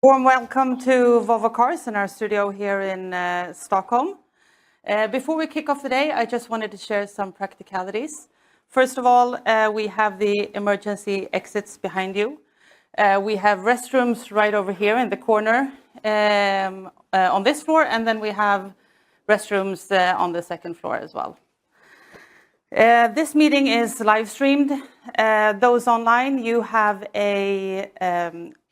Warm welcome to Volvo Cars in our studio here in Stockholm. Before we kick off the day, I just wanted to share some practicalities. First of all, we have the emergency exits behind you. We have restrooms right over here in the corner on this floor, and then we have restrooms on the second floor as well. This meeting is live streamed. Those online, you have a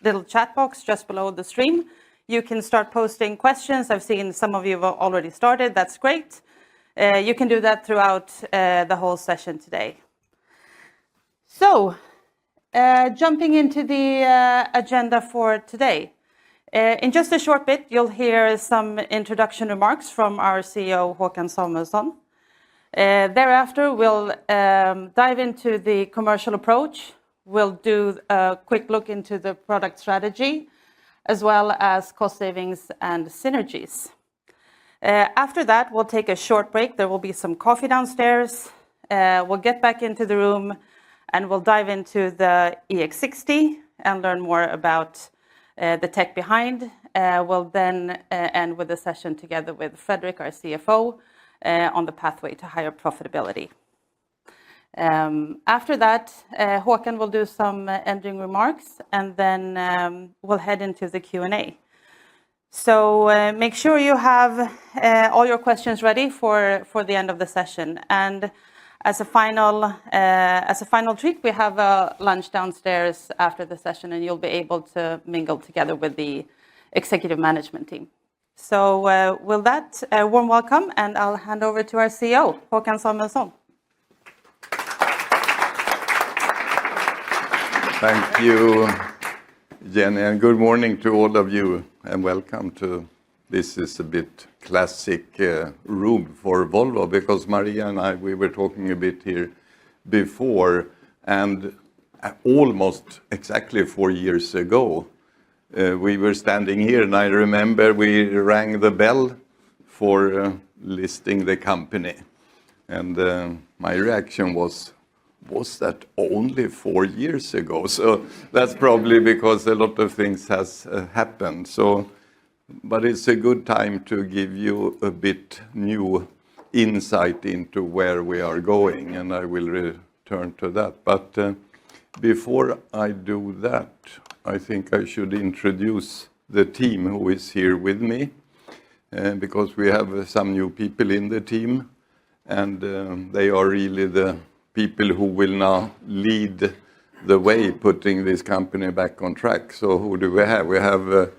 little chat box just below the stream. You can start posting questions. I've seen some of you have already started. That's great. You can do that throughout the whole session today. So, jumping into the agenda for today. In just a short bit, you'll hear some introduction remarks from our CEO, Håkan Samuelsson. Thereafter, we'll dive into the commercial approach. We'll do a quick look into the product strategy, as well as cost savings and synergies. After that, we'll take a short break. There will be some coffee downstairs. We'll get back into the room, and we'll dive into the EX60 and learn more about the tech behind. We'll then end with a session together with Fredrik, our CFO, on the pathway to higher profitability. After that, Håkan will do some ending remarks, and then we'll head into the Q&A. So make sure you have all your questions ready for the end of the session. And as a final treat, we have a lunch downstairs after the session, and you'll be able to mingle together with the executive management team. So with that, a warm welcome, and I'll hand over to our CEO, Håkan Samuelsson. Thank you, Jenny, and good morning to all of you, and welcome to this is a bit classic room for Volvo, because Maria and I, we were talking a bit here before, and almost exactly 4 years ago, we were standing here, and I remember we rang the bell for listing the company, and my reaction was that only 4 years ago? So that's probably because a lot of things has happened. So, but it's a good time to give you a bit new insight into where we are going, and I will return to that. But before I do that, I think I should introduce the team who is here with me, because we have some new people in the team, and they are really the people who will now lead the way, putting this company back on track. So who do we have? We have,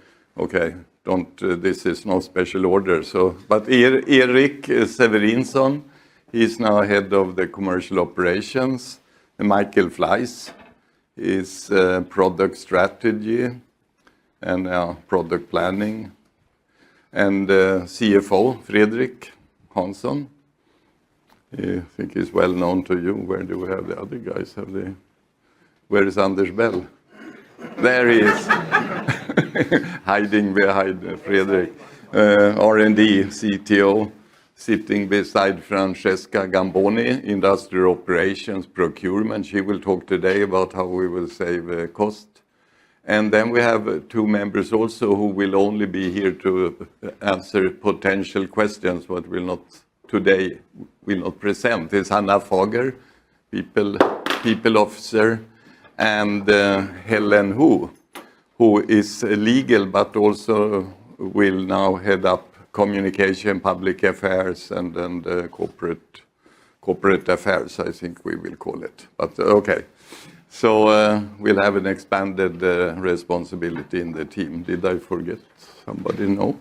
this is no special order. So, but Erik Severinsson, he's now head of the commercial operations. And Michael Fleiss is product strategy and product planning. And CFO, Fredrik Hansson. I think he's well known to you. Where do we have the other guys? Where is Anders Bell? There he is, hiding behind Fredrik. R&D CTO, sitting beside Francesca Gamboni, industrial operations procurement. She will talk today about how we will save cost. And then we have two members also who will only be here to answer potential questions, but will not present. Is Hanna Fager, people officer, and Helen who is legal but also will now head up communication, public affairs, and corporate affairs, I think we will call it. But okay, so we'll have an expanded responsibility in the team. Did I forget somebody? No?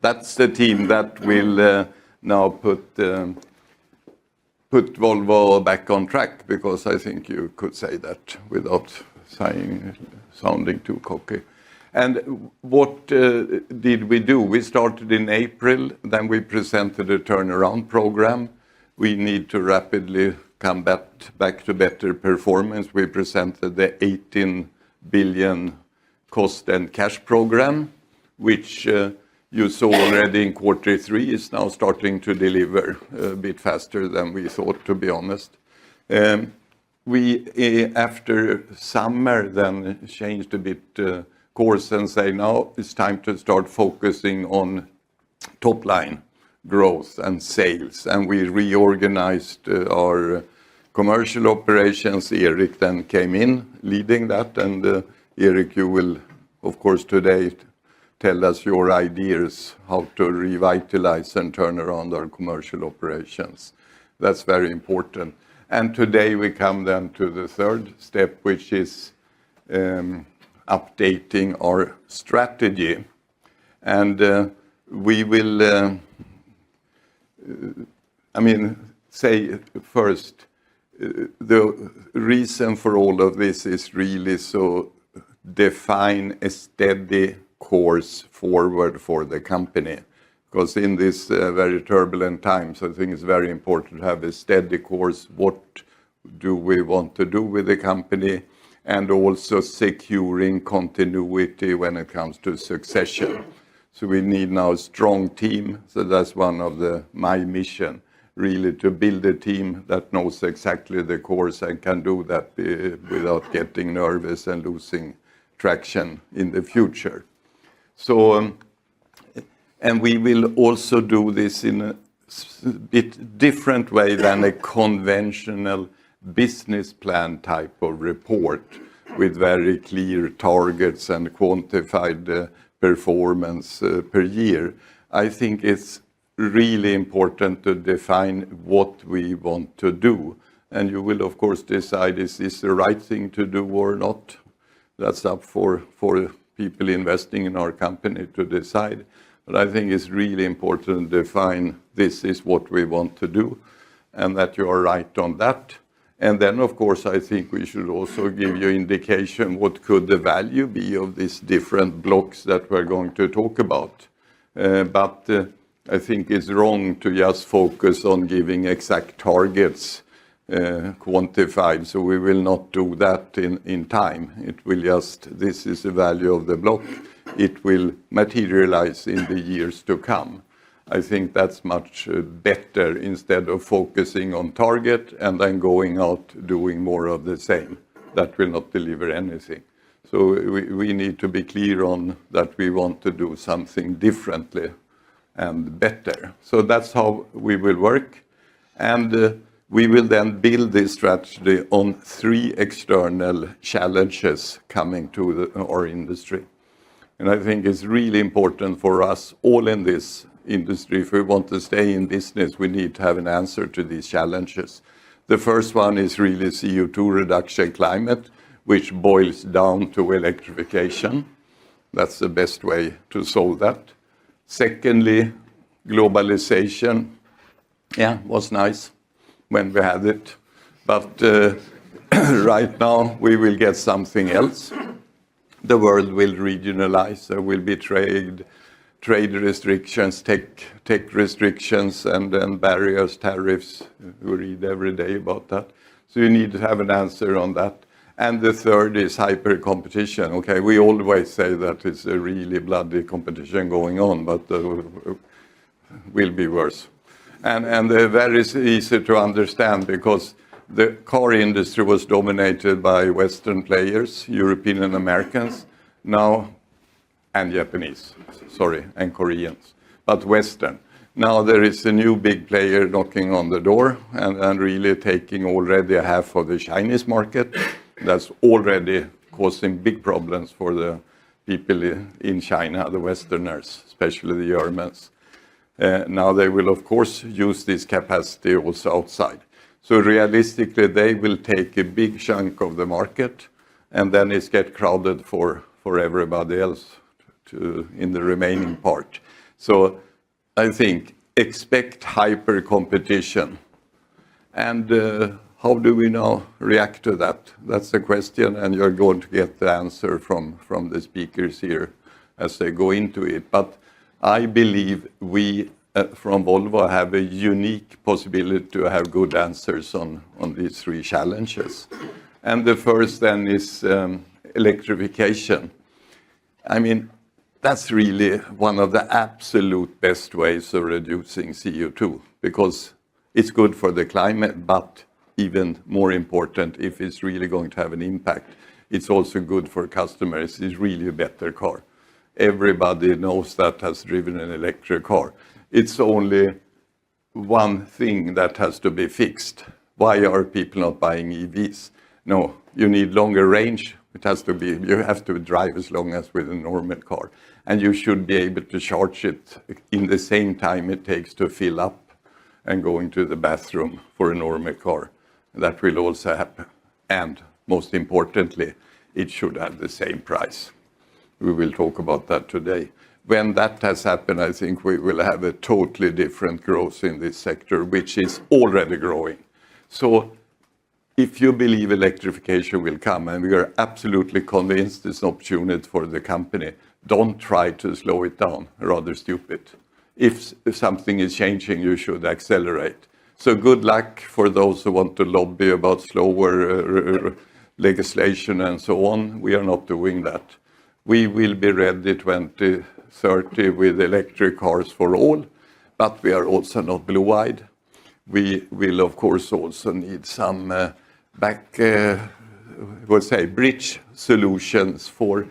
That's the team that will now put Volvo back on track, because I think you could say that without sounding too cocky. And what did we do? We started in April, then we presented a turnaround program. We need to rapidly come back to better performance. We presented the 18 billion cost and cash program, which you saw already in Q3 is now starting to deliver a bit faster than we thought, to be honest. We, after summer, then changed a bit course and say, now it's time to start focusing on top line growth and sales. And we reorganized our commercial operations. Erik then came in leading that. And Erik, you will, of course, today tell us your ideas how to revitalize and turn around our commercial operations. That's very important. And today we come then to the third step, which is updating our strategy. And we will, say first, the reason for all of this is really so define a steady course forward for the company. Because in this very turbulent times, I think it's very important to have a steady course. What do we want to do with the company? And also securing continuity when it comes to succession. So we need now a strong team. So that's one of my mission, really, to build a team that knows exactly the course and can do that without getting nervous and losing traction in the future. So, and we will also do this in a bit different way than a conventional business plan type of report with very clear targets and quantified performance per year. I think it's really important to define what we want to do. And you will, of course, decide, is this the right thing to do or not? That's up for people investing in our company to decide. But I think it's really important to define this is what we want to do and that you are right on that. And then, of course, I think we should also give you indication what could the value be of these different blocks that we're going to talk about. But I think it's wrong to just focus on giving exact targets quantified. So we will not do that in time. It will just, this is the value of the block. It will materialize in the years to come. I think that's much better instead of focusing on target and then going out doing more of the same. That will not deliver anything. So we need to be clear on that we want to do something differently and better. So that's how we will work. And we will then build this strategy on 3 external challenges coming to our industry. And I think it's really important for us all in this industry. If we want to stay in business, we need to have an answer to these challenges. The first one is really CO2 reduction climate, which boils down to electrification. That's the best way to solve that. Secondly, globalization. Yeah, was nice when we had it. But right now we will get something else. The world will regionalize. There will be trade restrictions, tech restrictions, and then barriers, tariffs. We read every day about that. So you need to have an answer on that. And the third is hyper competition. Okay, we always say that it's a really bloody competition going on, but will be worse. And very easy to understand because the car industry was dominated by Western players, European and Americans, now, and Japanese, sorry, and Koreans, but Western. Now there is a new big player knocking on the door and really taking already half of the Chinese market. That's already causing big problems for the people in China, the Westerners, especially the Germans. Now they will, of course, use this capacity also outside. So realistically, they will take a big chunk of the market, and then it's get crowded for everybody else in the remaining part. So I think expect hyper competition. And how do we now react to that? That's the question, and you're going to get the answer from the speakers here as they go into it. But I believe we from Volvo have a unique possibility to have good answers on these 3 challenges. And the first then is electrification. I mean, that's really one of the absolute best ways of reducing CO2 because it's good for the climate, but even more important, if it's really going to have an impact, it's also good for customers. It's really a better car. Everybody knows that has driven an electric car. It's only one thing that has to be fixed. Why are people not buying EVs? No, you need longer range. It has to be, you have to drive as long as with a normal car. And you should be able to charge it in the same time it takes to fill up and go into the bathroom for a normal car. That will also happen. And most importantly, it should have the same price. We will talk about that today. When that has happened, I think we will have a totally different growth in this sector, which is already growing. So if you believe electrification will come, and we are absolutely convinced it's an opportunity for the company, don't try to slow it down, rather stupid. If something is changing, you should accelerate. So good luck for those who want to lobby about slower legislation and so on. We are not doing that. We will be ready 2030 with electric cars for all, but we are also not blue-eyed. We will, of course, also need some bridge solutions for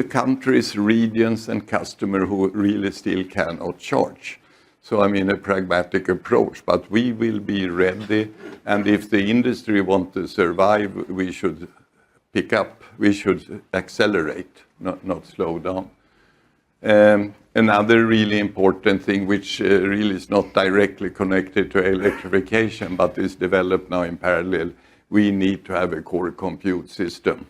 countries, regions, and customers who really still cannot charge. So I mean a pragmatic approach, but we will be ready. And if the industry wants to survive, we should pick up, we should accelerate, not slow down. Another really important thing, which really is not directly connected to electrification, but is developed now in parallel, we need to have a core compute system.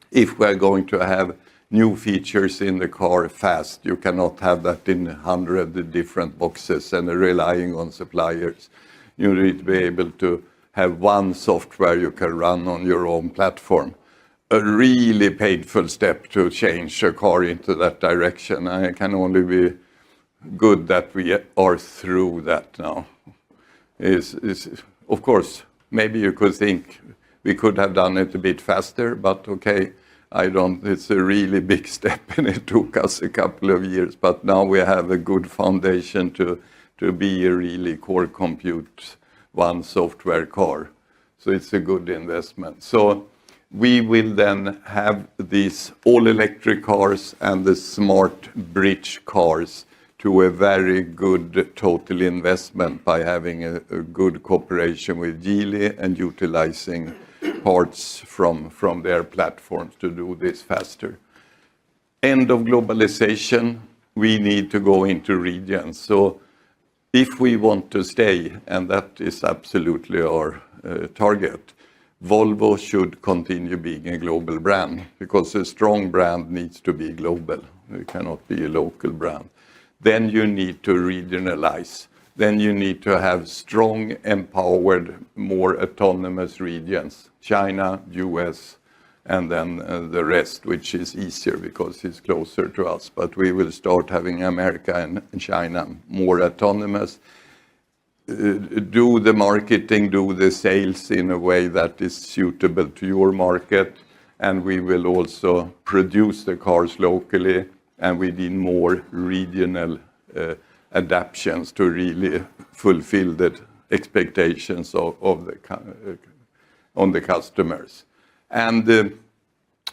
If we're going to have new features in the car fast, you cannot have that in 100 different boxes and relying on suppliers. You need to be able to have one software you can run on your own platform. A really painful step to change a car into that direction. I can only be good that we are through that now. Of course, maybe you could think we could have done it a bit faster, but okay, it's a really big step and it took us a couple of years, but now we have a good foundation to be a really core compute one software car. So it's a good investment. So we will then have these all electric cars and the smart bridge cars to a very good total investment by having a good cooperation with Geely and utilizing parts from their platforms to do this faster. End of globalization, we need to go into regions. So if we want to stay, and that is absolutely our target, Volvo should continue being a global brand because a strong brand needs to be global. It cannot be a local brand. Then you need to regionalize. Then you need to have strong, empowered, more autonomous regions. China, US, and then the rest, which is easier because it's closer to us. But we will start having America and China more autonomous. Do the marketing, do the sales in a way that is suitable to your market. And we will also produce the cars locally. And we need more regional adaptations to really fulfill the expectations on the customers. And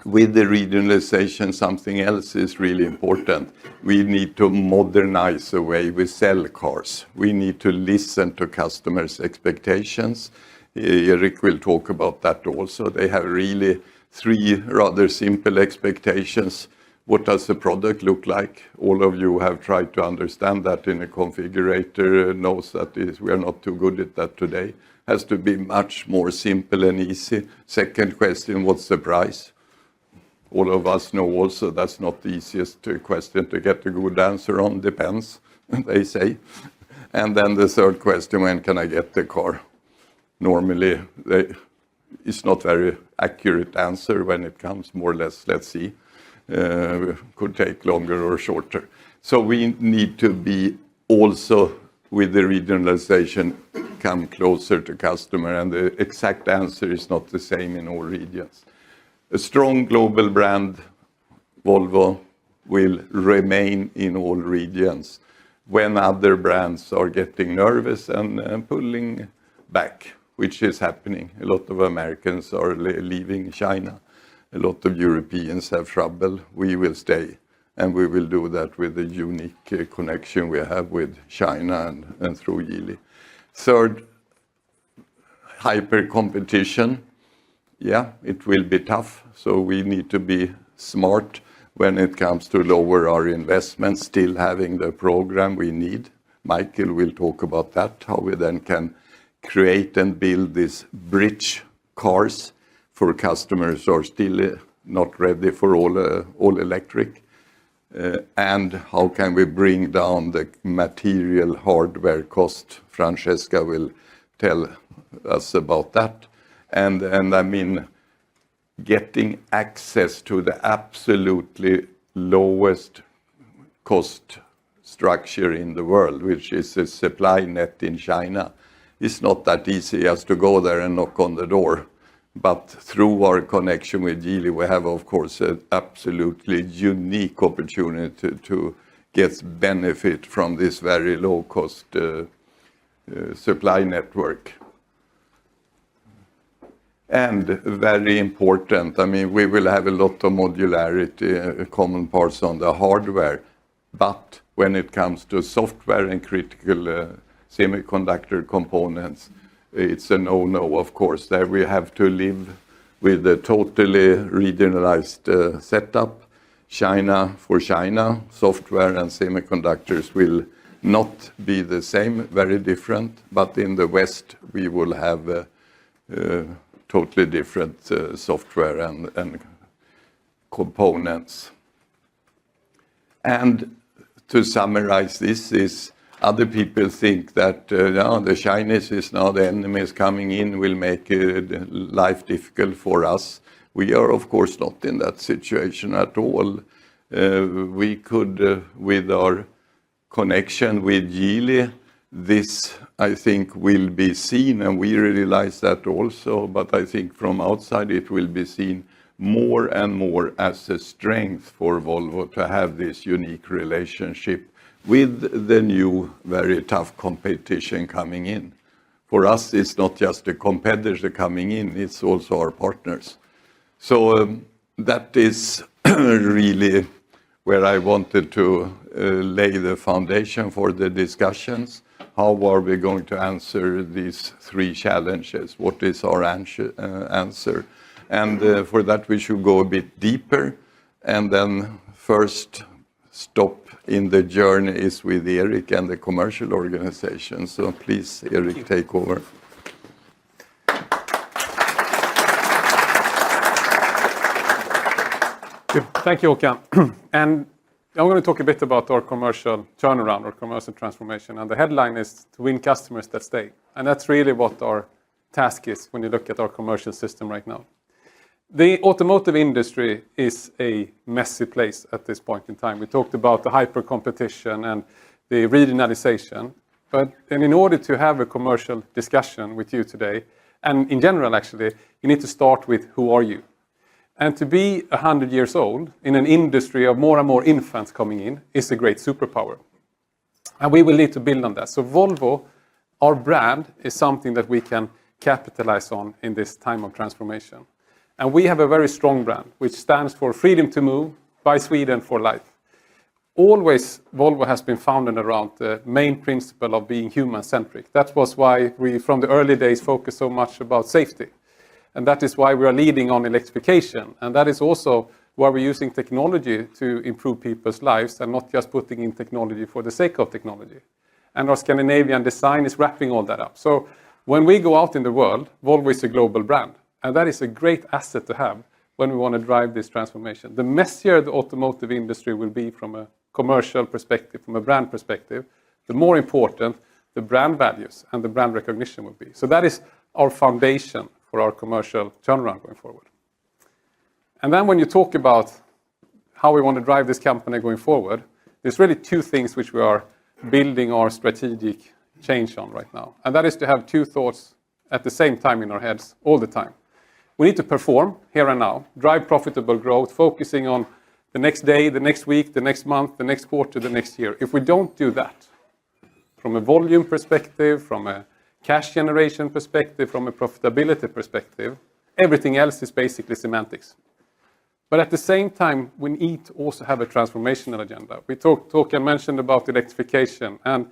with the regionalization, something else is really important. We need to modernize the way we sell cars. We need to listen to customers' expectations. Eric will talk about that also. They have really 3 rather simple expectations. What does the product look like? All of you have tried to understand that in a configurator, knows that we are not too good at that today. Has to be much more simple and easy. Second question, what's the price? All of us know also that's not the easiest question to get a good answer on, depends, they say. And then the third question, when can I get the car? Normally, it's not very accurate answer when it comes, more or less, let's see. Could take longer or shorter. So we need to be also, with the regionalization, come closer to customer, and the exact answer is not the same in all regions. A strong global brand, Volvo, will remain in all regions when other brands are getting nervous and pulling back, which is happening. A lot of Americans are leaving China. a lot of Europeans have trouble, we will stay. And we will do that with the unique connection we have with China and through Geely. Third, hyper competition. Yeah, it will be tough. So we need to be smart when it comes to lower our investments, still having the program we need. Michael will talk about that, how we then can create and build these bridge cars for customers who are still not ready for all electric. And how can we bring down the material hardware cost? Francesca will tell us about that. And I mean, getting access to the absolutely lowest cost structure in the world, which is a supply net in China. It's not that easy just to go there and knock on the door. But through our connection with Geely, we have, of course, an absolutely unique opportunity to get benefit from this very low-cost supply network. And very important, I mean, we will have a lot of modularity, common parts on the hardware. But when it comes to software and critical semiconductor components, it's a no-no, of course. There we have to live with a totally regionalized setup. China for China, software and semiconductors will not be the same, very different. But in the West, we will have totally different software and components. And to summarize this is, other people think that the Chinese is now the enemy is coming in, will make life difficult for us. We are, of course, not in that situation at all. We could, with our connection with Geely, this, I think, will be seen, and we realize that also, but I think from outside it will be seen more and more as a strength for Volvo to have this unique relationship with the new, very tough competition coming in. For us, it's not just the competitors coming in, it's also our partners. So that is really where I wanted to lay the foundation for the discussions. How are we going to answer these three challenges? What is our answer? And for that, we should go a bit deeper. And then first stop in the journey is with Erik and the commercial organization. So please, Erik, take over. Good. Thank you, Håkan. And I'm going to talk a bit about our commercial turnaround or commercial transformation. And the headline is to win customers that stay. And that's really what our task is when you look at our commercial system right now. The automotive industry is a messy place at this point in time. We talked about the hyper competition and the regionalization. And in order to have a commercial discussion with you today, and in general actually, you need to start with who are you? And to be 100 years old in an industry of more and more infants coming in is a great superpower. And we will need to build on that. So Volvo, our brand, is something that we can capitalize on in this time of transformation. And we have a very strong brand, which stands for freedom to move, by Sweden for life. Always, Volvo has been founded around the main principle of being human-centric. That was why we, from the early days, focused so much about safety. And that is why we are leading on electrification. And that is also why we're using technology to improve people's lives and not just putting in technology for the sake of technology. And our Scandinavian design is wrapping all that up. So when we go out in the world, Volvo is a global brand. And that is a great asset to have when we want to drive this transformation. The messier the automotive industry will be from a commercial perspective, from a brand perspective, the more important the brand values and the brand recognition will be. So that is our foundation for our commercial turnaround going forward. And then when you talk about how we want to drive this company going forward, there's really two things which we are building our strategic change on right now. And that is to have two thoughts at the same time in our heads all the time. We need to perform here and now, drive profitable growth, focusing on the next day, the next week, the next month, the next quarter, the next year. If we don't do that, from a volume perspective, from a cash generation perspective, from a profitability perspective, everything else is basically semantics. But at the same time, we need to also have a transformational agenda. We talk and mentioned about electrification and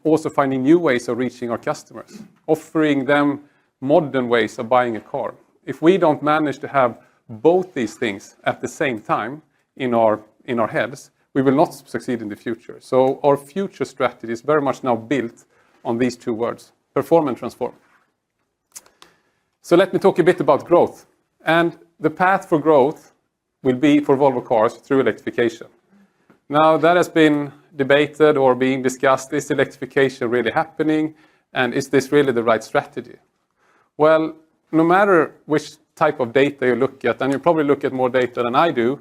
also finding new ways of reaching our customers, offering them modern ways of buying a car. If we don't manage to have both these things at the same time in our heads, we will not succeed in the future. So our future strategy is very much now built on these two words, perform and transform. So let me talk a bit about growth. And the path for growth will be for Volvo Cars through electrification. Now that has been debated or being discussed. Is electrification really happening? And is this really the right strategy? Well, no matter which type of data you look at, and you probably look at more data than I do,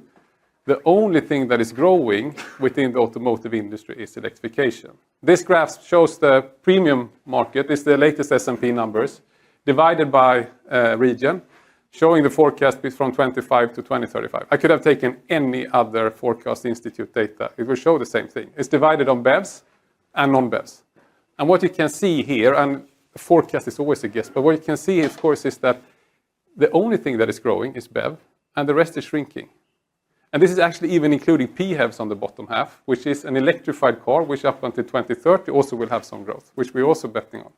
the only thing that is growing within the automotive industry is electrification. This graph shows the premium market, is the latest S&P numbers, divided by region, showing the forecast from 25 to 2035. I could have taken any other forecast institute data. It will show the same thing. It's divided on BEVs and non-BEVs. And what you can see here, and the forecast is always a guess, but what you can see, of course, is that the only thing that is growing is BEV, and the rest is shrinking. And this is actually even including PHEVs on the bottom half, which is an electrified car, which up until 2030 also will have some growth, which we're also betting on.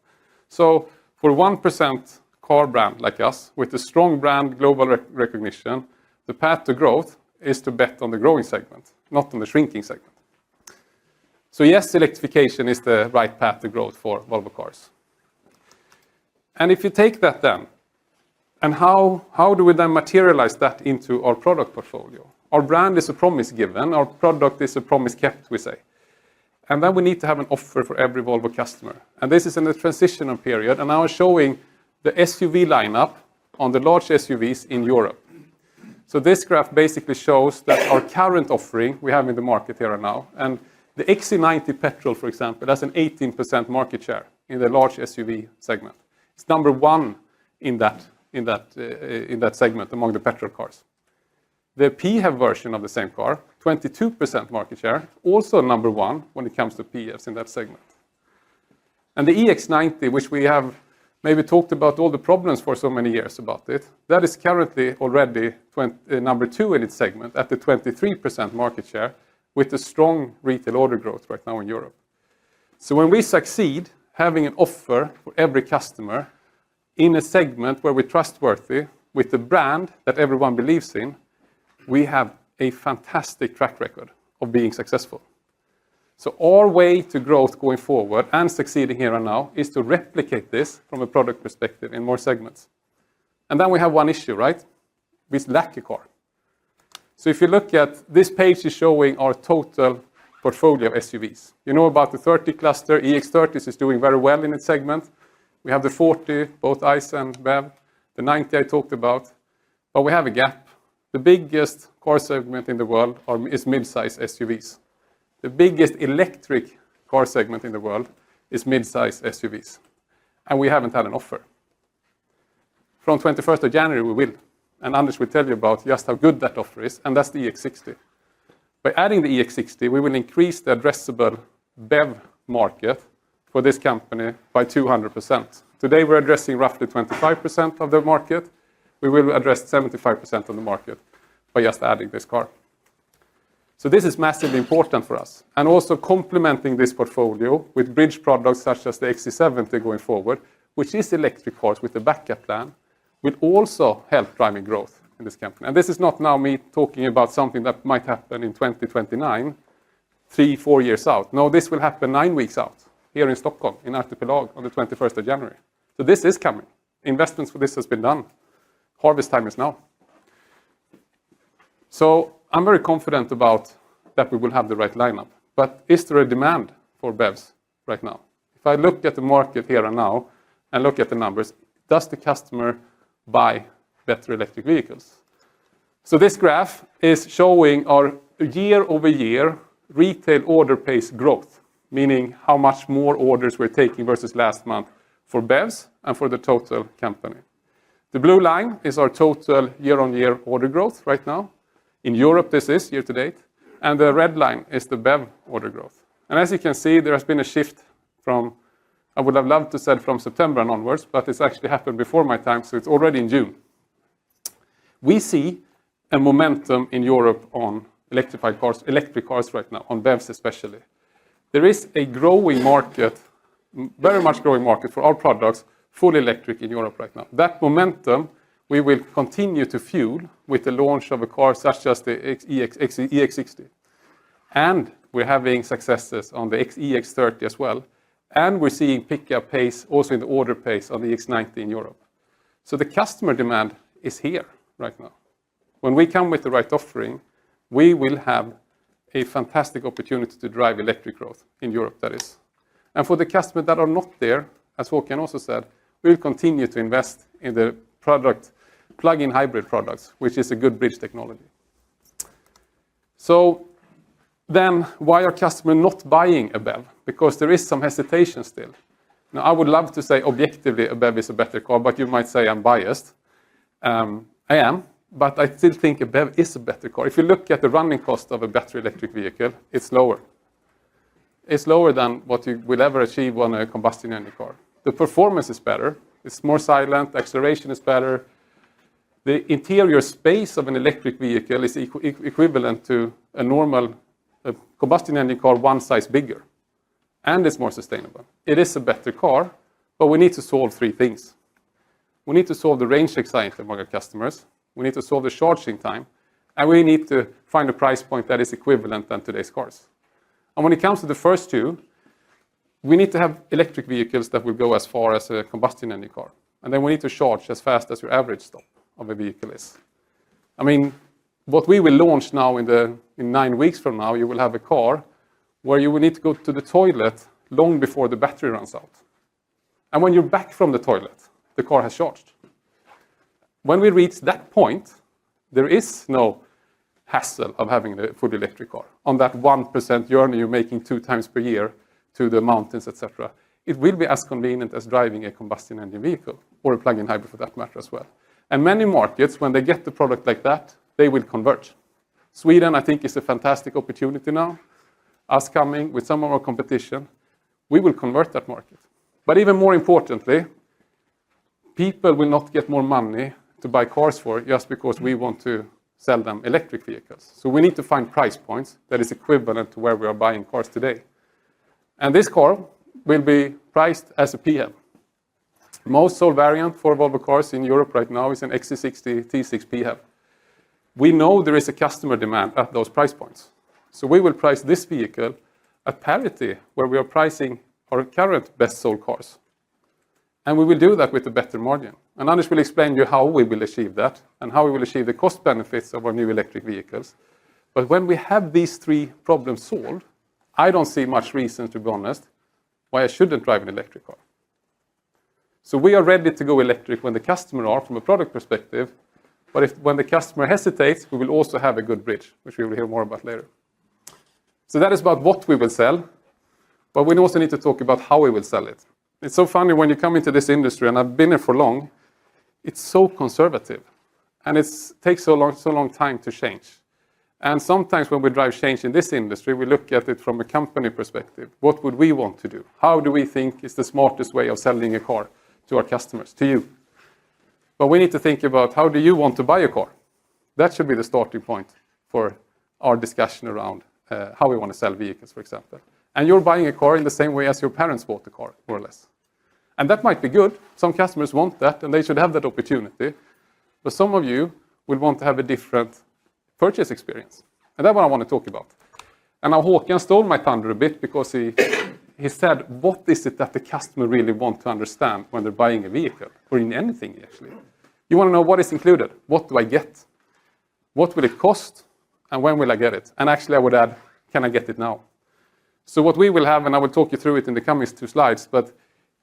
So for 1% car brand like us, with a strong brand global recognition, the path to growth is to bet on the growing segment, not on the shrinking segment. So yes, electrification is the right path to growth for Volvo Cars. And if you take that then, and how do we then materialize that into our product portfolio? Our brand is a promise given, our product is a promise kept, we say. And then we need to have an offer for every Volvo customer. And this is in a transitional period, and now I'm showing the SUV lineup on the large SUVs in Europe. So this graph basically shows that our current offering we have in the market here and now, and the XC90 petrol, for example, has an 18% market share in the large SUV segment. It's number one in that segment among the petrol cars. The PHEV version of the same car, 22% market share, also number one when it comes to PHEVs in that segment. And the EX90, which we have maybe talked about all the problems for so many years about it, that is currently already number two in its segment at the 23% market share with a strong retail order growth right now in Europe. So when we succeed having an offer for every customer in a segment where we're trustworthy with the brand that everyone believes in, we have a fantastic track record of being successful. So our way to growth going forward and succeeding here and now is to replicate this from a product perspective in more segments. And then we have one issue, right? We lack a car. So if you look at this page is showing our total portfolio of SUVs. You know about the 30 cluster, EX30 is doing very well in its segment. We have the 40, both ICE and BEV, the 90 I talked about, but we have a gap. The biggest car segment in the world is mid-size SUVs. The biggest electric car segment in the world is mid-size SUVs. And we haven't had an offer. From 21st of January we will. And Anders will tell you about just how good that offer is, and that's the EX60. By adding the EX60, we will increase the addressable BEV market for this company by 200%. Today we're addressing roughly 25% of the market. We will address 75% of the market by just adding this car. So this is massively important for us. And also complementing this portfolio with bridge products such as the XC70 going forward, which is electric cars with a backup plan, will also help driving growth in this company. And this is not now me talking about something that might happen in 2029, 3-4 years out. No, this will happen 9 weeks out here in Stockholm, in Artipelag, on the 21st of January. So this is coming. Investments for this has been done. Harvest time is now. So I'm very confident about that we will have the right lineup. But is there a demand for BEVs right now? If I look at the market here and now and look at the numbers, does the customer buy better electric vehicles? So this graph is showing our year-over-year retail order pace growth, meaning how much more orders we're taking versus last month for BEVs and for the total company. The blue line is our total year-on-year order growth right now. In Europe, this is year to date. And the red line is the BEV order growth. And as you can see, there has been a shift from, I would have loved to say from September and onwards, but it's actually happened before my time, so it's already in June. We see a momentum in Europe on electric cars right now, on BEVs especially. There is a growing market, very much growing market for our products, fully electric in Europe right now. That momentum we will continue to fuel with the launch of a car such as the EX60. And we're having successes on the EX30 as well. And we're seeing pick-up pace, also in the order pace on the EX90 in Europe. So the customer demand is here right now. When we come with the right offering, we will have a fantastic opportunity to drive electric growth in Europe, that is. And for the customers that are not there, as Håkan also said, we will continue to invest in the product, plug-in hybrid products, which is a good bridge technology. So then why are customers not buying a BEV? Because there is some hesitation still. Now, I would love to say objectively a BEV is a better car, but you might say I'm biased. I am, but I still think a BEV is a better car. If you look at the running cost of a battery electric vehicle, it's lower. It's lower than what you will ever achieve on a combustion engine car. The performance is better. It's more silent. Acceleration is better. The interior space of an electric vehicle is equivalent to a normal combustion engine car one size bigger. And it's more sustainable. It is a better car, but we need to solve three things. We need to solve the range anxiety among our customers. We need to solve the charging time. And we need to find a price point that is equivalent than today's cars. And when it comes to the first two, we need to have electric vehicles that will go as far as a combustion engine car. And then we need to charge as fast as your average stop of a vehicle is. I mean, what we will launch now in 9 weeks from now, you will have a car where you will need to go to the toilet long before the battery runs out. And when you're back from the toilet, the car has charged. When we reach that point, there is no hassle of having a fully electric car. On that 1% journey you're making 2 times per year to the mountains, etc., it will be as convenient as driving a combustion engine vehicle, or a plug-in hybrid for that matter as well. And many markets, when they get the product like that, they will convert. Sweden, I think, is a fantastic opportunity now. Us coming with some of our competition, we will convert that market. But even more importantly, people will not get more money to buy cars for just because we want to sell them electric vehicles. So we need to find price points that is equivalent to where we are buying cars today. And this car will be priced as a PHEV. Most sold variant for Volvo cars in Europe right now is an XC60 T6 PHEV. We know there is a customer demand at those price points. So we will price this vehicle at parity where we are pricing our current best sold cars. And we will do that with a better margin. And Anders will explain to you how we will achieve that and how we will achieve the cost benefits of our new electric vehicles. But when we have these three problems solved, I don't see much reason, to be honest, why I shouldn't drive an electric car. So we are ready to go electric when the customer are from a product perspective. But when the customer hesitates, we will also have a good bridge, which we will hear more about later. So that is about what we will sell. But we also need to talk about how we will sell it. It's so funny when you come into this industry, and I've been here for long, it's so conservative. And it takes so long time to change. And sometimes when we drive change in this industry, we look at it from a company perspective. What would we want to do? How do we think is the smartest way of selling a car to our customers, to you? But we need to think about, how do you want to buy a car? That should be the starting point for our discussion around how we want to sell vehicles, for example. And you're buying a car in the same way as your parents bought a car, more or less. And that might be good. Some customers want that, and they should have that opportunity. But some of you will want to have a different purchase experience. And that's what I want to talk about. And now Håkan stole my thunder a bit, because he said, what is it that the customer really want to understand when they're buying a vehicle, or in anything actually? You want to know what is included. What do I get? What will it cost? And when will I get it? And actually I would add, can I get it now? So what we will have, and I will talk you through it in the coming 2 slides, but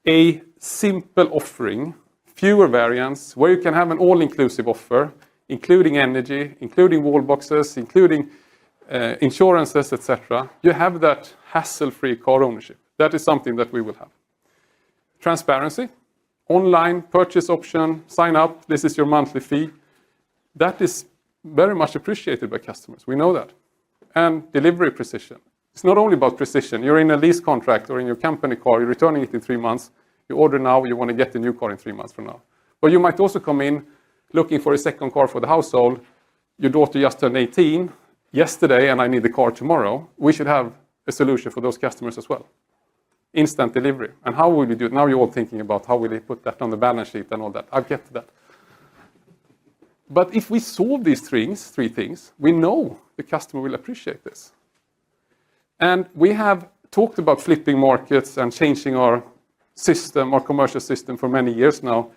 a simple offering, fewer variants, where you can have an all-inclusive offer, including energy, including wall boxes, including insurances, etc. You have that hassle-free car ownership. That is something that we will have. Transparency, online purchase option, sign up, this is your monthly fee. That is very much appreciated by customers. We know that. And delivery precision. It's not only about precision. You're in a lease contract or in your company car, you're returning it in 3 months. You order now, you want to get the new car in 3 months from now. But you might also come in looking for a second car for the household. your daughter just turned 18 yesterday and I need the car tomorrow, we should have a solution for those customers as well. Instant delivery. And how will we do it? Now you're all thinking about how will they put that on the balance sheet and all that. I'll get to that. But if we solve these three things, we know the customer will appreciate this. And we have talked about flipping markets and changing our system, our commercial system for many years now.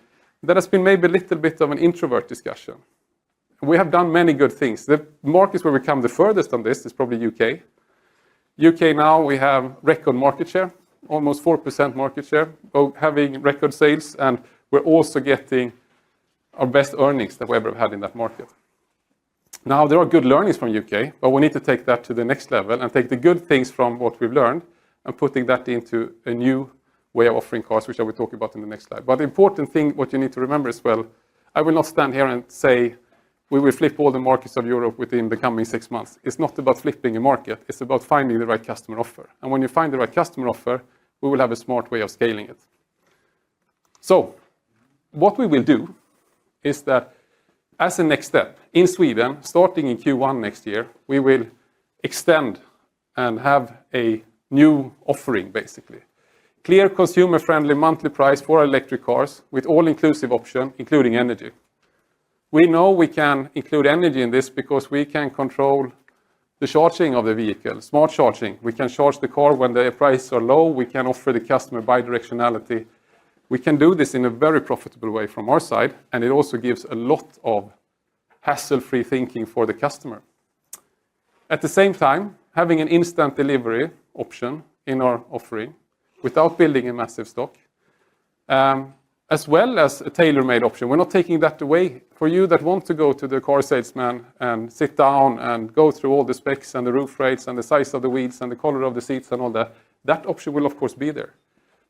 That has been maybe a little bit of an introvert discussion. We have done many good things. The markets where we come the furthest on this is probably UK. UK now we have record market share, almost 4% market share, having record sales, and we're also getting our best earnings that we ever had in that market. Now, there are good learnings from UK, but we need to take that to the next level and take the good things from what we've learned and putting that into a new way of offering cars, which I will talk about in the next slide. But the important thing, what you need to remember as well, I will not stand here and say we will flip all the markets of Europe within the coming 6 months. It's not about flipping a market, it's about finding the right customer offer. And when you find the right customer offer, we will have a smart way of scaling it. So, what we will do is that as a next step, in Sweden, starting in Q1 next year, we will extend and have a new offering, basically. Clear, consumer-friendly monthly price for electric cars with all-inclusive option, including energy. We know we can include energy in this because we can control the charging of the vehicle, smart charging. We can charge the car when the prices are low. We can offer the customer bi-directionality. We can do this in a very profitable way from our side, and it also gives a lot of hassle-free thinking for the customer. At the same time, having an instant delivery option in our offering without building a massive stock, as well as a tailor-made option. We're not taking that away. For you that want to go to the car salesman and sit down and go through all the specs and the roof rates and the size of the wheels and the color of the seats and all that, that option will of course be there.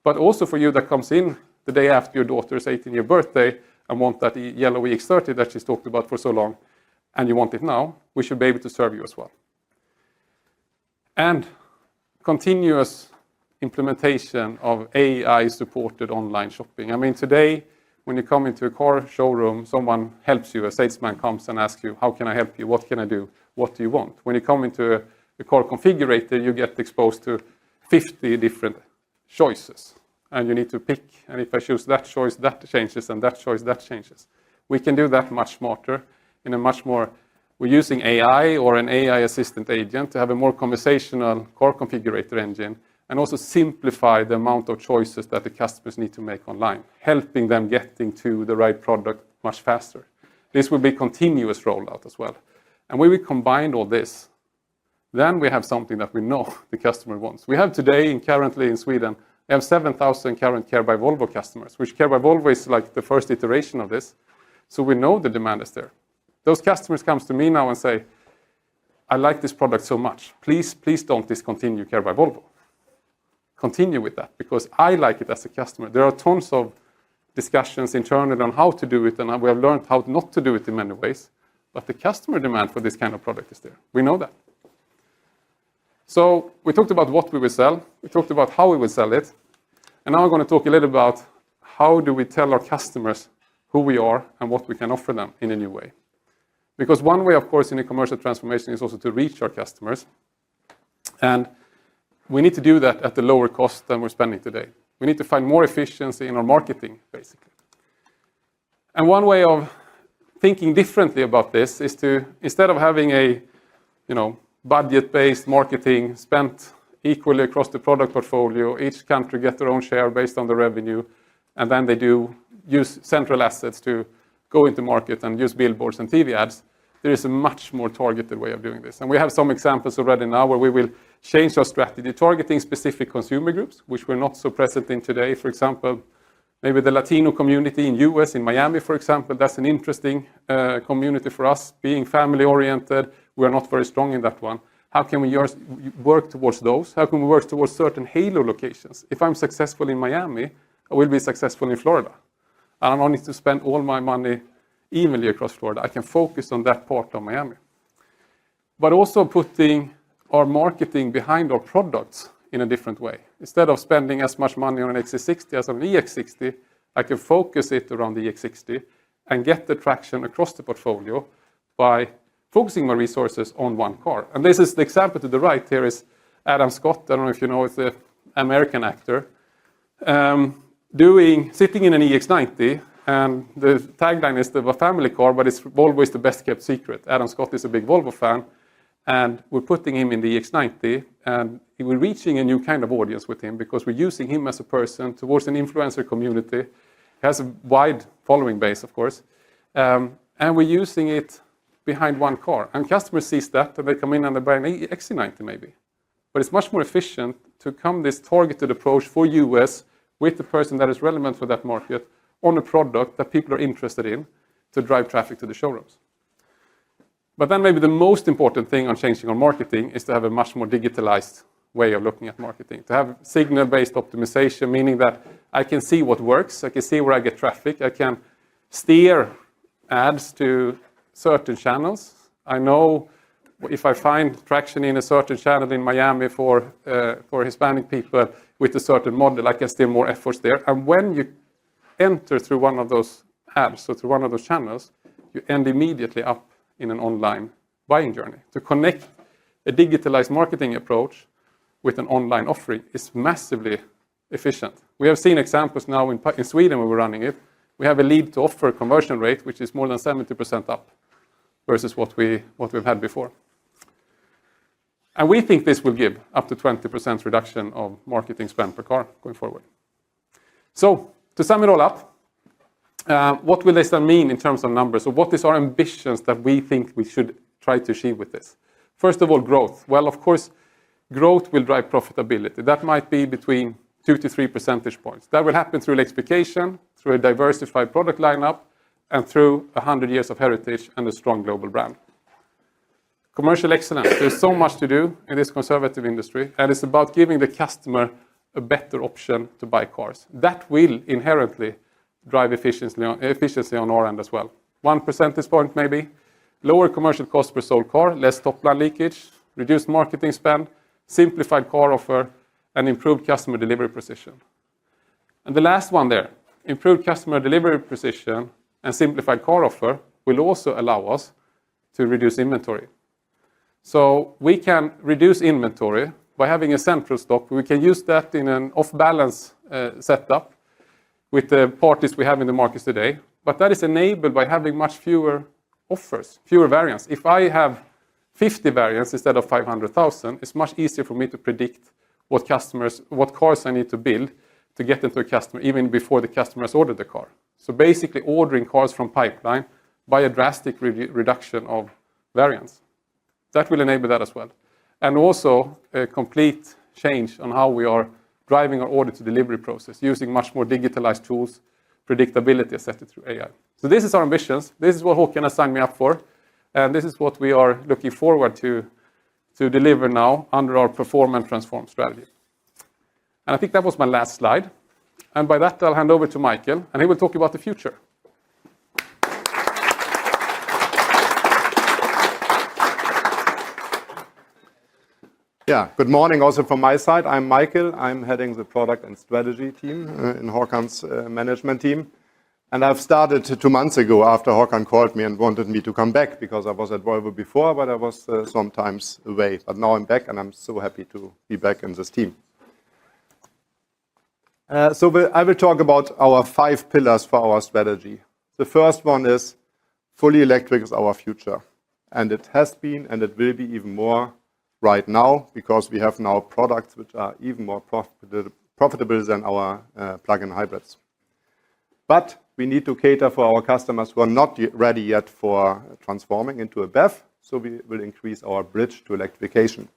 But also for you that comes in the day after your daughter's 18-year birthday and want that yellow EX30 that she's talked about for so long, and you want it now, we should be able to serve you as well. And continuous implementation of AI-supported online shopping. I mean, today, when you come into a car showroom, someone helps you, a salesman comes and asks you, how can I help you? What can I do? What do you want? When you come into a car configurator, you get exposed to 50 different choices. And you need to pick, and if I choose that choice, that changes, and that choice, that changes. We can do that much smarter, in a much more, we're using AI or an AI assistant agent to have a more conversational car configurator engine, and also simplify the amount of choices that the customers need to make online, helping them getting to the right product much faster. This will be continuous rollout as well. And when we combine all this, then we have something that we know the customer wants. We have today, currently in Sweden, we have 7,000 current Care by Volvo customers, which Care by Volvo is like the first iteration of this. So we know the demand is there. Those customers come to me now and say, I like this product so much. Please don't discontinue Care by Volvo. Continue with that, because I like it as a customer. There are tons of discussions internally on how to do it, and we have learned how not to do it in many ways. But the customer demand for this kind of product is there. We know that. So we talked about what we will sell. We talked about how we will sell it. And now I'm going to talk a little about how do we tell our customers who we are and what we can offer them in a new way. Because one way, of course, in a commercial transformation is also to reach our customers. And we need to do that at a lower cost than we're spending today. We need to find more efficiency in our marketing, basically. And one way of thinking differently about this is to, instead of having a, budget-based marketing spent equally across the product portfolio, each country get their own share based on the revenue, and then they use central assets to go into market and use billboards and TV ads. There is a much more targeted way of doing this. And we have some examples already now where we will change our strategy, targeting specific consumer groups, which we're not so present in today. For example, maybe the Latino community in US, in Miami, for example, that's an interesting community for us, being family-oriented. We are not very strong in that one. How can we work towards those? How can we work towards certain halo locations? If I'm successful in Miami, I will be successful in Florida. And I don't need to spend all my money evenly across Florida. I can focus on that part of Miami. But also putting our marketing behind our products in a different way. Instead of spending as much money on an XC60 as on an EX60, I can focus it around the EX60 and get the traction across the portfolio by focusing my resources on one car. And this is the example to the right. Here is Adam Scott. I don't know if you know, it's an American actor, sitting in an EX90. And the tagline is a family car, but Volvo is the best kept secret. Adam Scott is a big Volvo fan. And we're putting him in the EX90, and we're reaching a new kind of audience with him because we're using him as a person towards an influencer community. He has a wide following base, of course. And we're using it behind one car. And customers see that, and they come in and they buy an XC90 maybe. But it's much more efficient to come this targeted approach for US with the person that is relevant for that market on a product that people are interested in to drive traffic to the showrooms. But then maybe the most important thing on changing our marketing is to have a much more digitalized way of looking at marketing. To have signal-based optimization, meaning that I can see what works, I can see where I get traffic, I can steer ads to certain channels. I know if I find traction in a certain channel in Miami for Hispanic people with a certain model, I can steer more efforts there. And when you enter through one of those ads or through one of those channels, you end immediately up in an online buying journey. To connect a digitalized marketing approach with an online offering is massively efficient. We have seen examples now in Sweden where we're running it. We have a lead to offer conversion rate, which is more than 70% up versus what we've had before. And we think this will give up to 20% reduction of marketing spend per car going forward. So to sum it all up, what will this then mean in terms of numbers? So what is our ambitions that we think we should try to achieve with this? First of all, growth. Well, of course, growth will drive profitability. That might be between 2 to 3 percentage points. That will happen through electrification, through a diversified product lineup, and through 100 years of heritage and a strong global brand. Commercial excellence. There's so much to do in this conservative industry, and it's about giving the customer a better option to buy cars. That will inherently drive efficiency on our end as well. 1 percentage point maybe, lower commercial cost per sold car, less top-line leakage, reduced marketing spend, simplified car offer, and improved customer delivery precision. And the last one there, improved customer delivery precision and simplified car offer will also allow us to reduce inventory. So we can reduce inventory by having a central stock. We can use that in an off-balance setup with the parties we have in the markets today. But that is enabled by having much fewer offers, fewer variants. If I have 50 variants instead of 500,000, it's much easier for me to predict what cars I need to build to get into a customer even before the customer has ordered the car. So basically ordering cars from pipeline by a drastic reduction of variants. That will enable that as well. And also a complete change on how we are driving our order to delivery process, using much more digitalized tools, predictability, etc. through AI. So this is our ambitions. This is what Håkan has signed me up for. And this is what we are looking forward to deliver now under our Perform and Transform strategy. And I think that was my last slide. And by that, I'll hand over to Michael, and he will talk about the future. Yeah, good morning also from my side. I'm Michael. I'm heading the product and strategy team in Håkan's management team. And I've started 2 months ago after Håkan called me and wanted me to come back because I was at Volvo before, but I was sometimes away. But now I'm back and I'm so happy to be back in this team. I will talk about our 5 pillars for our strategy. The first one is fully electric is our future. And it has been and it will be even more right now because we have now products which are even more profitable than our plug-in hybrids. But we need to cater for our customers who are not ready yet for transforming into a BEV, so we will increase our bridge to electrification.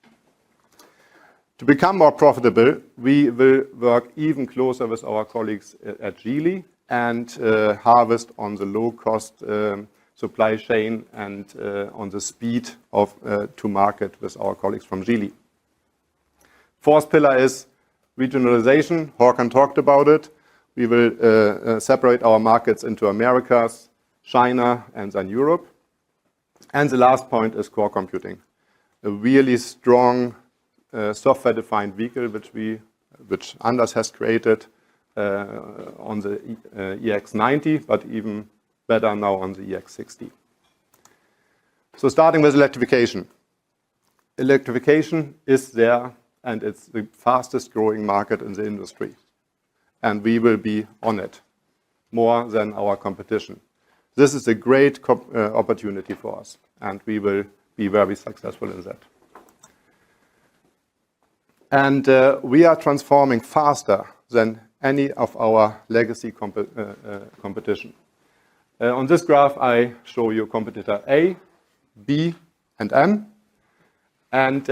To become more profitable, we will work even closer with our colleagues at Geely and harvest on the low-cost supply chain and on the speed of to market with our colleagues from Geely. Fourth pillar is regionalization. Håkan talked about it. We will separate our markets into Americas, China, and then Europe. And the last point is core computing. A really strong software-defined vehicle which Anders has created on the EX90, but even better now on the EX60. So starting with electrification. Electrification is there, and it's the fastest growing market in the industry. And we will be on it more than our competition. This is a great opportunity for us, and we will be very successful in that. And we are transforming faster than any of our legacy competition. On this graph, I show you competitor A, B, and M. And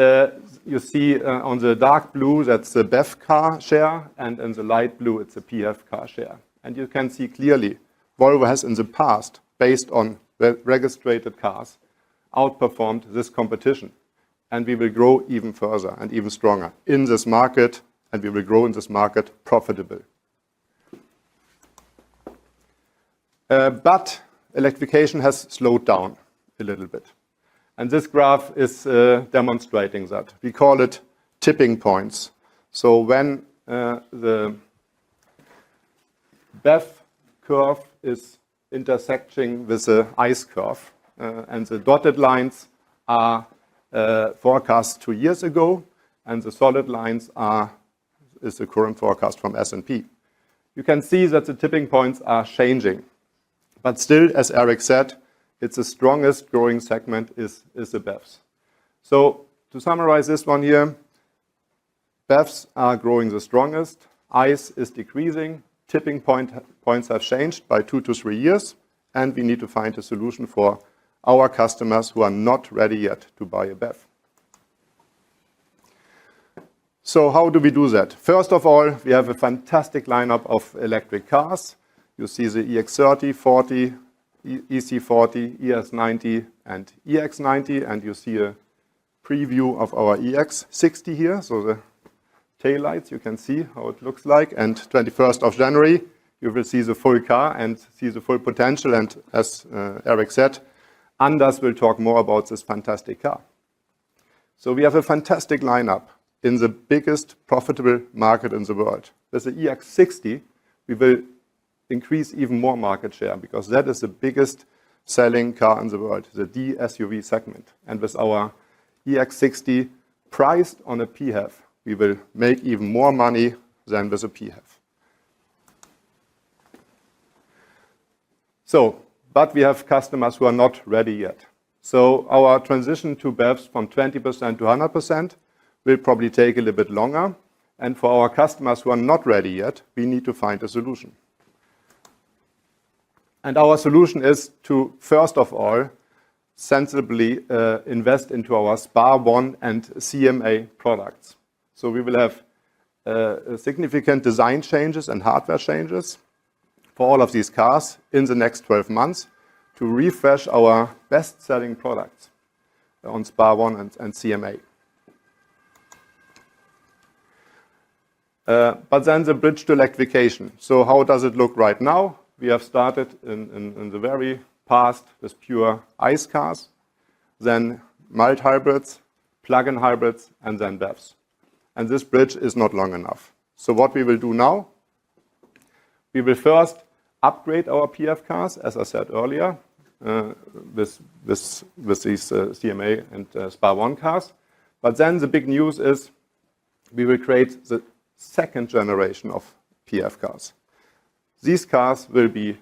you see on the dark blue, that's the BEV car share, and in the light blue, it's the PHEV car share. And you can see clearly, Volvo has in the past, based on registered cars, outperformed this competition. And we will grow even further and even stronger in this market, and we will grow in this market profitable. But electrification has slowed down a little bit. And this graph is demonstrating that. We call it tipping points. So when the BEV curve is intersecting with the ICE curve, and the dotted lines are forecast 2 years ago, and the solid lines is the current forecast from S&P. You can see that the tipping points are changing. But still, as Eric said, it's the strongest growing segment is the BEVs. So to summarize this one here, BEVs are growing the strongest, ICE is decreasing, tipping points have changed by 2 to 3 years, and we need to find a solution for our customers who are not ready yet to buy a BEV. So how do we do that? First of all, we have a fantastic lineup of electric cars. You see the EX30, 40, EC40, ES90, and EX90, and you see a preview of our EX60 here. So the taillights, you can see how it looks like. And 21st of January, you will see the full car and see the full potential. And as Eric said, Anders will talk more about this fantastic car. So we have a fantastic lineup in the biggest profitable market in the world. With the EX60, we will increase even more market share because that is the biggest selling car in the world, the D SUV segment. And with our EX60 priced on a PHEV, we will make even more money than with a PHEV. So, but we have customers who are not ready yet. So our transition to BEVs from 20% to 100% will probably take a little bit longer. And for our customers who are not ready yet, we need to find a solution. And our solution is to, first of all, sensibly invest into our SPA1 and CMA products. So we will have significant design changes and hardware changes for all of these cars in the next 12 months to refresh our best-selling products on SPA1 and CMA. But then the bridge to electrification. So how does it look right now? We have started in the very past with pure ICE cars, then mild hybrids, plug-in hybrids, and then BEVs. And this bridge is not long enough. So what we will do now, we will first upgrade our PHEV cars, as I said earlier, with these CMA and SPA1 cars. But then the big news is we will create the second generation of PHEV cars. These cars will be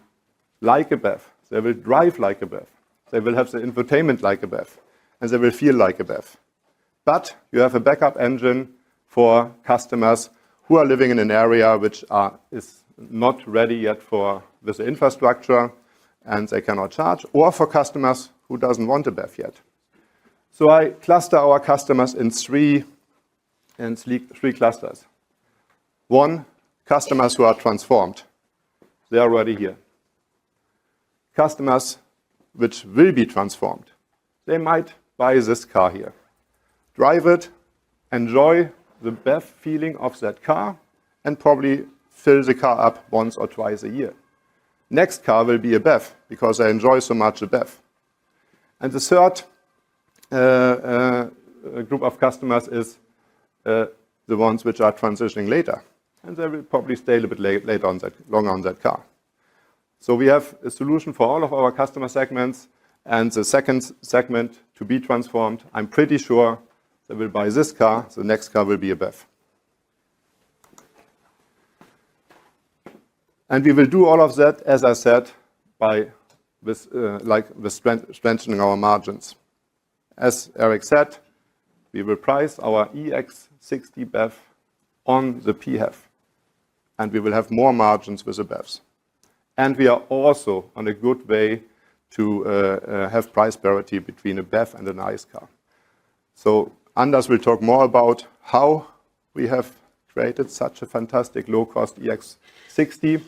like a BEV. They will drive like a BEV. They will have the infotainment like a BEV. And they will feel like a BEV. But you have a backup engine for customers who are living in an area which is not ready yet with the infrastructure and they cannot charge, or for customers who doesn't want a BEV yet. So I cluster our customers in three clusters. One, customers who are transformed. They are already here. Customers which will be transformed. They might buy this car here, drive it, enjoy the BEV feeling of that car, and probably fill the car up once or twice a year. Next car will be a BEV because they enjoy so much a BEV. And the third group of customers is the ones which are transitioning later. And they will probably stay a little bit longer on that car. So we have a solution for all of our customer segments, And the second segment to be transformed, I'm pretty sure they will buy this car. The next car will be a BEV. And we will do all of that, as I said, by strengthening our margins. As Eric said, we will price our EX60 BEV on the PHEV, and we will have more margins with the BEVs. And we are also on a good way to have price parity between a BEV and an ICE car. So Anders will talk more about how we have created such a fantastic low-cost EX60,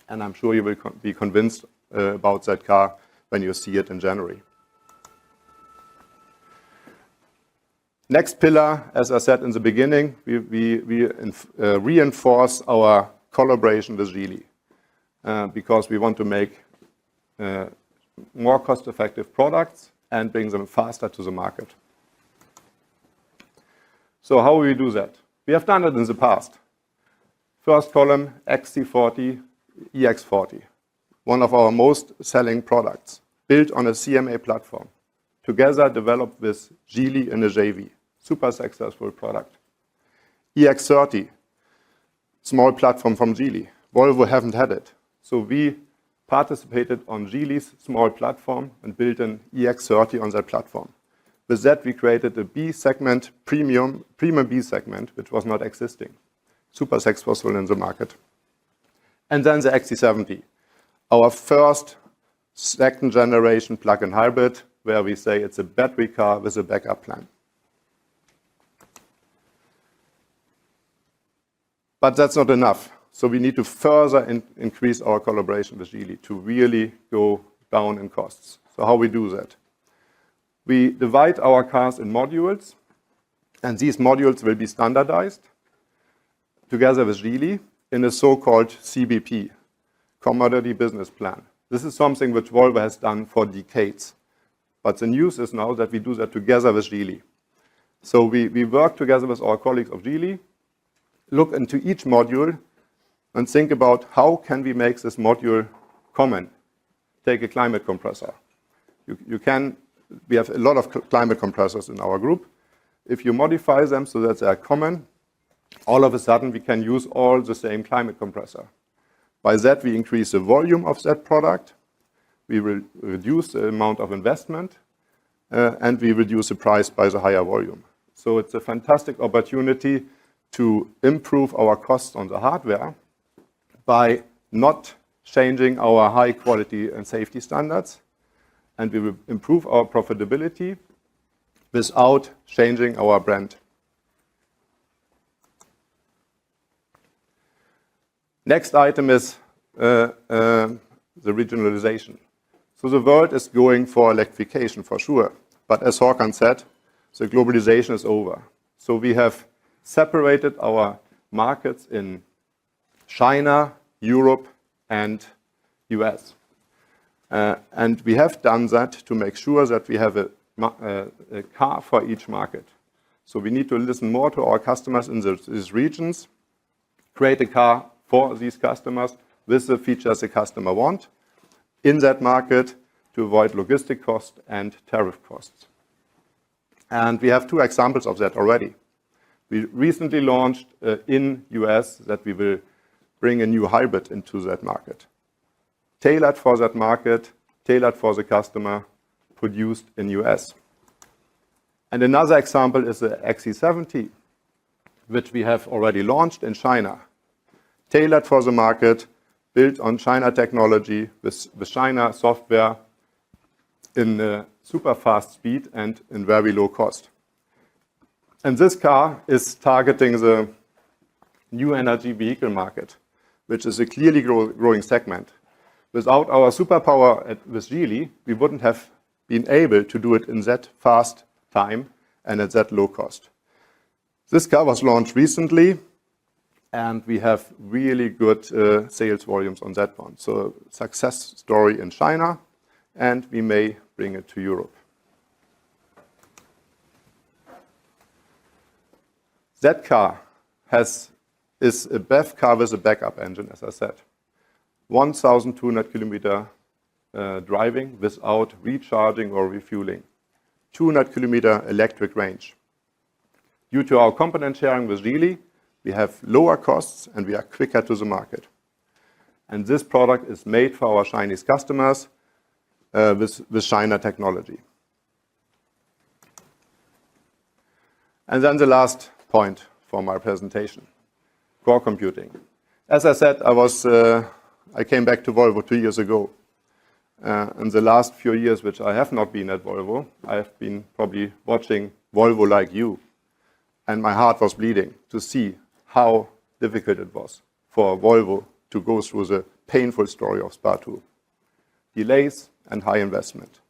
and I'm sure you will be convinced about that car when you see it in January. Next pillar, as I said in the beginning, we reinforce our collaboration with Geely because we want to make more cost-effective products and bring them faster to the market. So how will we do that? We have done it in the past. First column, XC40, EX40, one of our most selling products, built on a CMA platform, together developed with Geely in a JV. Super successful product. EX30, small platform from Geely. Volvo haven't had it. So we participated on Geely's small platform and built an EX30 on that platform. With that, we created a B segment, premium B segment, which was not existing. Super successful in the market. And then the XC70, our first second generation plug-in hybrid, where we say it's a battery car with a backup plan. But that's not enough. So we need to further increase our collaboration with Geely to really go down in costs. So how we do that? We divide our cars in modules, and these modules will be standardized together with Geely in a so-called CBP, Commodity Business Plan. This is something which Volvo has done for decades. But the news is now that we do that together with Geely. So we work together with our colleagues of Geely, look into each module, and think about how can we make this module common. Take a climate compressor. We have a lot of climate compressors in our group. If you modify them so that they are common, all of a sudden we can use all the same climate compressor. By that we increase the volume of that product, we will reduce the amount of investment, and we reduce the price by the higher volume. So it's a fantastic opportunity to improve our costs on the hardware by not changing our high quality and safety standards, and we will improve our profitability without changing our brand. Next item is the regionalization. So the world is going for electrification for sure, but as Håkan said, the globalization is over. So we have separated our markets in China, Europe, and US. And we have done that to make sure that we have a car for each market. So we need to listen more to our customers in these regions, create a car for these customers with the features the customer wants in that market to avoid logistic costs and tariff costs. And we have two examples of that already. We recently launched in US that we will bring a new hybrid into that market. Tailored for that market, tailored for the customer, produced in US. And another example is the XC70, which we have already launched in China. Tailored for the market, built on China technology with China software in super fast speed and in very low cost. And this car is targeting the new energy vehicle market, which is a clearly growing segment. Without our superpower with Geely, we wouldn't have been able to do it in that fast time and at that low cost. This car was launched recently, and we have really good sales volumes on that one. So success story in China, and we may bring it to Europe. That car is a BEV car with a backup engine, as I said. 1,200 kilometer driving without recharging or refueling. 200-kilometer electric range. Due to our component sharing with Geely, we have lower costs and we are quicker to the market. And this product is made for our Chinese customers with China technology. And then the last point for my presentation, core computing. As I said, I came back to Volvo 2 years ago. In the last few years, which I have not been at Volvo, I have been probably watching Volvo like you. And my heart was bleeding to see how difficult it was for Volvo to go through the painful story of SPA2. Delays and high investment.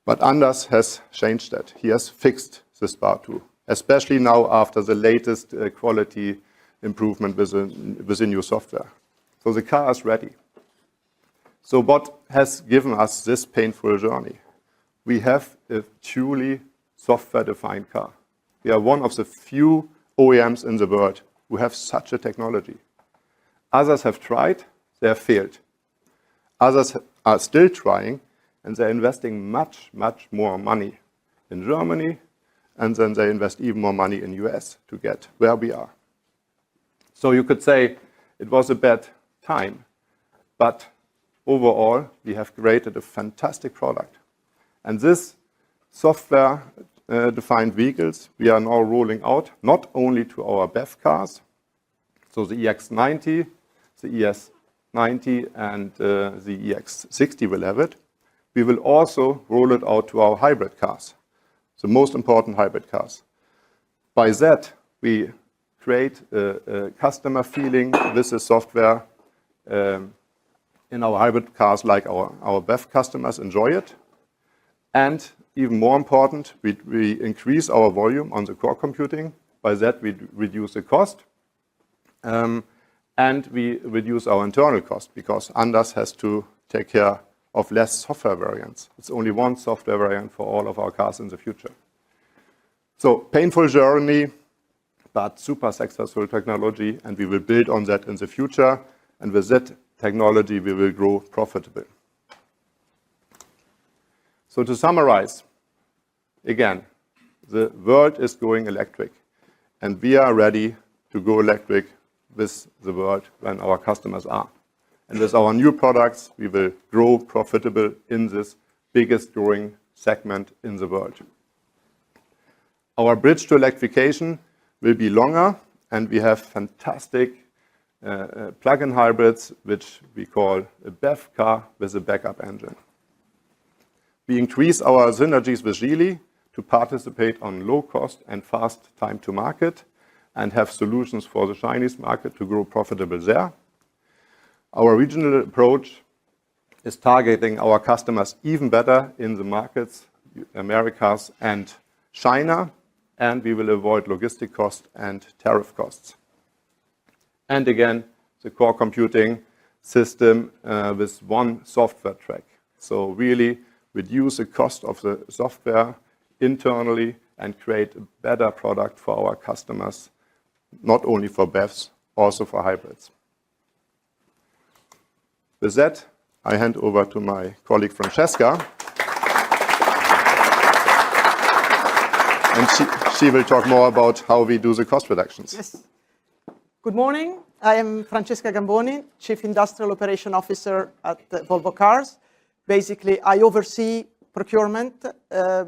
But Anders has changed that. He has fixed the SPA2, especially now after the latest quality improvement with the new software. So the car is ready. So what has given us this painful journey? We have a truly software-defined car. We are one of the few OEMs in the world who have such a technology. Others have tried, they have failed. Others are still trying, and they're investing much, much more money in Germany, and then they invest even more money in US to get where we are. So you could say it was a bad time, but overall, we have created a fantastic product. And this software-defined vehicles, we are now rolling out not only to our BEV cars, so the EX90, the ES90, and the EX60 will have it. We will also roll it out to our hybrid cars, the most important hybrid cars. By that, we create a customer feeling with the software in our hybrid cars like our BEV customers enjoy it. And even more important, we increase our volume on the core computing. By that, we reduce the cost. And we reduce our internal cost because Anders has to take care of less software variants. It's only one software variant for all of our cars in the future. So painful journey, but super successful technology, and we will build on that in the future. And with that technology, we will grow profitable. So to summarize, again, the world is going electric, and we are ready to go electric with the world when our customers are. And with our new products, we will grow profitable in this biggest growing segment in the world. Our bridge to electrification will be longer, and we have fantastic plug-in hybrids, which we call a BEV car with a backup engine. We increase our synergies with Geely to participate on low cost and fast time to market and have solutions for the Chinese market to grow profitable there. Our regional approach is targeting our customers even better in the markets, Americas and China, and we will avoid logistic costs and tariff costs. And again, the core computing system with one software track. So really reduce the cost of the software internally and create a better product for our customers, not only for BEVs, also for hybrids. With that, I hand over to my colleague Francesca. And she will talk more about how we do the cost reductions. Yes. Good morning. I am Francesca Gamboni, Chief Industrial Operation Officer at Volvo Cars. Basically, I oversee procurement,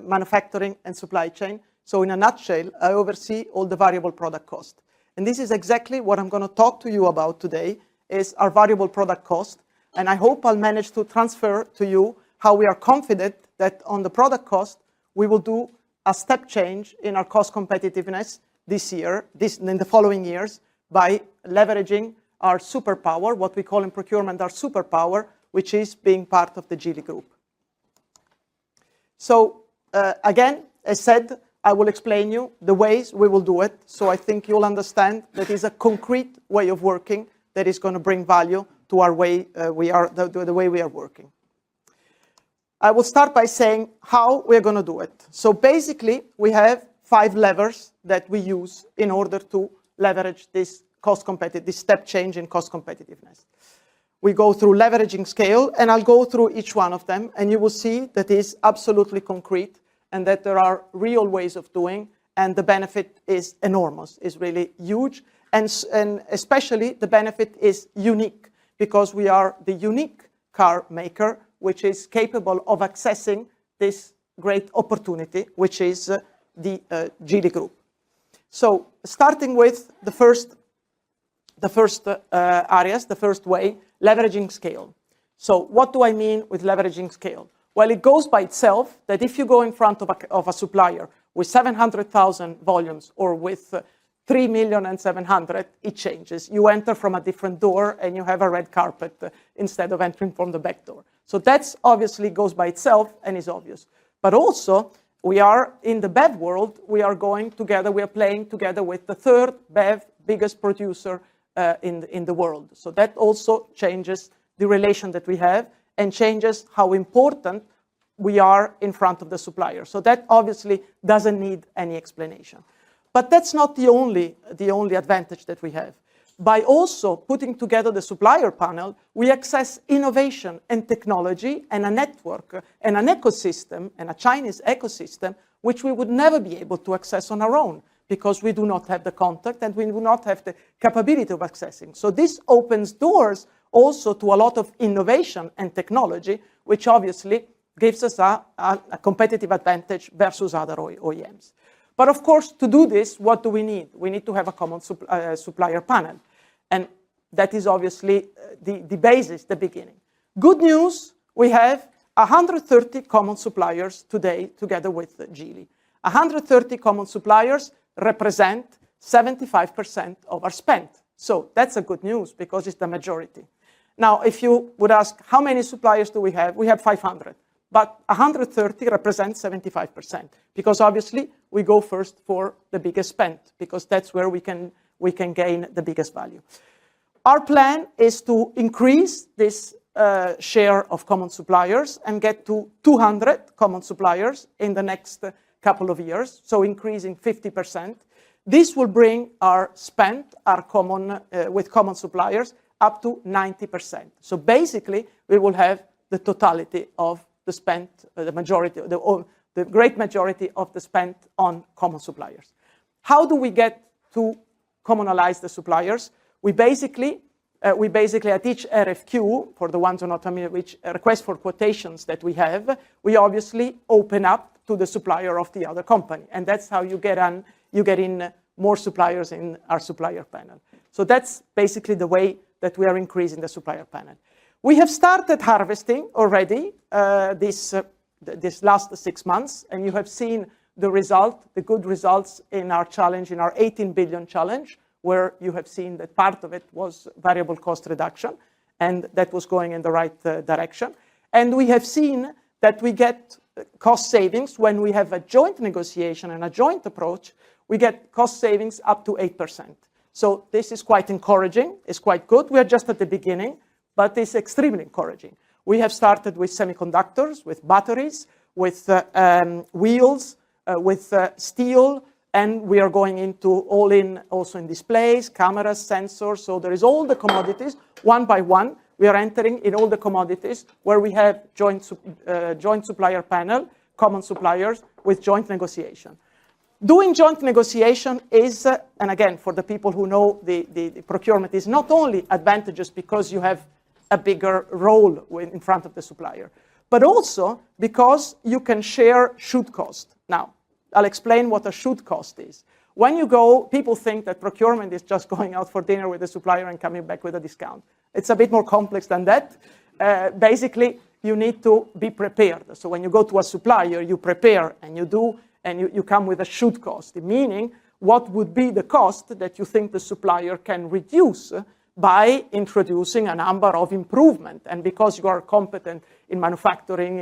manufacturing, and supply chain. So in a nutshell, I oversee all the variable product cost. And this is exactly what I'm going to talk to you about today, is our variable product cost. And I hope I'll manage to transfer to you how we are confident that on the product cost, we will do a step change in our cost competitiveness this year, in the following years, by leveraging our superpower, what we call in procurement our superpower, which is being part of the Geely Group. So again, as said, I will explain you the ways we will do it. So I think you'll understand that is a concrete way of working that is going to bring value to our way the way we are working. I will start by saying how we're going to do it. So basically, we have 5 levers that we use in order to leverage this this step change in cost competitiveness. we go through leveraging scale, and I'll go through each one of them, and you will see that is absolutely concrete and that there are real ways of doing, and the benefit is enormous, is really huge, and especially the benefit is unique, because we are the unique car maker which is capable of accessing this great opportunity, which is the Geely Group. So starting with the first areas, the first way, leveraging scale. So what do I mean with leveraging scale? Well, it goes by itself that if you go in front of a supplier with 700,000 volumes or with 3,700,000, it changes. You enter from a different door and you have a red carpet instead of entering from the back door. So that's obviously goes by itself and is obvious. But also, we are in the BEV world, we are playing together with the third BEV biggest producer in the world. So that also changes the relation that we have and changes how important we are in front of the supplier. So that obviously doesn't need any explanation. But that's not the only advantage that we have. By also putting together the supplier panel, we access innovation and technology and a network and an ecosystem and a Chinese ecosystem which we would never be able to access on our own because we do not have the contact and we do not have the capability of accessing. So this opens doors also to a lot of innovation and technology, which obviously gives us a competitive advantage versus other OEMs. But of course, to do this, what do we need? We need to have a common supplier panel. And that is obviously the basis, the beginning. Good news, we have 130 common suppliers today together with Geely. 130 common suppliers represent 75% of our spend. So that's a good news because it's the majority. Now, if you would ask, how many suppliers do we have? We have 500. But 130 represents 75%, because obviously we go first for the biggest spend, because that's where we can gain the biggest value. Our plan is to increase this share of common suppliers and get to 200 common suppliers in the next couple of years, so increasing 50%. This will bring our spend, with common suppliers, up to 90%. So basically, we will have the totality of the spend, the great majority of the spend on common suppliers. How do we get to commonalize the suppliers? We basically at each RFQ, for the ones who are not familiar with request for quotations that we have, we obviously open up to the supplier of the other company. And that's how you get in more suppliers in our supplier panel. So that's basically the way that we are increasing the supplier panel. We have started harvesting already this last 6 months, and you have seen the good results in our challenge, in our 18 billion challenge, where you have seen that part of it was variable cost reduction, and that was going in the right direction. And we have seen that we get cost savings when we have a joint negotiation and a joint approach. We get cost savings up to 8%. So this is quite encouraging. It's quite good. We are just at the beginning, but it's extremely encouraging. We have started with semiconductors, with batteries, with wheels, with steel, and we are going into also in displays, cameras, sensors. So there is all the commodities, one by one. We are entering in all the commodities where we have joint supplier panel, common suppliers with joint negotiation. Doing joint negotiation is, and again, for the people who know the procurement, is not only advantageous because you have a bigger role in front of the supplier, but also because you can share should cost. Now, I'll explain what a should cost is. When you go, people think that procurement is just going out for dinner with the supplier and coming back with a discount. It's a bit more complex than that. Basically, you need to be prepared. So when you go to a supplier, you prepare and you come with a should cost, meaning what would be the cost that you think the supplier can reduce by introducing a number of improvement. And because you are competent in manufacturing,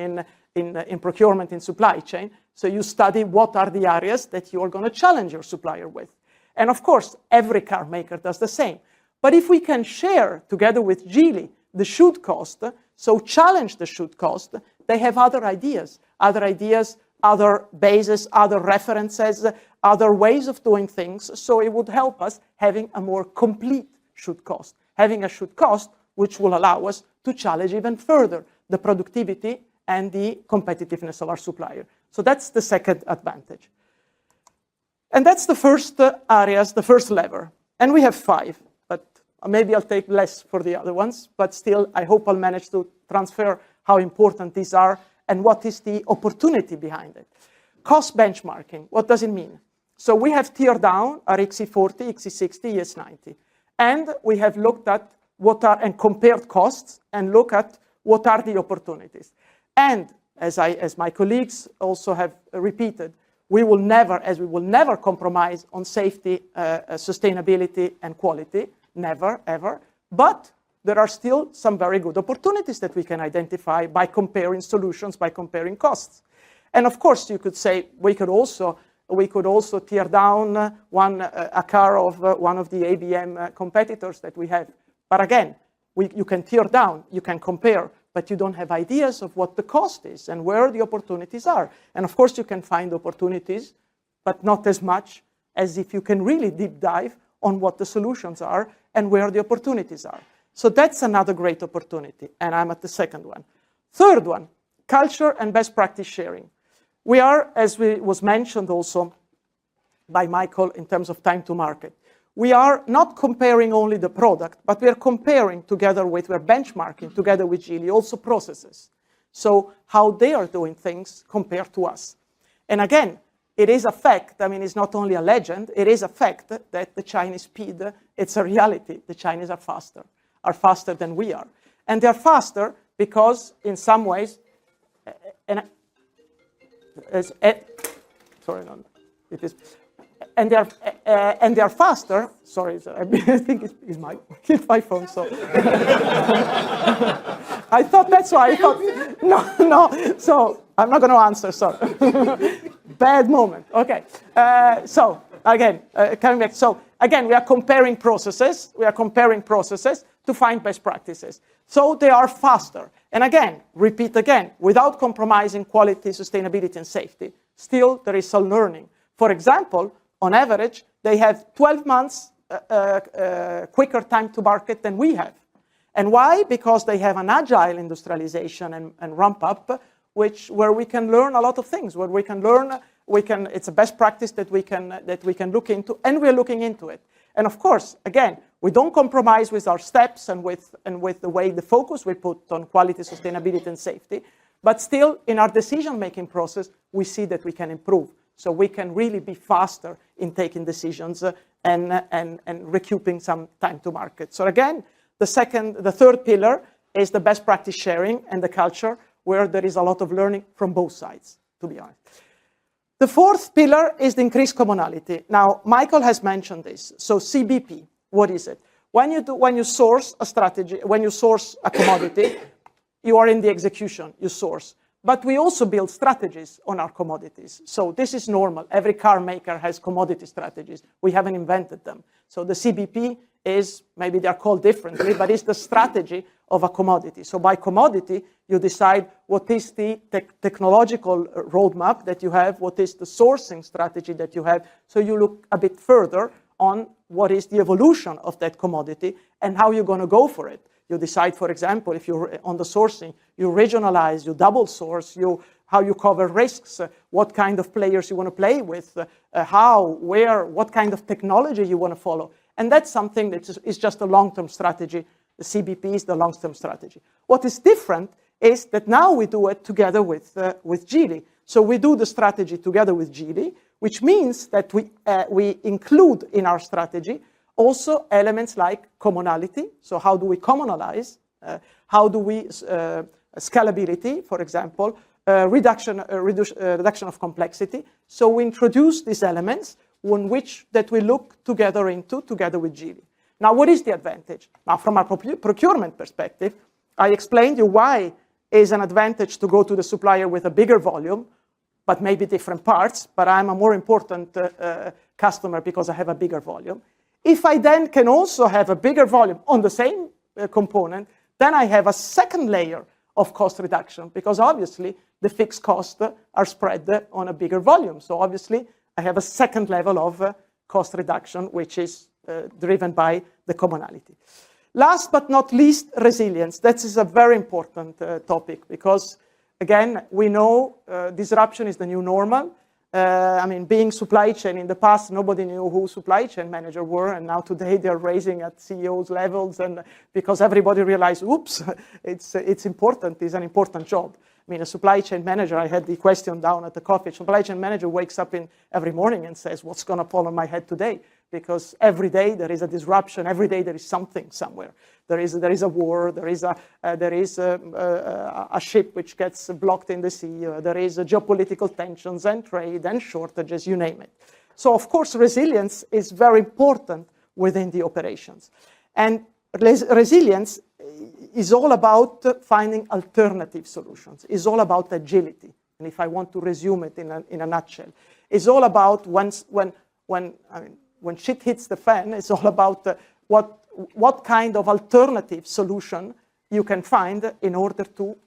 in procurement, in supply chain, so you study what are the areas that you are going to challenge your supplier with. And of course, every car maker does the same. But if we can share together with Geely the should cost, so challenge the should cost, they have other ideas, other bases, other references, other ways of doing things. So it would help us having a more complete should cost. Having a should cost which will allow us to challenge even further the productivity and the competitiveness of our supplier. So that's the second advantage. And that's the first areas, the first lever. And we have 5, but maybe I'll take less for the other ones, but still, I hope I'll manage to transfer how important these are and what is the opportunity behind it. Cost benchmarking, what does it mean? So we have tiered down our XC40, XC60, ES90. And we have looked at what are, and compared costs, and look at what are the opportunities. And as my colleagues also have repeated, we will never compromise on safety, sustainability, and quality, never, ever. But there are still some very good opportunities that we can identify by comparing solutions, by comparing costs. And of course, you could say we could also tear down a car of one of the ABM competitors that we have. But again, you can tear down, you can compare, but you don't have ideas of what the cost is and where the opportunities are. And of course, you can find opportunities, but not as much as if you can really deep dive on what the solutions are and where the opportunities are. So that's another great opportunity, and I'm at the second one. Third one, culture and best practice sharing. We are, as was mentioned also by Michael in terms of time to market, we are not comparing only the product, but we are comparing together with, we're benchmarking together with Geely also processes. So how they are doing things compared to us. And again, it is a fact, I mean, it's not only a legend, it is a fact that the Chinese speed, it's a reality. The Chinese are faster than we are. And they're faster because in some ways, and they are faster. Sorry, I think it's my phone. So I thought that's why I thought no. So I'm not going to answer. Sorry, bad moment. Okay. So again, coming back. So again, we are comparing processes. We are comparing processes to find best practices. So they are faster. And again, repeat again, without compromising quality, sustainability, and safety. Still, there is some learning. For example, on average, they have 12 months quicker time to market than we have. And why? Because they have an agile industrialization and ramp up, where we can learn a lot of things, where we can learn, it's a best practice that we can look into, and we're looking into it. And of course, again, we don't compromise with our steps and with the way the focus we put on quality, sustainability, and safety, but still in our decision-making process, we see that we can improve. So we can really be faster in taking decisions and recouping some time to market. So again, the third pillar is the best practice sharing and the culture, where there is a lot of learning from both sides, to be honest. The fourth pillar is the increased commonality. Now, Michael has mentioned this. So CBP, what is it? When you source a strategy, when you source a commodity, you are in the execution, you source. But we also build strategies on our commodities. So this is normal. Every car maker has commodity strategies. We haven't invented them. So the CBP is, maybe they're called differently, but it's the strategy of a commodity. So by commodity, you decide what is the technological roadmap that you have, what is the sourcing strategy that you have. So you look a bit further on what is the evolution of that commodity and how you're going to go for it. You decide, for example, if you're on the sourcing, you regionalize, you double source, how you cover risks, what kind of players you want to play with, how, where, what kind of technology you want to follow. And that's something that is just a long-term strategy. The CBP is the long-term strategy. What is different is that now we do it together with Geely. So we do the strategy together with Geely, which means that we include in our strategy also elements like commonality. So how do we commonalize? How do we scalability, for example, reduction of complexity. So we introduce these elements that we look together with Geely. Now, what is the advantage? Now, from a procurement perspective, I explained you why is an advantage to go to the supplier with a bigger volume, but maybe different parts, but I'm a more important customer because I have a bigger volume. If I then can also have a bigger volume on the same component, then I have a second layer of cost reduction, because obviously the fixed costs are spread on a bigger volume. So obviously I have a second level of cost reduction, which is driven by the commonality. Last but not least, resilience. That is a very important topic because, again, we know disruption is the new normal. I mean, being supply chain, in the past, nobody knew who supply chain manager were, and now today they're raising at CEOs levels, and because everybody realized, oops, it's important, it's an important job. I mean, a supply chain manager, I had the question down at the coffee, supply chain manager wakes up every morning and says, what's gonna fall on my head today? Because every day there is a disruption, every day there is something somewhere. There is a war, there is a ship which gets blocked in the sea, there is geopolitical tensions and trade and shortages, you name it. So of course resilience is very important within the operations. And resilience is all about finding alternative solutions, is all about agility. And if I want to resume it in a nutshell, it's all about when shit hits the fan, it's all about what kind of alternative solution you can find in order to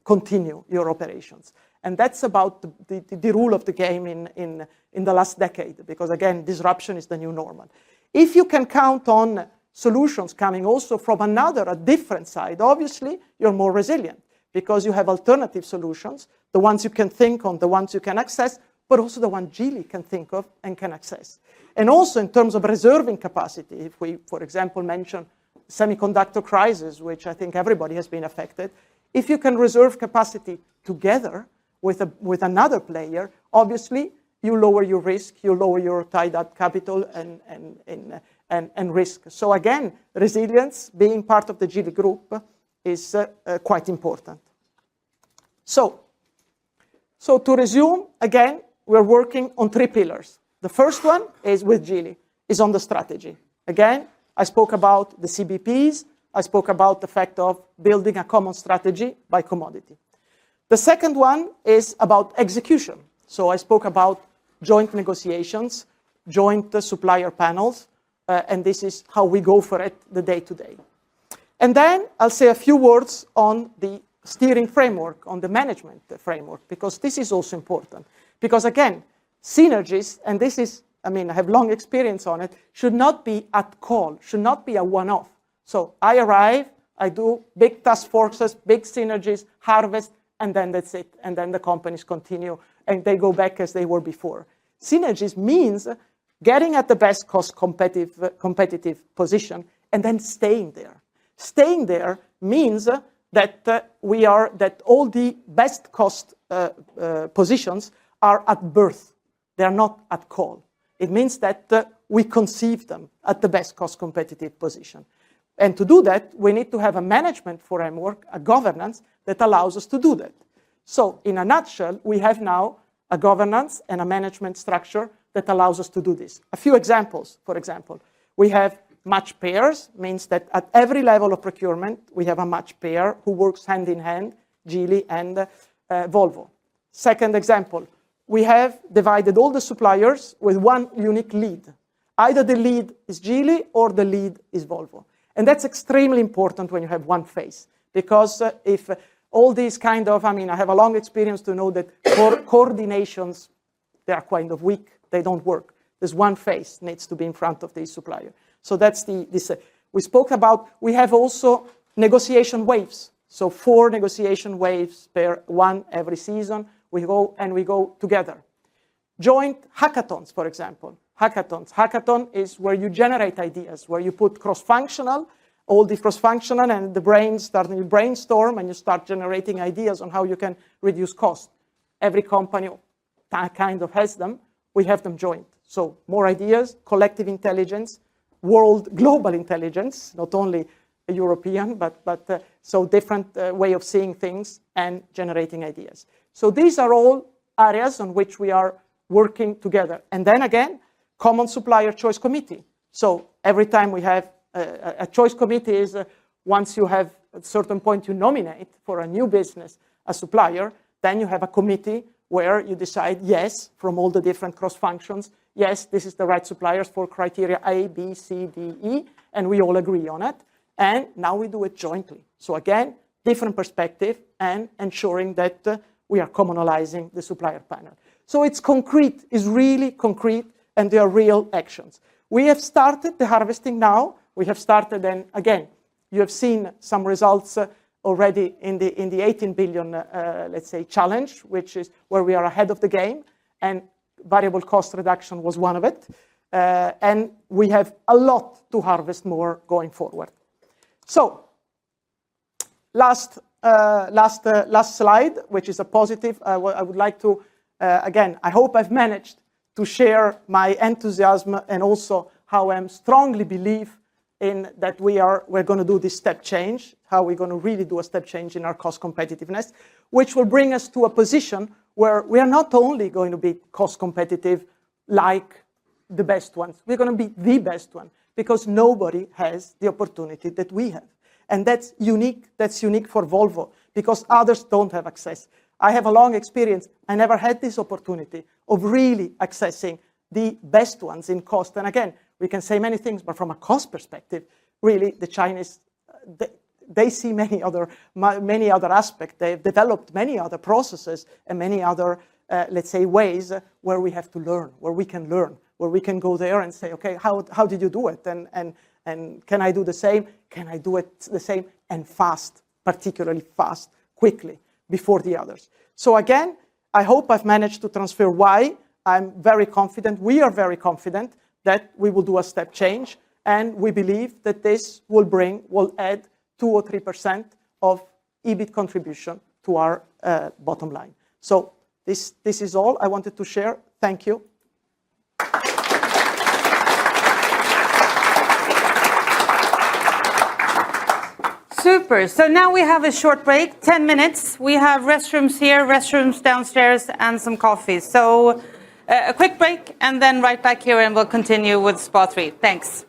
continue your operations. And that's about the rule of the game in the last decade, because again, disruption is the new normal. If you can count on solutions coming also from a different side, obviously you're more resilient because you have alternative solutions, the ones you can think on, the ones you can access, but also the one Geely can think of and can access. And also in terms of reserving capacity, if we, for example, mention semiconductor crisis, which I think everybody has been affected, if you can reserve capacity together with another player, obviously you lower your risk, you lower your tied-up capital and risk. So again, resilience, being part of the Geely group, is quite important. So to resume, again, we're working on 3 pillars. The first one is with Geely, is on the strategy. Again, I spoke about the CBPs, I spoke about the fact of building a common strategy by commodity. The second one is about execution. So I spoke about joint negotiations, joint supplier panels, and this is how we go for it the day-to-day. And then I'll say a few words on the steering framework, on the management framework, because this is also important. Because again, synergies, and this is, I mean, I have long experience on it, should not be at call, should not be a one-off. So I arrive, I do big task forces, big synergies, harvest, and then that's it. And then the companies continue, and they go back as they were before. Synergies means getting at the best cost competitive position, and then staying there. Staying there means that all the best cost positions are at birth. They are not at call. It means that we conceive them at the best cost competitive position. And to do that, we need to have a management framework, a governance that allows us to do that. So in a nutshell, we have now a governance and a management structure that allows us to do this. A few examples, for example, we have match pairs, means that at every level of procurement, we have a match pair who works hand in hand, Geely and Volvo. Second example, we have divided all the suppliers with one unique lead. Either the lead is Geely or the lead is Volvo. And that's extremely important when you have one face, because if all these kind of, I mean, I have a long experience to know that coordinations, they are kind of weak, they don't work. There's one face needs to be in front of the supplier. So that's we spoke about, we have also negotiation waves. So 4 negotiation waves per one every season. We go together. Joint hackathons, for example. Hackathon is where you generate ideas, where you put cross-functional, all the cross-functional, and the brains start, you brainstorm and you start generating ideas on how you can reduce cost. Every company kind of has them. We have them joint. So more ideas, collective intelligence, global intelligence, not only European, but so different way of seeing things and generating ideas. So these are all areas on which we are working together. And then again, common supplier choice committee. So every time we have a choice committee is once you have at a certain point you nominate for a new business a supplier, then you have a committee where you decide, yes, from all the different cross functions, yes, this is the right suppliers for criteria A, B, C, D, E, and we all agree on it. And now we do it jointly. So again, different perspective and ensuring that we are commonalizing the supplier panel. So it's concrete, it's really concrete, and they are real actions. We have started the harvesting now We have started, and again, you have seen some results already in the 18 billion, let's say, challenge, which is where we are ahead of the game, and variable cost reduction was one of it. And we have a lot to harvest more going forward. So, last slide, which is a positive. I would like to, again, I hope I've managed to share my enthusiasm and also how I strongly believe in that we're going to do this step change, how we're going to really do a step change in our cost competitiveness, which will bring us to a position where we are not only going to be cost competitive like the best ones, we're going to be the best one, because nobody has the opportunity that we have. And that's unique for Volvo, because others don't have access. I have a long experience. I never had this opportunity of really accessing the best ones in cost. And again, we can say many things, but from a cost perspective, really, the Chinese, they see many other aspects. They've developed many other processes and many other, let's say, ways where we have to learn, where we can learn, where we can go there and say, okay, how did you do it? And can I do the same? Can I do it the same? And fast, particularly fast, quickly, before the others. So again, I hope I've managed to transfer why I'm very confident, we are very confident that we will do a step change, and we believe that this will add 2 or 3% of EBIT contribution to our bottom line. So this is all I wanted to share. Thank you. Super. So now we have a short break, 10 minutes. We have restrooms here, restrooms downstairs, and some coffee. So a quick break, and then right back here, and we'll continue with Spa 3. Thanks.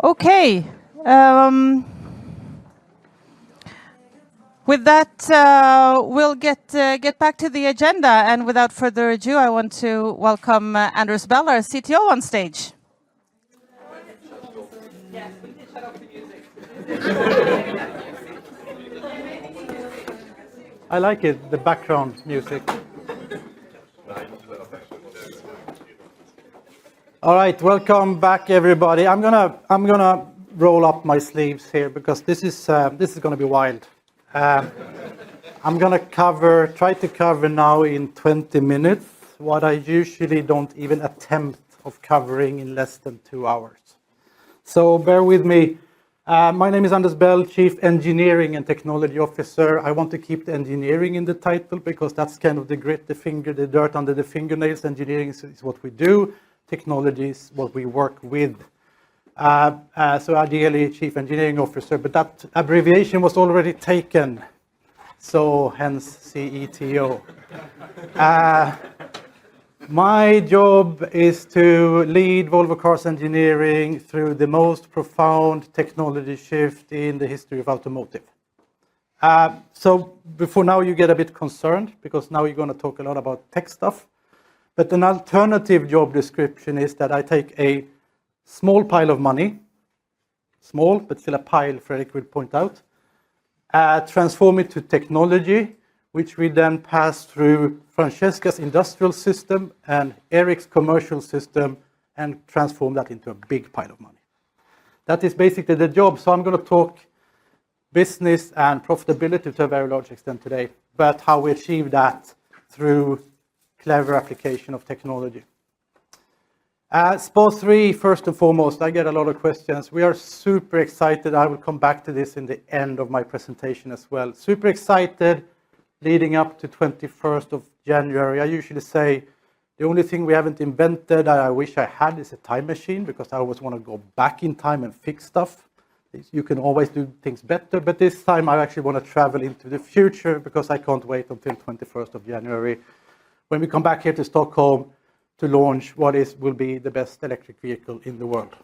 Okay. With that, we'll get back to the agenda. And without further ado, I want to welcome Anders Bell, our CTO, on stage. Yes, we can shut off the music. I like it, the background music. All right, welcome back, everybody. I'm gonna roll up my sleeves here because this is gonna be wild. I'm gonna try to cover now in 20 minutes what I usually don't even attempt of covering in less than 2 hours. So bear with me. My name is Anders Bell, Chief Engineering and Technology Officer. I want to keep the engineering in the title because that's kind of the grit, the dirt under the fingernails. Engineering is what we do. Technology is what we work with. So ideally, Chief Engineering Officer, but that abbreviation was already taken. So hence CETO. My job is to lead Volvo Cars engineering through the most profound technology shift in the history of automotive. So before now you get a bit concerned because now you're going to talk a lot about tech stuff. But an alternative job description is that I take a small pile of money, small but still a pile, Fredrik will point out, transform it to technology, which we then pass through Francesca's industrial system and Eric's commercial system and transform that into a big pile of money. That is basically the job. So I'm going to talk business and profitability to a very large extent today, but how we achieve that through clever application of technology. SPA 3, first and foremost, I get a lot of questions. We are super excited. I will come back to this in the end of my presentation as well. Super excited leading up to 21st of January. I usually say the only thing we haven't invented that I wish I had is a time machine because I always want to go back in time and fix stuff. You can always do things better, but this time I actually want to travel into the future because I can't wait until 21st of January when we come back here to Stockholm to launch what will be the best electric vehicle in the world.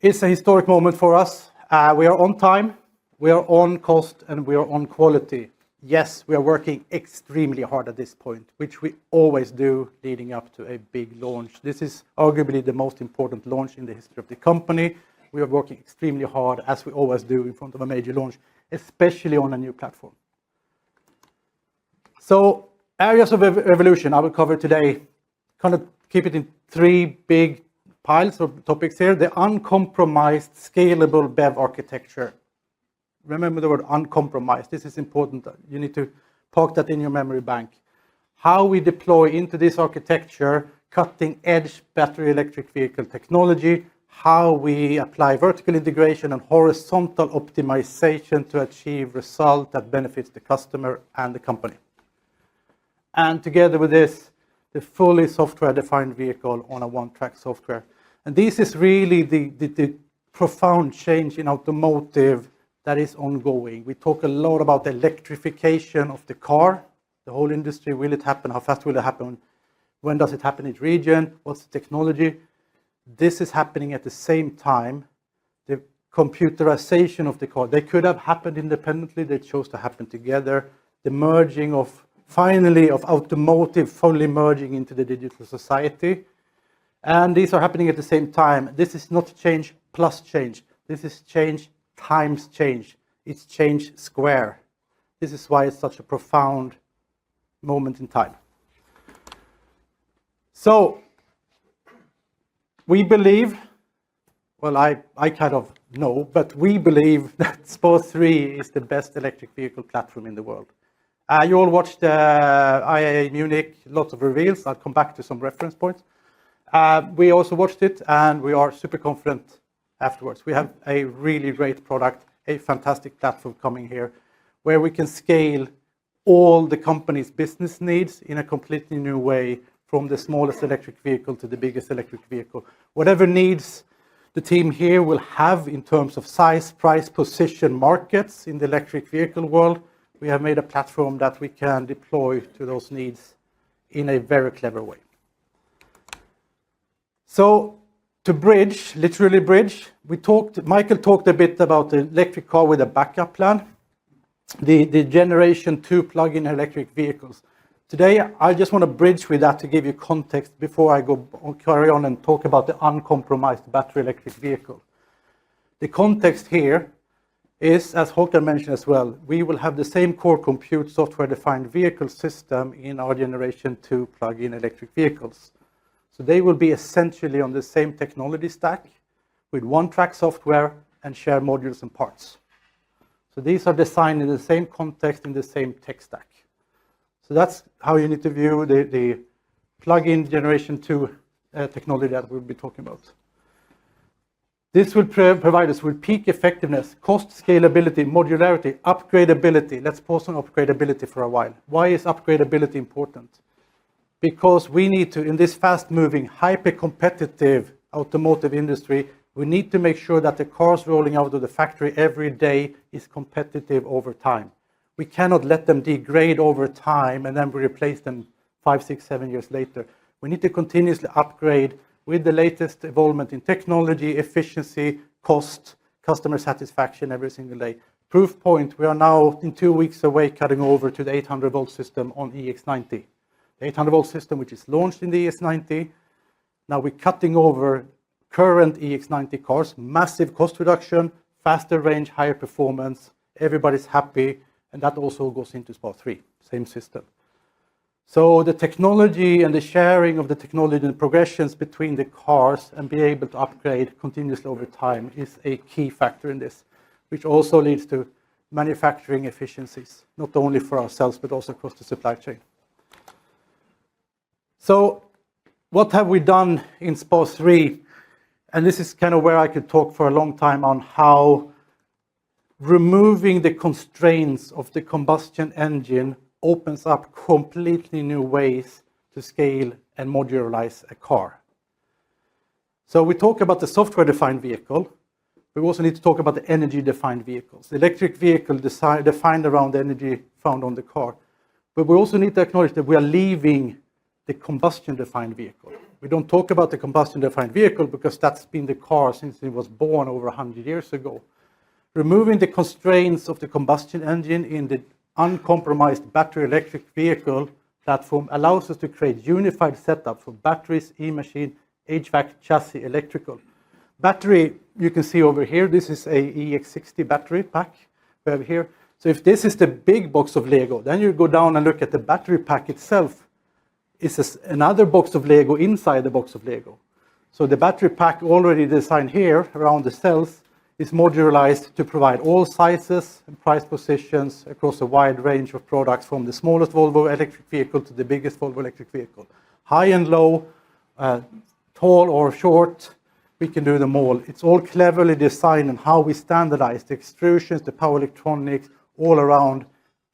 It's a historic moment for us. We are on time, we are on cost, and we are on quality. Yes, we are working extremely hard at this point, which we always do leading up to a big launch. This is arguably the most important launch in the history of the company. We are working extremely hard, as we always do in front of a major launch, especially on a new platform. So, areas of evolution I will cover today, kind of keep it in 3 big piles of topics here. The uncompromised, scalable BEV architecture. Remember the word uncompromised. This is important. You need to park that in your memory bank. How we deploy into this architecture cutting-edge battery electric vehicle technology, how we apply vertical integration and horizontal optimization to achieve result that benefits the customer and the company. And together with this, the fully software-defined vehicle on a one-track software. And this is really the profound change in automotive that is ongoing. We talk a lot about the electrification of the car, the whole industry. Will it happen? How fast will it happen? When does it happen in each region? What's the technology? This is happening at the same time. The computerization of the car. They could have happened independently. They chose to happen together. The merging of finally of automotive fully merging into the digital society. And these are happening at the same time. This is not change plus change. This is change times change. It's change square. This is why it's such a profound moment in time. So, we believe, well, I kind of know, but we believe that SPA 3 is the best electric vehicle platform in the world. You all watched IAA Munich, lots of reveals. I'll come back to some reference points. We also watched it, and we are super confident afterwards. We have a really great product, a fantastic platform coming here, where we can scale all the company's business needs in a completely new way, from the smallest electric vehicle to the biggest electric vehicle. Whatever needs the team here will have in terms of size, price, position, markets in the electric vehicle world, we have made a platform that we can deploy to those needs in a very clever way. So To bridge, literally bridge, Michael talked a bit about the electric car with a backup plan, the generation 2 plug-in electric vehicles. Today, I just want to bridge with that to give you context before I carry on and talk about the uncompromised battery electric vehicle. The context here is, as Håkan mentioned as well, we will have the same core compute software-defined vehicle system in our generation 2 plug-in electric vehicles. So they will be essentially on the same technology stack with one-track software and shared modules and parts. So these are designed in the same context, in the same tech stack. So that's how you need to view the plug-in generation 2 technology that we'll be talking about. This will provide us with peak effectiveness, cost scalability, modularity, upgradability. Let's pause on upgradability for a while. Why is upgradability important? Because we need to, in this fast-moving, hyper-competitive automotive industry, we need to make sure that the cars rolling out of the factory every day is competitive over time. We cannot let them degrade over time and then we replace them 5, 6, 7 years later. We need to continuously upgrade with the latest evolvement in technology, efficiency, cost, customer satisfaction every single day. Proof point, we are now in 2 weeks away cutting over to the 800 volt system on EX90. The 800 volt system which is launched in the ES90. Now we're cutting over current EX90 cars, massive cost reduction, faster range, higher performance, everybody's happy, and that also goes into SPA3, same system. So the technology and the sharing of the technology and the progressions between the cars and be able to upgrade continuously over time is a key factor in this, which also leads to manufacturing efficiencies, not only for ourselves, but also across the supply chain. So what have we done in SPA3? And this is kind of where I could talk for a long time on how removing the constraints of the combustion engine opens up completely new ways to scale and modularize a car. So we talk about the software-defined vehicle. We also need to talk about the energy-defined vehicles. The electric vehicle defined around the energy found on the car. But we also need to acknowledge that we are leaving the combustion-defined vehicle. We don't talk about the combustion-defined vehicle because that's been the car since it was born over 100 years ago. Removing the constraints of the combustion engine in the uncompromised battery electric vehicle platform allows us to create unified setup for batteries, e-machine, HVAC, chassis, electrical. Battery, you can see over here, this is a EX60 battery pack we have here. So if this is the big box of Lego, then you go down and look at the battery pack itself. It's another box of Lego inside the box of Lego. So the battery pack already designed here around the cells is modularized to provide all sizes and price positions across a wide range of products from the smallest Volvo electric vehicle to the biggest Volvo electric vehicle. High and low, tall or short, we can do them all. It's all cleverly designed and how we standardize the extrusions, the power electronics, all around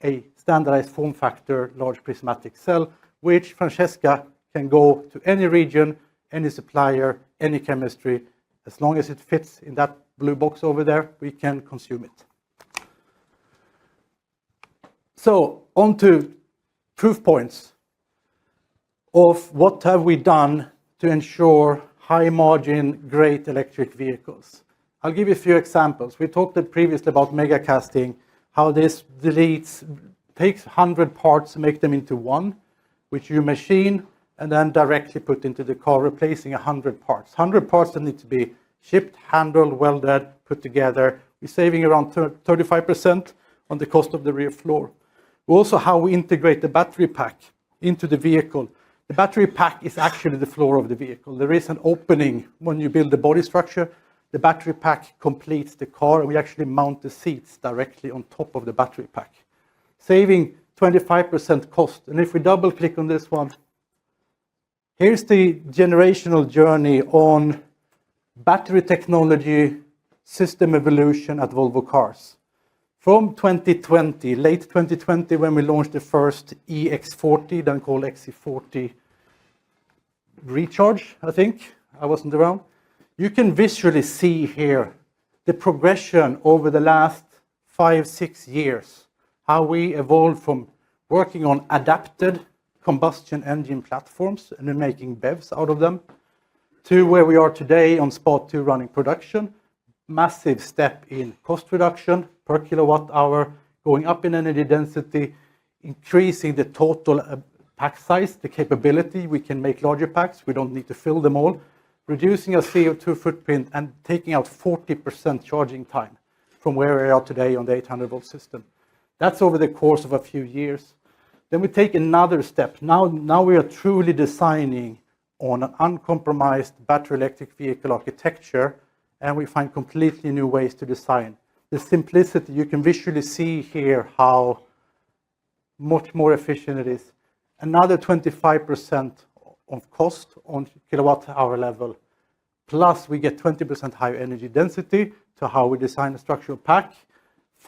a standardized form factor, large prismatic cell, which Francesca can go to any region, any supplier, any chemistry. As long as it fits in that blue box over there, we can consume it. So on to proof points of what have we done to ensure high margin, great electric vehicles. I'll give you a few examples. We talked previously about mega casting, how this takes 100 parts to make them into one, which you machine and then directly put into the car, replacing 100 parts. 100 parts that need to be shipped, handled, welded, put together. We're saving around 35% on the cost of the rear floor. Also how we integrate the battery pack into the vehicle. The battery pack is actually the floor of the vehicle. There is an opening when you build the body structure. The battery pack completes the car, and we actually mount the seats directly on top of the battery pack, saving 25% cost. And if we double click on this one, here's the generational journey on battery technology system evolution at Volvo Cars. From 2020, late 2020, when we launched the first EX40, then called XC40 Recharge, I think. I wasn't around. You can visually see here the progression over the last 5-6 years, how we evolved from working on adapted combustion engine platforms and then making BEVs out of them, to where we are today on Spot 2 running production. Massive step in cost reduction per kilowatt hour, going up in energy density, increasing the total pack size, the capability. We can make larger packs. We don't need to fill them all. Reducing our CO2 footprint and taking out 40% charging time from where we are today on the 800 volt system. That's over the course of a few years. Then we take another step. Now we are truly designing on an uncompromised battery electric vehicle architecture, and we find completely new ways to design. The simplicity, you can visually see here how much more efficient it is. Another 25% of cost on kilowatt hour level. Plus we get 20% higher energy density to how we design a structural pack.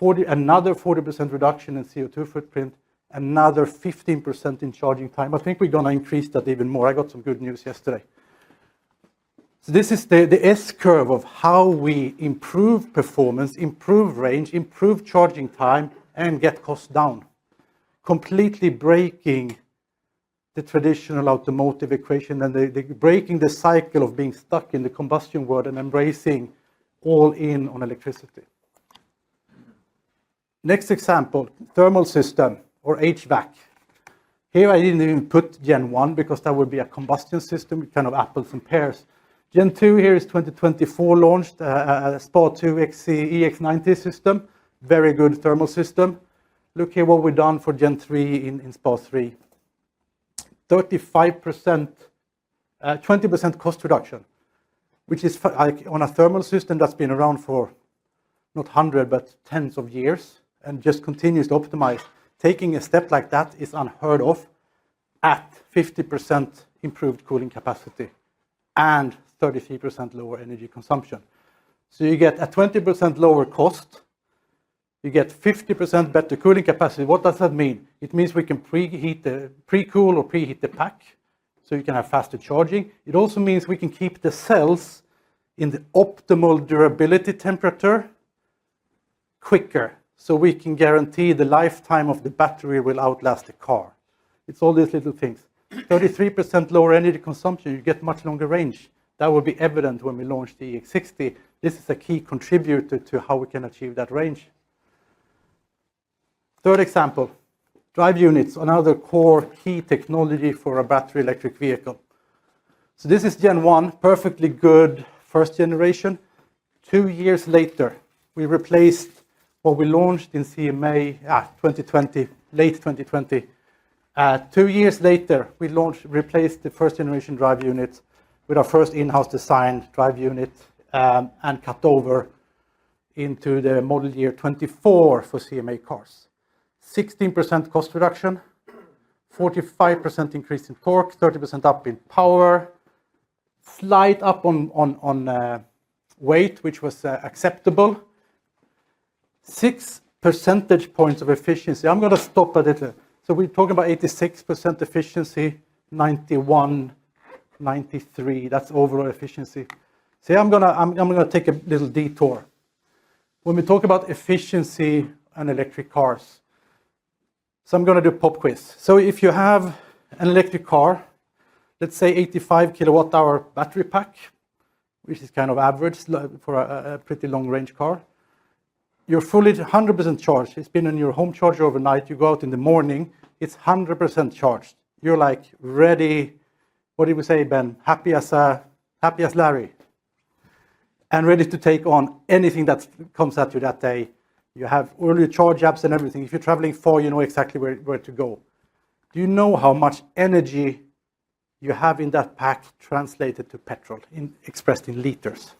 Another 40% reduction in CO2 footprint. Another 15% in charging time. I think we're going to increase that even more. I got some good news yesterday. So this is the S-curve of how we improve performance, improve range, improve charging time, and get costs down. Completely breaking the traditional automotive equation and breaking the cycle of being stuck in the combustion world and embracing all in on electricity. Next example, thermal system or HVAC. Here I didn't even put Gen 1 because that would be a combustion system, kind of apples and pears. Gen 2 here is 2024 launched, a SPA 2 EX90 system, very good thermal system. Look here what we've done for Gen 3 in SPA 3. 35%, 20% cost reduction, which is like on a thermal system that's been around for not 100 but tens of years and just continues to optimize. Taking a step like that is unheard of at 50% improved cooling capacity and 33% lower energy consumption. So you get a 20% lower cost. You get 50% better cooling capacity. What does that mean? It means we can pre-cool or preheat the pack, so you can have faster charging. It also means we can keep the cells in the optimal durability temperature quicker, so we can guarantee the lifetime of the battery will outlast the car. It's all these little things. 33% lower energy consumption, you get much longer range. That will be evident when we launch the EX60. This is a key contributor to how we can achieve that range. Third example, drive units, another core key technology for a battery electric vehicle. So this is Gen 1, perfectly good first generation. 2 years later, we replaced what we launched in CMA 2020, late 2020. 2 years later, we replaced the first generation drive unit with our first in-house designed drive unit and cut over into the model year 24 for CMA cars. 16% cost reduction, 45% increase in torque, 30% up in power, slight up on weight, which was acceptable. 6 percentage points of efficiency. I'm going to stop at it. So we're talking about 86% efficiency, 91, 93. That's overall efficiency. See, I'm gonna take a little detour. When we talk about efficiency and electric cars, so I'm going to do pop quiz. So if you have an electric car, let's say 85 kilowatt hour battery pack, which is kind of average for a pretty long range car, you're fully 100% charged. It's been on your home charger overnight. You go out in the morning, it's 100% charged. You're like ready. What did we say, Ben? Happy as Larry, and ready to take on anything that comes at you that day. You have all your charge apps and everything. If you're traveling far, you know exactly where to go. Do you know how much energy you have in that pack translated to petrol, expressed in liters?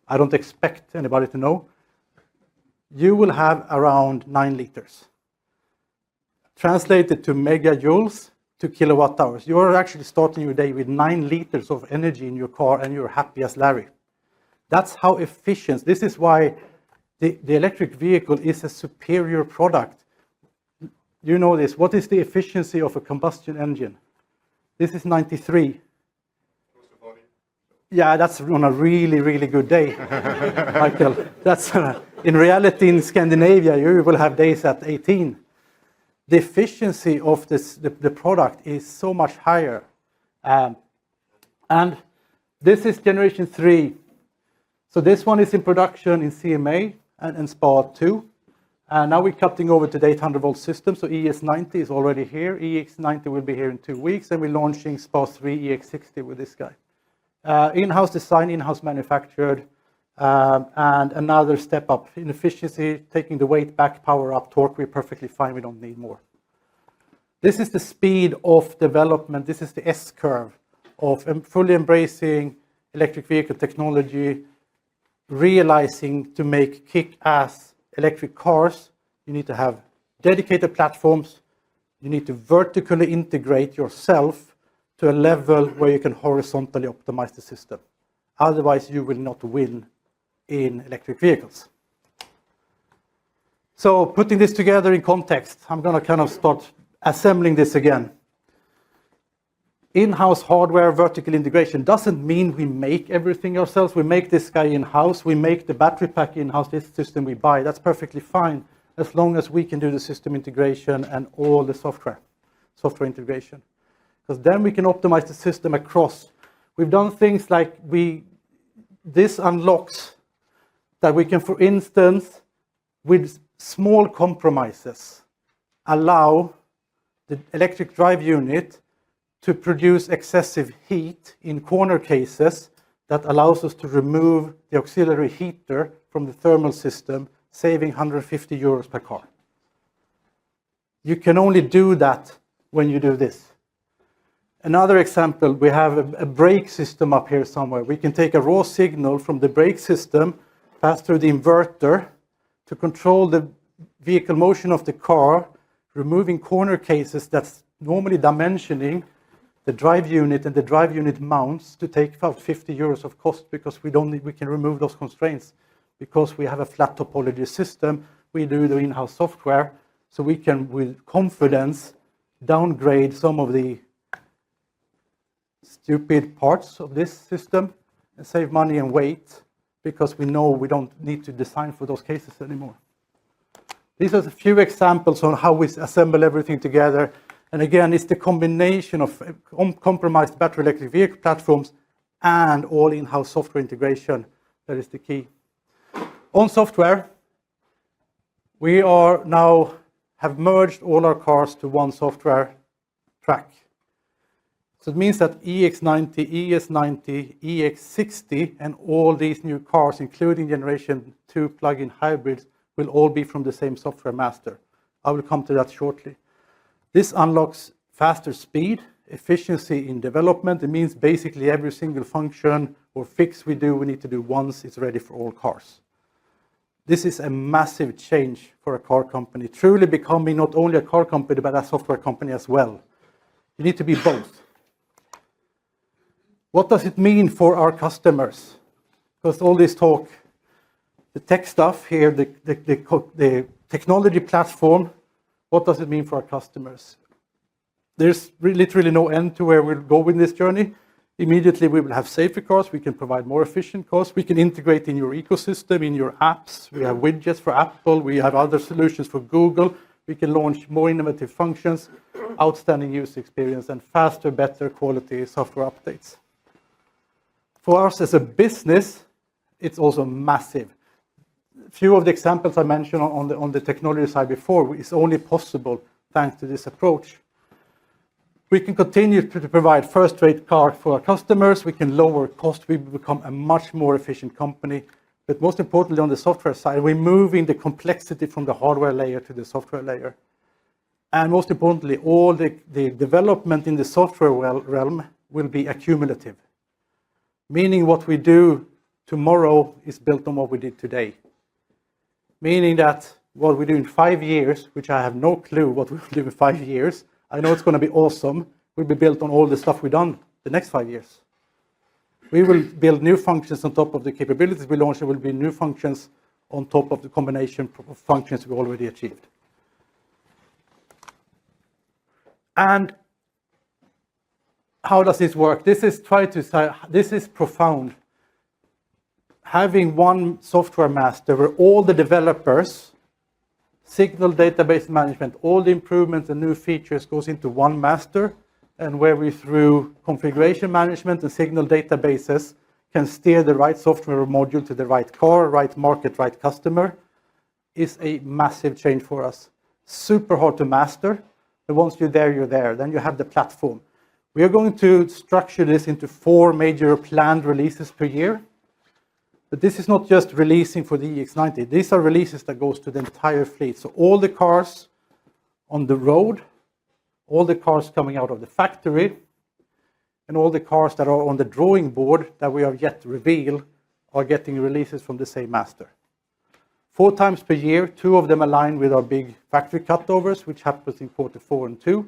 I don't expect anybody to know. You will have around 9 liters. Translated to megajoules to kilowatt hours. You are actually starting your day with 9 liters of energy in your car and you're happy as Larry. That's how efficient. This is why the electric vehicle is a superior product. You know this. What is the efficiency of a combustion engine? This is 93. Yeah, that's on a really, really good day, Michael. That's in reality in Scandinavia, you will have days at 18. The efficiency of the product is so much higher. And this is generation 3. So this one is in production in CMA and SPA 2. And now we're cutting over to the 800 volt system. So ES90 is already here. EX90 will be here in 2 weeks. And we're launching SPA 3 EX60 with this guy. In-house design, in-house manufactured. And another step up in efficiency, taking the weight back, power up, torque. We're perfectly fine. We don't need more. This is the speed of development. This is the S-curve of fully embracing electric vehicle technology, realizing to make kick-ass electric cars, you need to have dedicated platforms. You need to vertically integrate yourself to a level where you can horizontally optimize the system. Otherwise, you will not win in electric vehicles. So putting this together in context, I'm going to kind of start assembling this again. In-house hardware vertical integration doesn't mean we make everything ourselves. We make this guy in-house. We make the battery pack in-house. This system we buy. That's perfectly fine as long as we can do the system integration and all the software integration. Because then we can optimize the system across. We've done things like this unlocks that we can, for instance, with small compromises, allow the electric drive unit to produce excessive heat in corner cases that allows us to remove the auxiliary heater from the thermal system, saving 150 euros per car. You can only do that when you do this. Another example, we have a brake system up here somewhere. We can take a raw signal from the brake system, pass through the inverter to control the vehicle motion of the car, removing corner cases that's normally dimensioning the drive unit and the drive unit mounts to take about 50 euros of cost because we can remove those constraints because we have a flat topology system. We do the in-house software, so we can, with confidence, downgrade some of the stupid parts of this system and save money and weight because we know we don't need to design for those cases anymore. These are a few examples on how we assemble everything together. And again, it's the combination of compromised battery electric vehicle platforms and all in-house software integration that is the key. On software, we are now have merged all our cars to one software track. So it means that EX90, ES90, EX60, and all these new cars, including Generation 2 plug-in hybrids, will all be from the same software master. I will come to that shortly. This unlocks faster speed, efficiency in development. It means basically every single function or fix we need to do once. It's ready for all cars. This is a massive change for a car company, truly becoming not only a car company, but a software company as well. You need to be both. What does it mean for our customers? Because all this talk, the tech stuff here, the technology platform, what does it mean for our customers? There's literally no end to where we'll go with this journey. Immediately we will have safer cars, we can provide more efficient cars, we can integrate in your ecosystem, in your apps, we have widgets for Apple, we have other solutions for Google, we can launch more innovative functions, outstanding user experience, and faster, better quality software updates. For us as a business, it's also massive. A few of the examples I mentioned on the technology side before is only possible thanks to this approach. We can continue to provide first-rate car for our customers. We can lower cost. We become a much more efficient company. But most importantly, on the software side, we're moving the complexity from the hardware layer to the software layer. And most importantly, all the development in the software realm will be accumulative. Meaning what we do tomorrow is built on what we did today. Meaning that what we do in 5 years, which I have no clue what we'll do in 5 years, I know it's going to be awesome, will be built on all the stuff we've done the next 5 years. We will build new functions on top of the capabilities we launched. There will be new functions on top of the combination of functions we already achieved. And how does this work? This is profound. Having one software master where all the developers, signal database management, all the improvements and new features goes into one master, and where we, through configuration management and signal databases, can steer the right software module to the right car, right market, right customer, is a massive change for us. Super hard to master, but once you're there. Then you have the platform. We are going to structure this into 4 major planned releases per year. But this is not just releasing for the EX90. These are releases that goes to the entire fleet. So all the cars on the road, all the cars coming out of the factory, and all the cars that are on the drawing board that we have yet to reveal are getting releases from the same master. 4 times per year, 2 of them align with our big factory cutovers, which happens in Q4 and 2,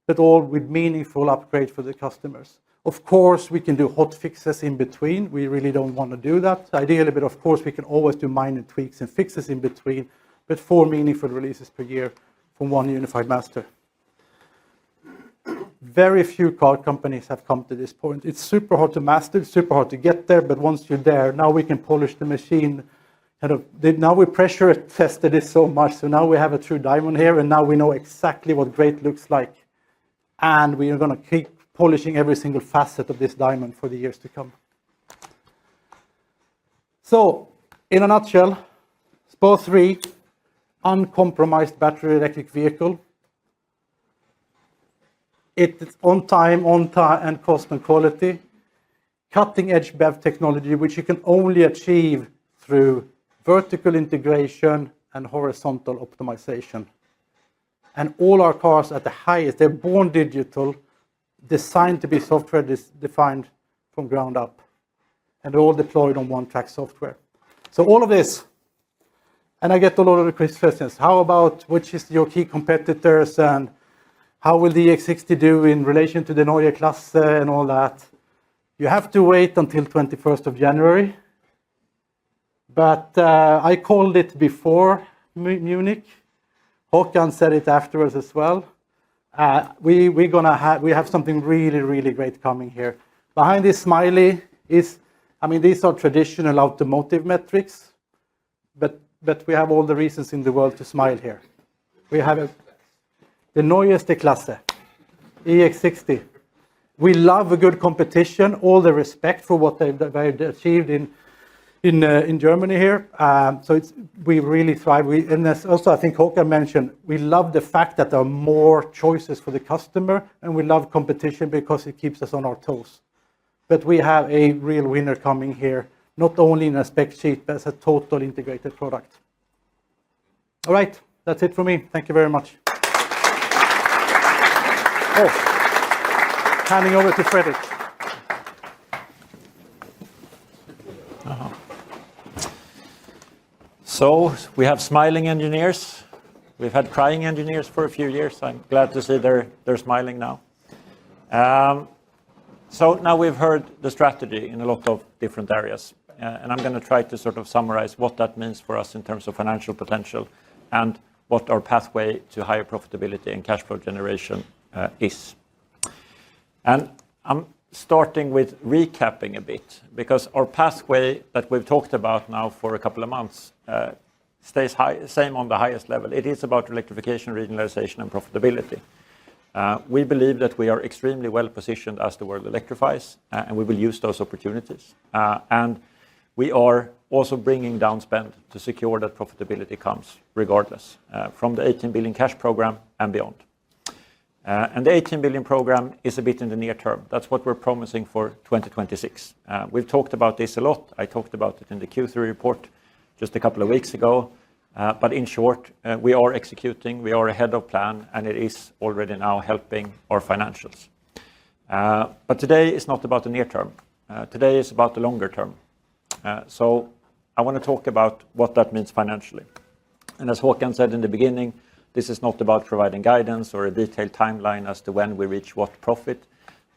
but all with meaningful upgrade for the customers. Of course, we can do hot fixes in between. We really don't want to do that, ideally, but of course, we can always do minor tweaks and fixes in between, but 4 meaningful releases per year from one unified master. Very few car companies have come to this point. It's super hard to master, it's super hard to get there, but once you're there, now we can polish the machine. Now we pressure tested it so much, so now we have a true diamond here, and now we know exactly what great looks like. And we are going to keep polishing every single facet of this diamond for the years to come. So, in a nutshell, SPA 3, uncompromised battery electric vehicle. It's on time, and cost and quality. Cutting edge BEV technology, which you can only achieve through vertical integration and horizontal optimization. And all our cars at the highest, they're born digital, designed to be software defined from ground up, and all deployed on one-track software. So all of this, and I get a lot of the questions, how about which is your key competitors, and how will the EX60 do in relation to the Neue Klasse and all that? You have to wait until 21st of January. But I called it before Munich. Håkan said it afterwards as well. We have something really, really great coming here. Behind this smiley is, these are traditional automotive metrics, but we have all the reasons in the world to smile here. We have the Neueste Klasse, EX60. We love a good competition, all the respect for what they've achieved in Germany here. We really thrive. And as also I think Håkan mentioned, we love the fact that there are more choices for the customer, and we love competition because it keeps us on our toes. But we have a real winner coming here, not only in a spec sheet, but as a total integrated product. All right, that's it for me. Thank you very much. Handing over to Fredrik. So we have smiling engineers. We've had crying engineers for a few years. I'm glad to see they're smiling now. So now we've heard the strategy in a lot of different areas. And I'm going to try to sort of summarize what that means for us in terms of financial potential and what our pathway to higher profitability and cash flow generation is. And I'm starting with recapping a bit, because our pathway that we've talked about now for a couple of months stays same on the highest level. It is about electrification, regionalization, and profitability. We believe that we are extremely well positioned as the world electrifies, and we will use those opportunities. And we are also bringing down spend to secure that profitability comes regardless, from the 18 billion cash program and beyond. And the 18 billion program is a bit in the near term. That's what we're promising for 2026. We've talked about this a lot. I talked about it in the Q3 report just a couple of weeks ago. But in short, we are executing, we are ahead of plan, and it is already now helping our financials. But today is not about the near term. Today is about the longer term. So I want to talk about what that means financially. And as Håkan said in the beginning, this is not about providing guidance or a detailed timeline as to when we reach what profit,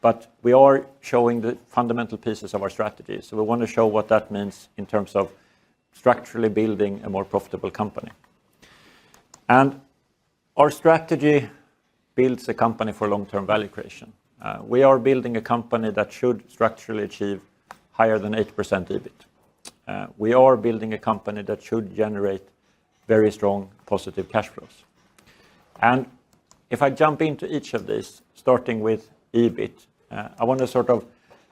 but we are showing the fundamental pieces of our strategy. So we want to show what that means in terms of structurally building a more profitable company. And our strategy builds a company for long-term value creation. We are building a company that should structurally achieve higher than 8% EBIT. We are building a company that should generate very strong positive cash flows. And if I jump into each of these, starting with EBIT, I want to sort of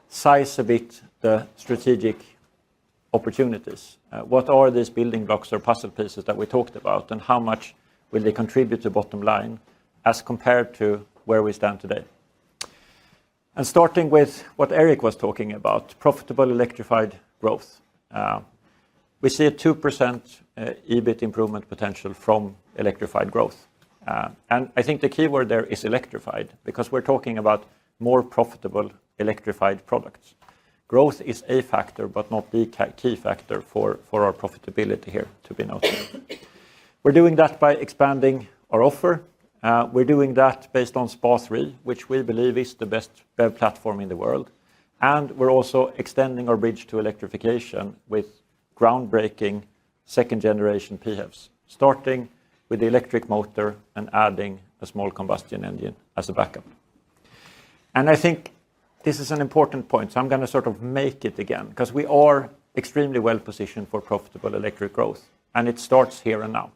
size a bit the strategic opportunities. What are these building blocks or puzzle pieces that we talked about, and how much will they contribute to bottom line as compared to where we stand today? And starting with what Eric was talking about, profitable electrified growth. We see a 2% EBIT improvement potential from electrified growth. And I think the key word there is electrified, because we're talking about more profitable electrified products. Growth is a factor, but not the key factor for our profitability here, to be noted. We're doing that by expanding our offer. We're doing that based on SPA3, which we believe is the best BEV platform in the world. And we're also extending our bridge to electrification with groundbreaking second-generation PHEVs, starting with the electric motor and adding a small combustion engine as a backup. And I think this is an important point, so I'm going to sort of make it again, because we are extremely well positioned for profitable electric growth, and it starts here and now.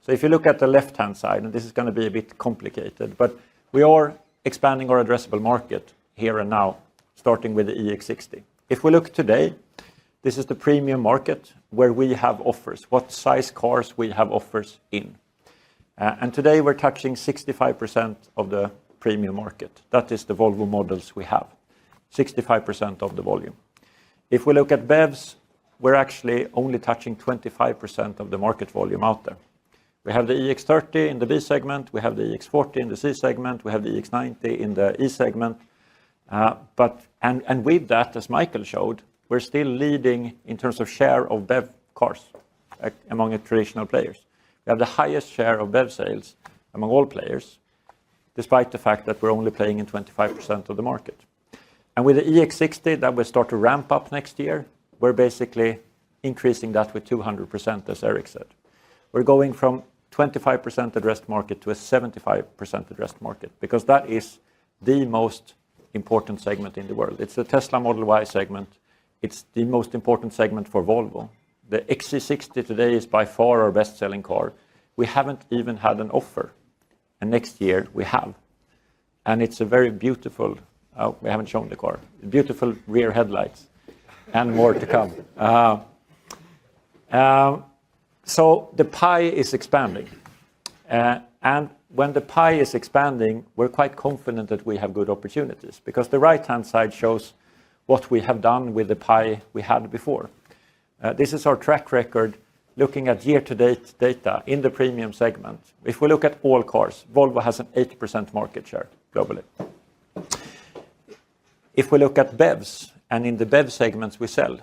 So if you look at the left-hand side, and this is going to be a bit complicated, but we are expanding our addressable market here and now, starting with the EX60. If we look today, this is the premium market where we have offers, what size cars we have offers in. And today we're touching 65% of the premium market. That is the Volvo models we have, 65% of the volume. If we look at BEVs, we're actually only touching 25% of the market volume out there. We have the EX30 in the B segment, we have the EX40 in the C segment, we have the EX90 in the E segment. And with that, as Michael showed, we're still leading in terms of share of BEV cars among the traditional players. We have the highest share of BEV sales among all players, despite the fact that we're only playing in 25% of the market. And with the EX60 that will start to ramp up next year, we're basically increasing that with 200%, as Eric said. We're going from 25% addressed market to a 75% addressed market, because that is the most important segment in the world. It's the Tesla Model Y segment. It's the most important segment for Volvo. The XC60 today is by far our best-selling car. We haven't even had an offer, and next year we have. And it's a very beautiful, we haven't shown the car, beautiful rear headlights, and more to come. So the pie is expanding. And when the pie is expanding, we're quite confident that we have good opportunities, because the right-hand side shows what we have done with the pie we had before. This is our track record looking at year-to-date data in the premium segment. If we look at all cars, Volvo has an 8% market share globally. If we look at BEVs, and in the BEV segments we sell,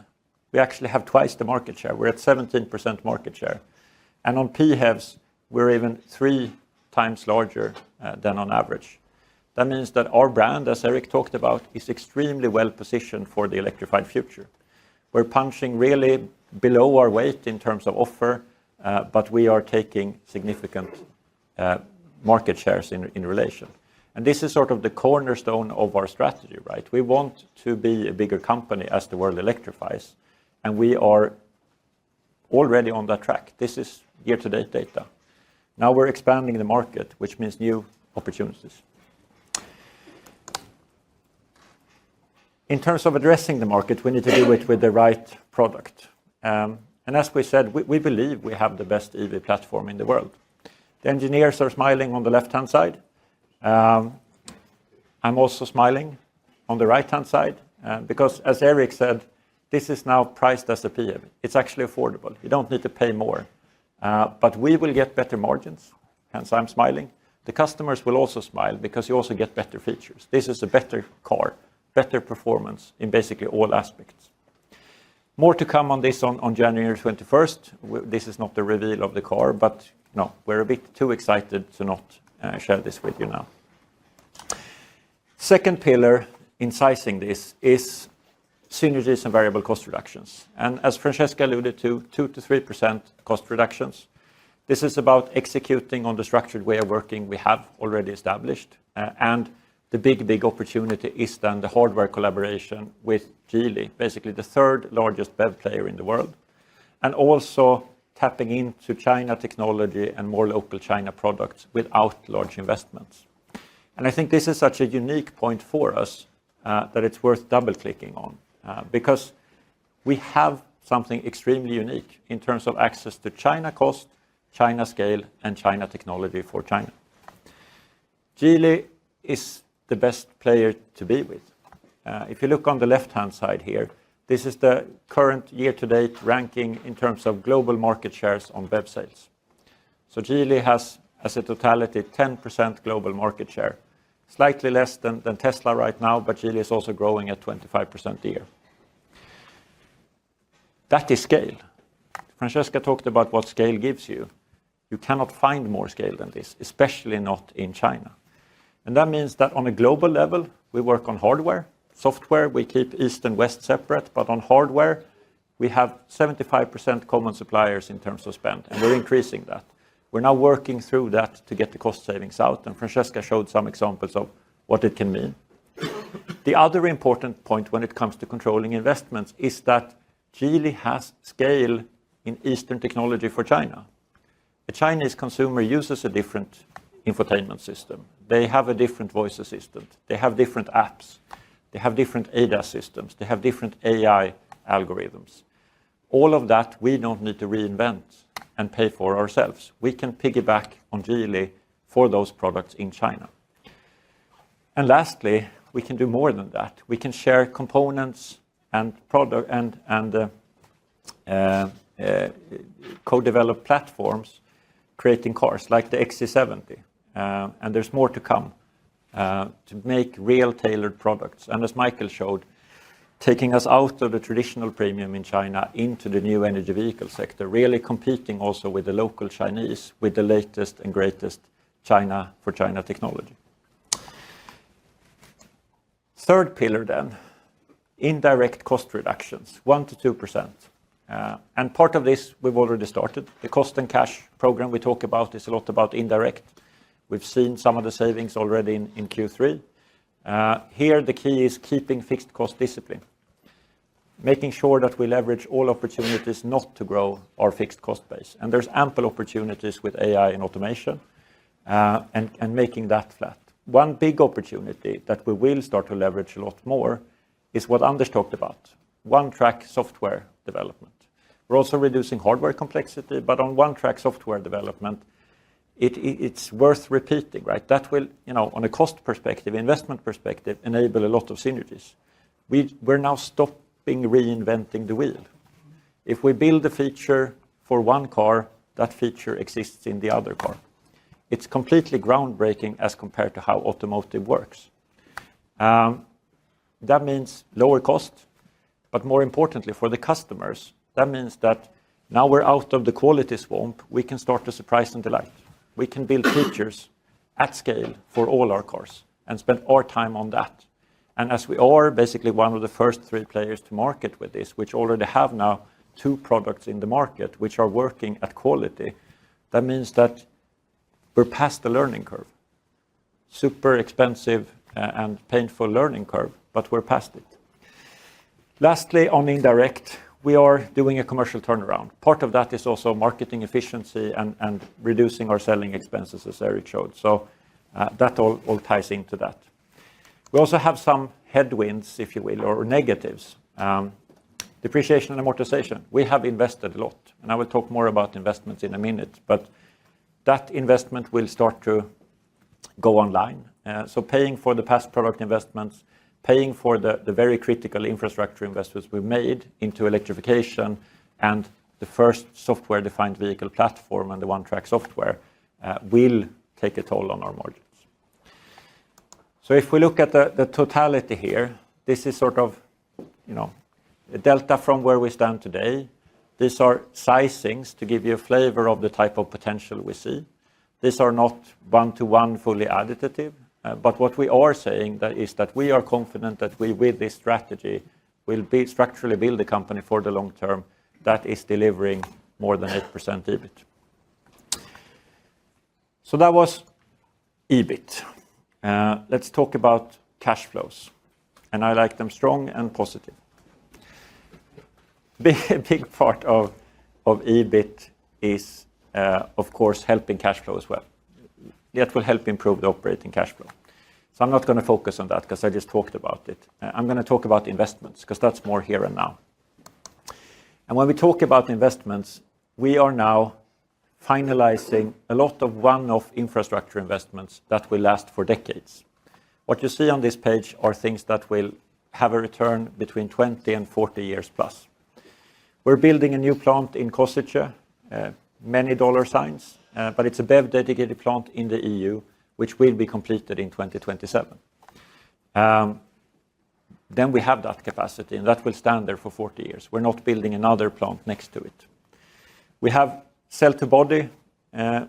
we actually have twice the market share. We're at 17% market share. And on PHEVs, we're even 3 times larger than on average. That means that our brand, as Eric talked about, is extremely well positioned for the electrified future. We're punching really below our weight in terms of offer, but we are taking significant market shares in relation. And this is sort of the cornerstone of our strategy, right? We want to be a bigger company as the world electrifies, and we are already on that track. This is year-to-date data. Now we're expanding the market, which means new opportunities. In terms of addressing the market, we need to do it with the right product. And as we said, we believe we have the best EV platform in the world. The engineers are smiling on the left-hand side. I'm also smiling on the right-hand side, because as Eric said, this is now priced as a PHEV. It's actually affordable. You don't need to pay more. But we will get better margins, hence I'm smiling. The customers will also smile, because you also get better features. This is a better car, better performance in basically all aspects. More to come on this on January 21st. This is not the reveal of the car, but no, we're a bit too excited to not share this with you now. Second pillar in sizing this is synergies and variable cost reductions. And as Francesca alluded to, 2 to 3% cost reductions. This is about executing on the structured way of working we have already established. And the big opportunity is then the hardware collaboration with Geely, basically the 3rd largest BEV player in the world. And also tapping into China technology and more local China products without large investments. And I think this is such a unique point for us that it's worth double-clicking on, because we have something extremely unique in terms of access to China cost, China scale, and China technology for China. Geely is the best player to be with. If you look on the left-hand side here, this is the current year-to-date ranking in terms of global market shares on BEV sales. So Geely has, as a totality, 10% global market share. Slightly less than Tesla right now, but Geely is also growing at 25% a year. That is scale. Francesca talked about what scale gives you. You cannot find more scale than this, especially not in China. And that means that on a global level, we work on hardware. Software, we keep East and West separate, but on hardware, we have 75% common suppliers in terms of spend, and we're increasing that. We're now working through that to get the cost savings out, and Francesca showed some examples of what it can mean. The other important point when it comes to controlling investments is that Geely has scale in Eastern technology for China. A Chinese consumer uses a different infotainment system. They have a different voice assistant. They have different apps. They have different ADAS systems. They have different AI algorithms. All of that we don't need to reinvent and pay for ourselves. We can piggyback on Geely for those products in China. And lastly, we can do more than that. We can share components and product and co-developed platforms creating cars like the XC70. And there's more to come to make real tailored products. And as Michael showed, taking us out of the traditional premium in China into the new energy vehicle sector, really competing also with the local Chinese with the latest and greatest China for China technology. Third pillar then, indirect cost reductions, 1% to 2%. And part of this we've already started. The cost and cash program we talk about is a lot about indirect. We've seen some of the savings already in Q3. Here the key is keeping fixed cost discipline, making sure that we leverage all opportunities not to grow our fixed cost base. And there's ample opportunities with AI and automation and making that flat. One big opportunity that we will start to leverage a lot more is what Anders talked about, one-track software development. We're also reducing hardware complexity, but on one-track software development, it's worth repeating, right? That will, on a cost perspective, investment perspective, enable a lot of synergies. We're now stopping reinventing the wheel. If we build a feature for one car, that feature exists in the other car. It's completely groundbreaking as compared to how automotive works. That means lower cost, but more importantly for the customers, that means that now we're out of the quality swamp, we can start to surprise and delight. We can build features at scale for all our cars and spend our time on that. And as we are basically one of the first 3 players to market with this, which already have now 2 products in the market which are working at quality, that means that we're past the learning curve. Super expensive and painful learning curve, but we're past it. Lastly, on indirect, we are doing a commercial turnaround. Part of that is also marketing efficiency and reducing our selling expenses, as Eric showed. So that all ties into that. We also have some headwinds, if you will, or negatives. Depreciation and amortization. We have invested a lot, and I will talk more about investments in a minute, but that investment will start to go online. So paying for the past product investments, paying for the very critical infrastructure investments we made into electrification and the first software-defined vehicle platform and the one-track software will take a toll on our margins. So if we look at the totality here, this is sort of, a delta from where we stand today. These are sizings to give you a flavor of the type of potential we see. These are not one-to-one fully additive. But what we are saying is that we are confident that we, with this strategy, will structurally build a company for the long term that is delivering more than 8% EBIT. So that was EBIT. Let's talk about cash flows. And I like them strong and positive. A big part of EBIT is, of course, helping cash flow as well. That will help improve the operating cash flow. So I'm not going to focus on that because I just talked about it. I'm going to talk about investments because that's more here and now. And when we talk about investments, we are now finalizing a lot of one-off infrastructure investments that will last for decades. What you see on this page are things that will have a return between 20 and 40 years plus. We're building a new plant in Košice, many dollar signs, but it's a BEV dedicated plant in the EU, which will be completed in 2027. Then we have that capacity, and that will stand there for 40 years. We're not building another plant next to it. We have cell-to-body,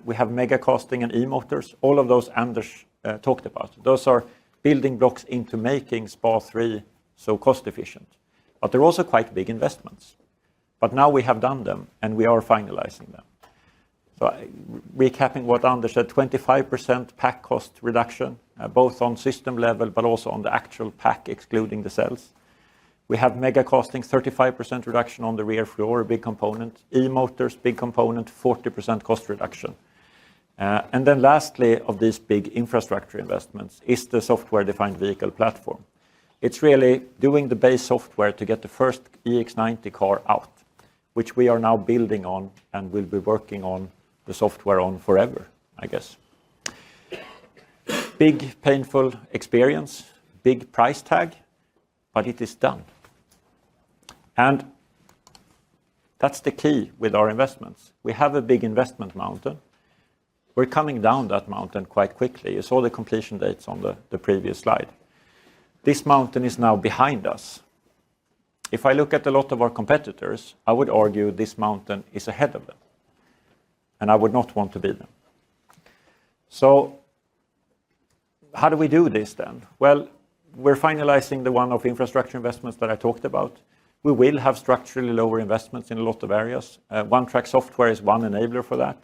we have mega casting and e-motors. All of those Anders talked about. Those are building blocks into making SPA3 so cost efficient. But they're also quite big investments. But now we have done them, and we are finalizing them. So recapping what Anders said, 25% pack cost reduction, both on system level, but also on the actual pack, excluding the cells. We have mega casting, 35% reduction on the rear floor, a big component. E-motors, big component, 40% cost reduction. And then lastly, of these big infrastructure investments is the software-defined vehicle platform. It's really doing the base software to get the first EX90 car out, which we are now building on and will be working on the software on forever, I guess. Big, painful experience, big price tag, but it is done. And that's the key with our investments. We have a big investment mountain. We're coming down that mountain quite quickly. You saw the completion dates on the previous slide. This mountain is now behind us. If I look at a lot of our competitors, I would argue this mountain is ahead of them. And I would not want to be them. So how do we do this then? Well, we're finalizing the one-off infrastructure investments that I talked about. We will have structurally lower investments in a lot of areas. One-track software is one enabler for that.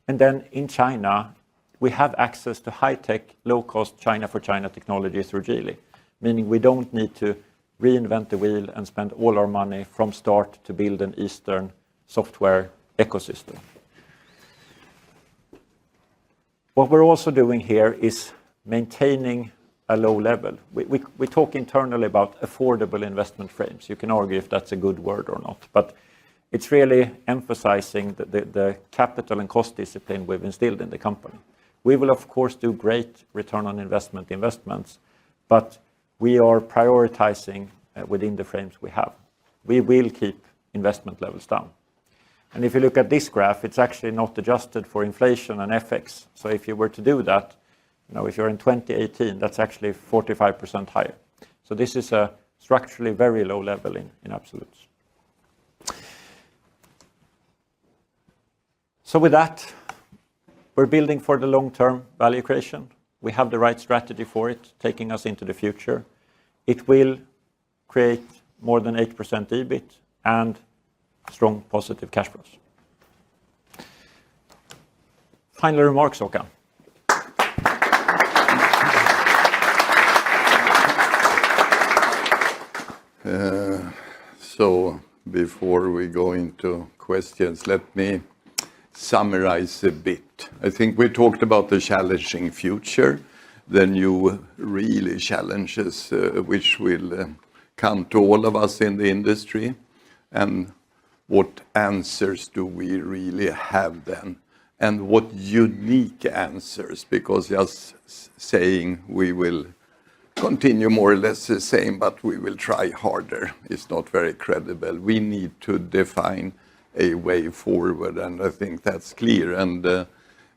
And then in China, we have access to high-tech, low-cost China for China technology through Geely, meaning we don't need to reinvent the wheel and spend all our money from start to build an Eastern software ecosystem. What we're also doing here is maintaining a low level. We talk internally about affordable investment frames. You can argue if that's a good word or not, but it's really emphasizing the capital and cost discipline we've instilled in the company. We will, of course, do great return on investments, but we are prioritizing within the frames we have. We will keep investment levels down. And if you look at this graph, it's actually not adjusted for inflation and FX. So if you were to do that, if you're in 2018, that's actually 45% higher. So this is a structurally very low level in absolutes. So with that, we're building for the long-term value creation. We have the right strategy for it, taking us into the future. It will create more than 8% EBIT and strong positive cash flows. Final remarks, Håkan. So before we go into questions, let me summarize a bit. I think we talked about the challenging future, the new really challenges which will come to all of us in the industry, and what answers do we really have then, and what unique answers, because just saying we will continue more or less the same, but we will try harder is not very credible. We need to define a way forward, and I think that's clear. And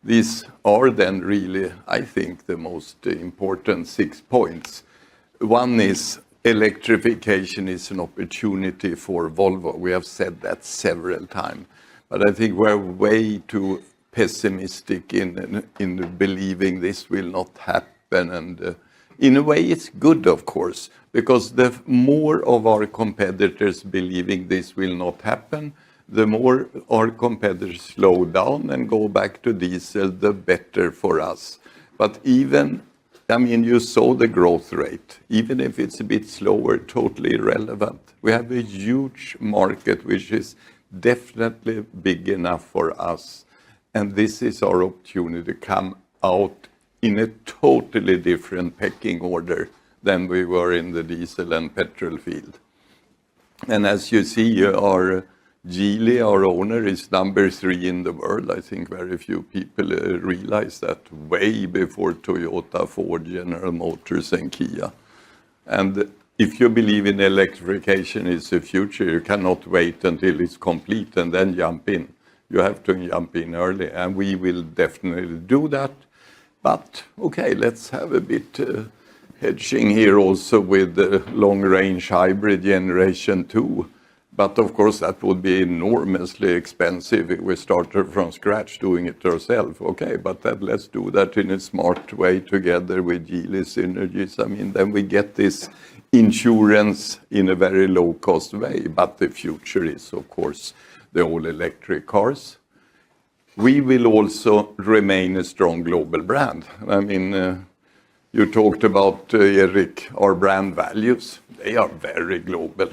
these are then really, I think, the most important 6 points. One is electrification is an opportunity for Volvo. We have said that several times, but I think we're way too pessimistic in believing this will not happen. And in a way, it's good, of course, because the more of our competitors believing this will not happen, the more our competitors slow down and go back to diesel, the better for us. But even, you saw the growth rate, even if it's a bit slower, totally irrelevant. We have a huge market, which is definitely big enough for us. And this is our opportunity to come out in a totally different pecking order than we were in the diesel and petrol field. And as you see, our Geely, our owner, is number 3 in the world. I think very few people realize that, way before Toyota, Ford, General Motors, and Kia. And if you believe in electrification is the future, you cannot wait until it's complete and then jump in. You have to jump in early, and we will definitely do that. But okay, let's have a bit hedging here also with the long-range hybrid generation 2. But of course, that would be enormously expensive if we started from scratch doing it ourselves. Okay, but then let's do that in a smart way together with Geely synergies. I mean, then we get this insurance in a very low-cost way. But the future is, of course, the all-electric cars. We will also remain a strong global brand. I mean, you talked about, Eric, our brand values. They are very global.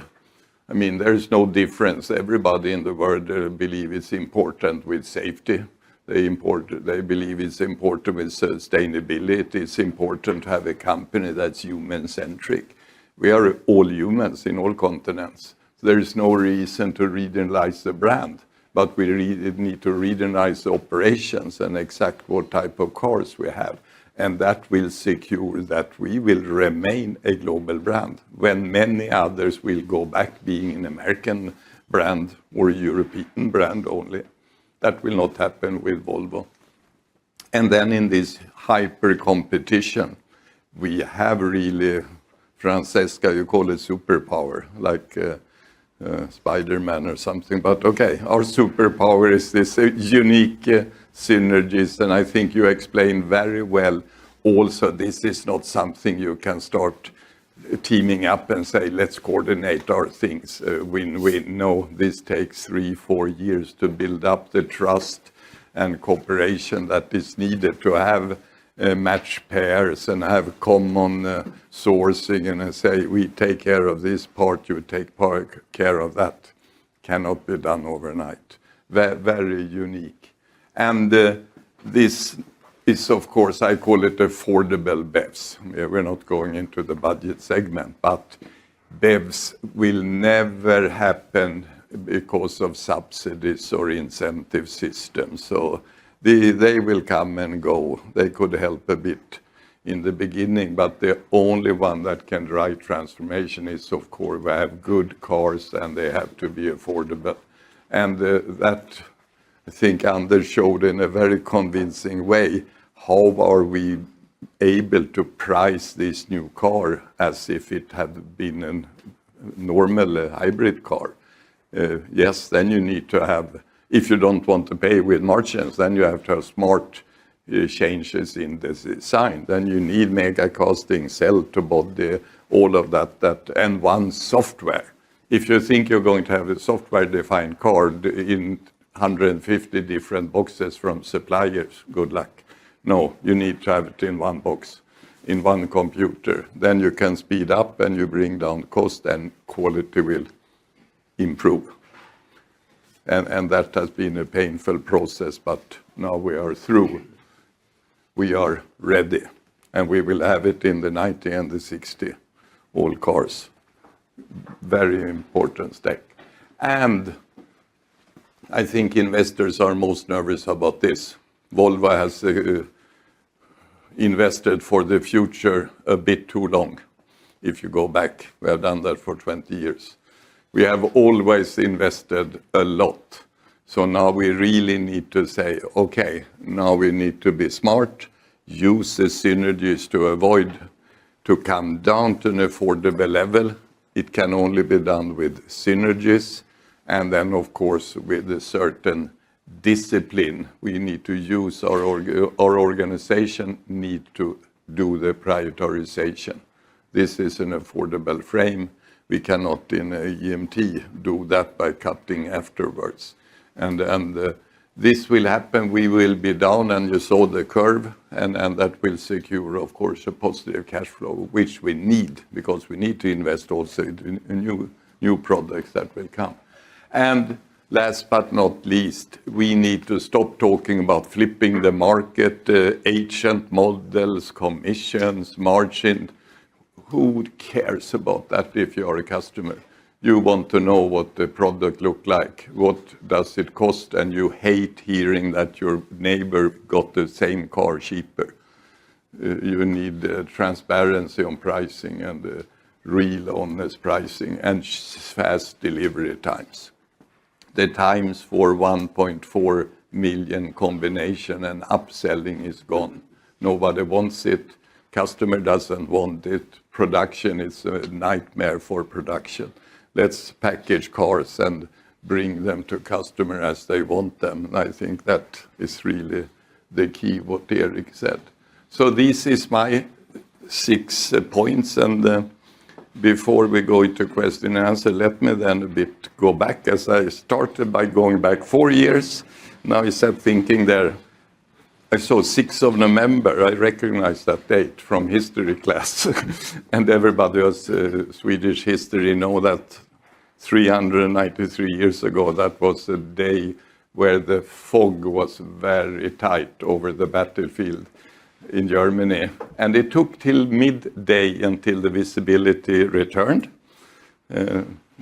I mean, there is no difference. Everybody in the world believe it's important with safety. They believe it's important with sustainability. It's important to have a company that's human-centric. We are all humans in all continents. There is no reason to regionalize the brand, but we need to regionalize the operations and exact what type of cars we have. And that will secure that we will remain a global brand when many others will go back being an American brand or a European brand only. That will not happen with Volvo. And then in this hyper competition, we have really, Francesca, you call it superpower, like Spider-Man or something. But okay, our superpower is this unique synergies, and I think you explained very well also this is not something you can start teaming up and say, let's coordinate our things, win-win. No, this takes 3-4 years to build up the trust and cooperation that is needed to have match pairs and have common sourcing and say, we take care of this part, you take care of that. Cannot be done overnight. Very unique. And this is, of course, I call it affordable BEVs. We're not going into the budget segment, but BEVs will never happen because of subsidies or incentive systems. So they will come and go. They could help a bit in the beginning, but the only one that can drive transformation is, of course, we have good cars and they have to be affordable. And that, I think Anders showed in a very convincing way, how are we able to price this new car as if it had been a normal hybrid car. Yes, then you need to have, if you don't want to pay with margins, then you have to have smart changes in the design. Then you need mega casting, cell to body, all of that, and one software. If you think you're going to have a software-defined car in 150 different boxes from suppliers, good luck. No, you need to have it in one box, in one computer. Then you can speed up and you bring down cost and quality will improve. And that has been a painful process, but now we are through. We are ready, and we will have it in the 90 and the 60, all cars. Very important step. And I think investors are most nervous about this. Volvo has invested for the future a bit too long. If you go back, we have done that for 20 years. We have always invested a lot. So now we really need to say, okay, now we need to be smart, use the synergies to avoid to come down to an affordable level. It can only be done with synergies. And then, of course, with a certain discipline, we need to use our organization need to do the prioritization. This is an affordable frame. We cannot in a EMT do that by cutting afterwards. And this will happen. We will be down, and you saw the curve, and that will secure, of course, a positive cash flow, which we need, because we need to invest also in new products that will come. And Last but not least, we need to stop talking about flipping the market, agent models, commissions, margin. Who cares about that if you are a customer? You want to know what the product look like, what does it cost, and you hate hearing that your neighbor got the same car cheaper. You need transparency on pricing and real honest pricing and fast delivery times. The times for 1.4 million combination and upselling is gone. Nobody wants it. Customer doesn't want it. Production is a nightmare for production. Let's package cars and bring them to customer as they want them. And I think that is really the key, what Erik said. So this is my 6 points. And before we go into question and answer, let me then a bit go back, as I started by going back 4 years. Now I start thinking there. I saw 6th of November. I recognize that date from history class. And everybody who's Swedish history know that 393 years ago, that was a day where the fog was very tight over the battlefield in Germany. And it took till midday until the visibility returned.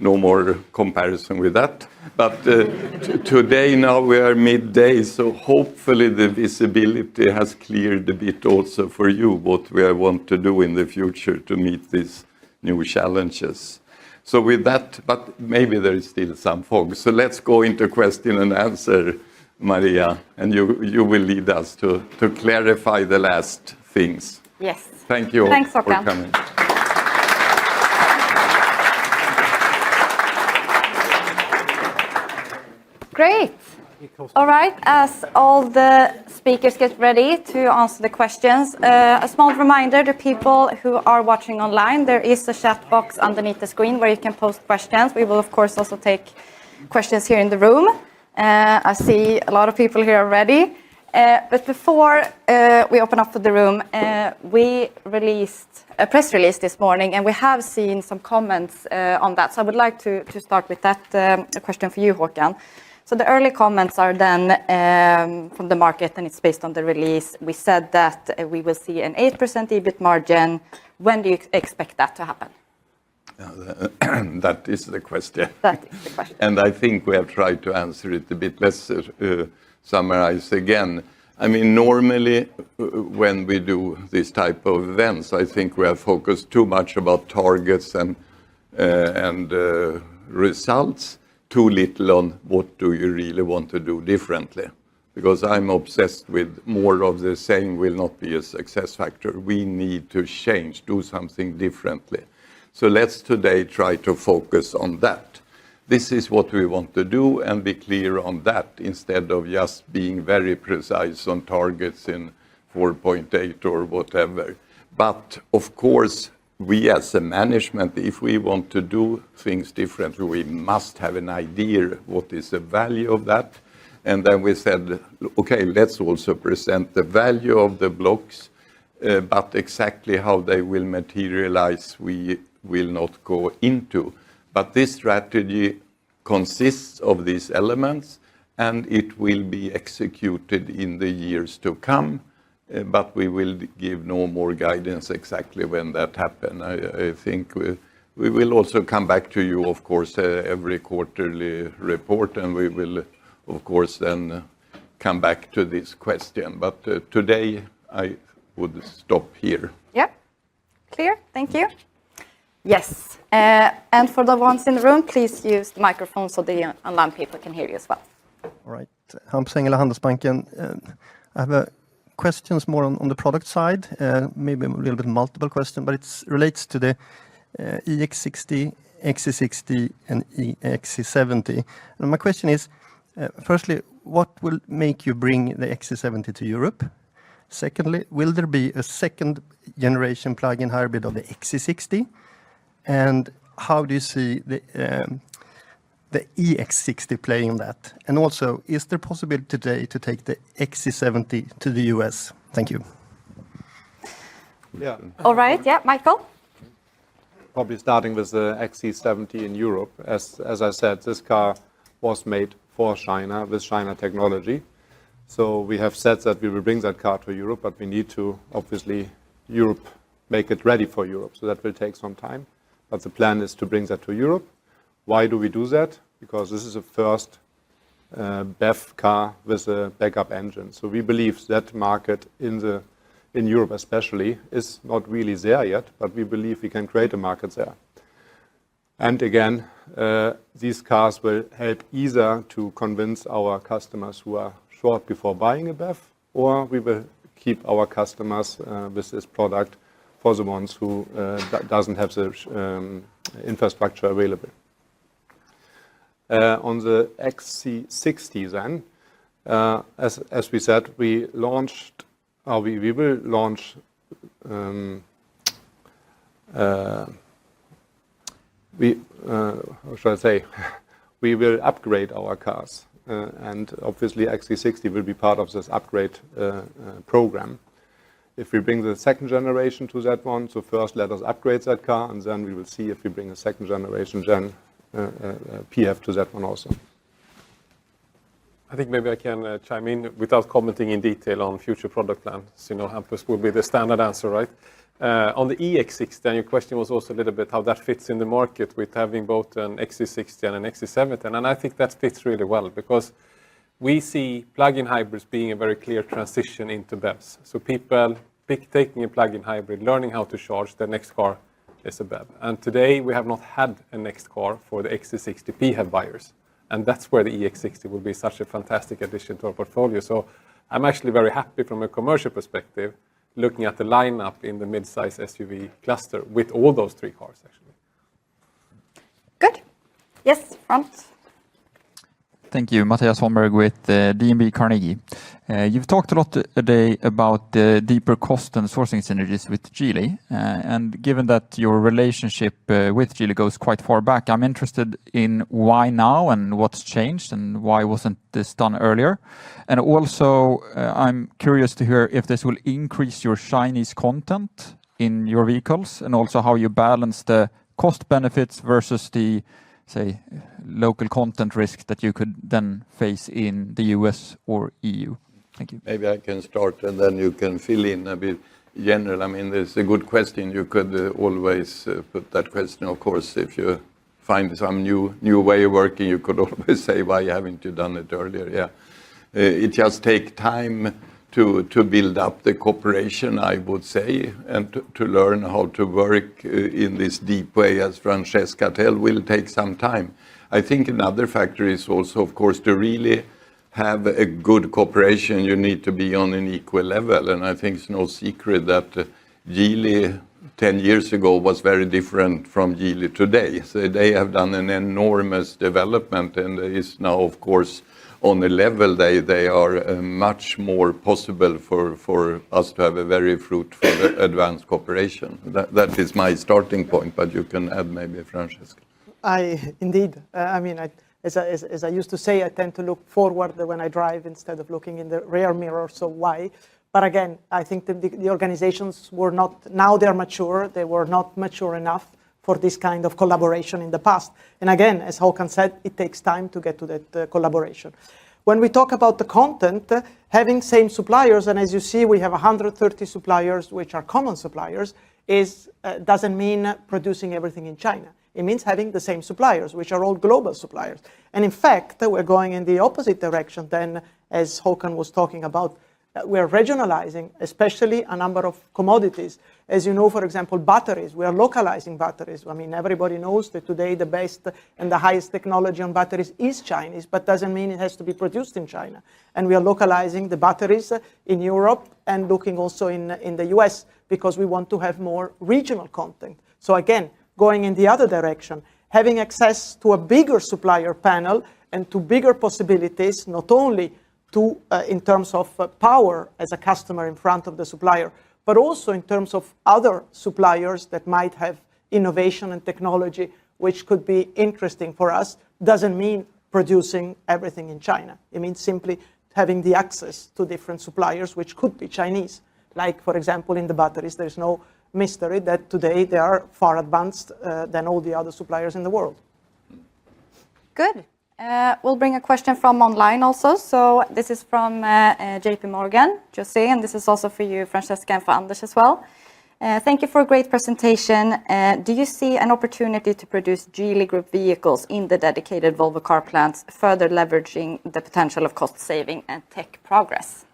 No more comparison with that. But today now we are midday, so hopefully the visibility has cleared a bit also for you, what we want to do in the future to meet these new challenges. So with that, but maybe there is still some fog. So let's go into question and answer, Maria, and you will lead us to clarify the last things. Yes. Thank you Thanks, for Håkan. coming. Great. All right, as all the speakers get ready to answer the questions, a small reminder to people who are watching online, there is a chat box underneath the screen where you can post questions. We will, of course, also take questions here in the room. I see a lot of people here already. But before we open up for the room, we released a press release this morning, and we have seen some comments on that. So I would like to start with that question for you, Håkan. So the early comments are then from the market, and it's based on the release. We said that we will see an 8% EBIT margin. When do you expect that to happen? That is the question. That is the question. And I think we have tried to answer it a bit. Let's summarize again. I mean, normally when we do this type of events, I think we have focused too much about targets and results, too little on what do you really want to do differently. Because I'm obsessed with more of the same will not be a success factor. We need to change, do something differently. So let's today try to focus on that. This is what we want to do and be clear on that instead of just being very precise on targets in 4.8 or whatever. But of course, we as a management, if we want to do things differently, we must have an idea what is the value of that. And then we said, okay, let's also present the value of the blocks, but exactly how they will materialize, we will not go into. But this strategy consists of these elements, and it will be executed in the years to come. But we will give no more guidance exactly when that happens. I think we will also come back to you, of course, every quarterly report, and we will, of course, then come back to this question. But today, I would stop here. Yep. Clear. Thank you. Yes. And for the ones in the room, please use the microphone so the online people can hear you as well. All right. Hampus Engellau, Handelsbanken. I have questions more on the product side, maybe a little bit multiple question, but it relates to the EX60, XC60, and XC70. And my question is, firstly, what will make you bring the XC70 to Europe? Secondly, will there be a second generation plug-in hybrid of the XC60? And how do you see the EX60 playing that? And also, is there possibility today to take the XC70 to the US? Thank you. Yeah, All right. Yeah, Michael? probably starting with the XC70 in Europe. As I said, this car was made for China with China technology. So we have said that we will bring that car to Europe, but we need to, obviously, make it ready for Europe. So that will take some time. But the plan is to bring that to Europe. Why do we do that? Because this is the first BEV car with a backup engine. So we believe that market in Europe especially is not really there yet, but we believe we can create a market there. And again, these cars will help either to convince our customers who are short before buying a BEV, or we will keep our customers with this product for the ones who doesn't have the infrastructure available. On the XC60 then, as we said, we launched, we will launch how should I say? We will upgrade our cars, and obviously XC60 will be part of this upgrade program. If we bring the second generation to that one, so first let us upgrade that car, and then we will see if we bring a second generation PHEV to that one also. I think maybe I can chime in without commenting in detail on future product plans. You know, Hampus will be the standard answer, right? On the EX60, and your question was also a little bit how that fits in the market with having both an XC60 and an XC70. And I think that fits really well because we see plug-in hybrids being a very clear transition into BEVs. So people taking a plug-in hybrid, learning how to charge, their next car is a BEV. And today we have not had a next car for the XC60 PHEV buyers. And that's where the EX60 will be such a fantastic addition to our portfolio. So I'm actually very happy from a commercial perspective, looking at the lineup in the mid-size SUV cluster with all those three cars, actually. Good. Yes, front. Thank you. Mattias Holmberg with DNB Carnegie. You've talked a lot today about the deeper cost and sourcing synergies with Geely. And given that your relationship with Geely goes quite far back, I'm interested in why now and what's changed and why wasn't this done earlier? And also, I'm curious to hear if this will increase your Chinese content in your vehicles and also how you balance the cost benefits versus the say, local content risk that you could then face in the US or EU? Thank you. Maybe I can start and then you can fill in a bit general. I mean, it's a good question. You could always put that question, of course, if you find some new way of working, you could always say, why haven't you done it earlier? Yeah, it just takes time to build up the cooperation, I would say, and to learn how to work in this deep way, as Francesca tell, will take some time. I think another factor is also, of course, to really have a good cooperation, you need to be on an equal level. And I think it's no secret that Geely 10 years ago was very different from Geely today. So they have done an enormous development and is now, of course, on a level they are much more possible for us to have a very fruitful advanced cooperation. That is my starting point, but you can add maybe, Francesca. Indeed. I mean, as I used to say, I tend to look forward when I drive instead of looking in the rear mirror, so why? But again, I think the organizations were not, now they're mature, they were not mature enough for this kind of collaboration in the past. And again, as Håkan said, it takes time to get to that collaboration. When we talk about the content, having same suppliers, and as you see, we have 130 suppliers which are common suppliers, doesn't mean producing everything in China. It means having the same suppliers, which are all global suppliers. And in fact, we're going in the opposite direction than, as Håkan was talking about, we're regionalizing, especially a number of commodities. As you know, for example, batteries, we are localizing batteries. I mean, everybody knows that today the best and the highest technology on batteries is Chinese, but doesn't mean it has to be produced in China. And we are localizing the batteries in Europe and looking also in the US because we want to have more regional content. So again, going in the other direction, having access to a bigger supplier panel and to bigger possibilities, not only in terms of power as a customer in front of the supplier, but also in terms of other suppliers that might have innovation and technology which could be interesting for us, doesn't mean producing everything in China. It means simply having the access to different suppliers which could be Chinese. Like, for example, in the batteries, there's no mystery that today they are far advanced than all the other suppliers in the world. Good. We'll bring a question from online also. So this is from JP Morgan, Jose, and this is also for you, Francesca, and for Anders as well. Thank you for a great presentation. Do you see an opportunity to produce Geely Group vehicles in the dedicated Volvo car plants, further leveraging the potential of cost saving and tech progress?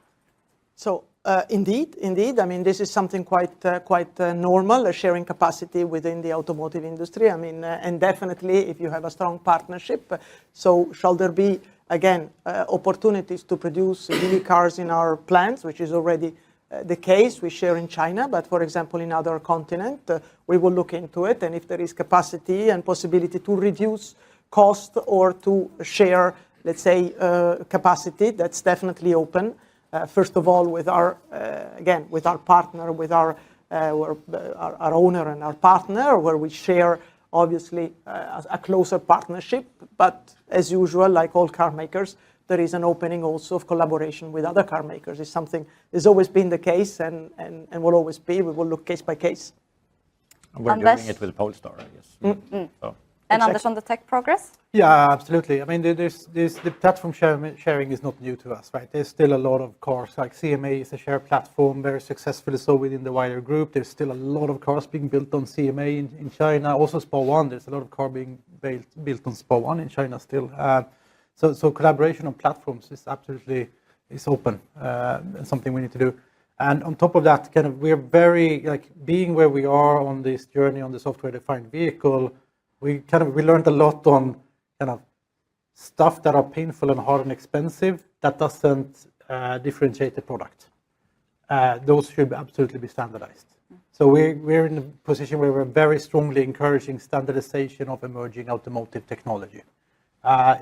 So indeed. I mean, this is something quite normal, sharing capacity within the automotive industry. I mean, and definitely if you have a strong partnership, so shall there be, again, opportunities to produce Geely cars in our plants, which is already the case we share in China, but for example, in other continents, we will look into it. And if there is capacity and possibility to reduce cost or to share, let's say, capacity, that's definitely open. First of all, with our, again, with our partner, with our owner and our partner, where we share, obviously, a closer partnership. But as usual, like all car makers, there is an opening also of collaboration with other car makers. It's something has always been the case and will always be. We will look case by case. We're doing it with Polestar, I guess. So. And Anders, on the tech progress? Yeah, absolutely. I mean, the platform sharing is not new to us, right? There's still a lot of cars, like CMA is a shared platform, very successfully so within the wider group. There's still a lot of cars being built on CMA in China. Also SPA1, there's a lot of car being built on SPA1 in China still. So collaboration on platforms is absolutely open and something we need to do. And on top of that, kind of we're very, like, being where we are on this journey on the software-defined vehicle, we learned a lot on kind of stuff that are painful and hard and expensive that doesn't differentiate the product. Those should absolutely be standardized. So we're in a position where we're very strongly encouraging standardization of emerging automotive technology.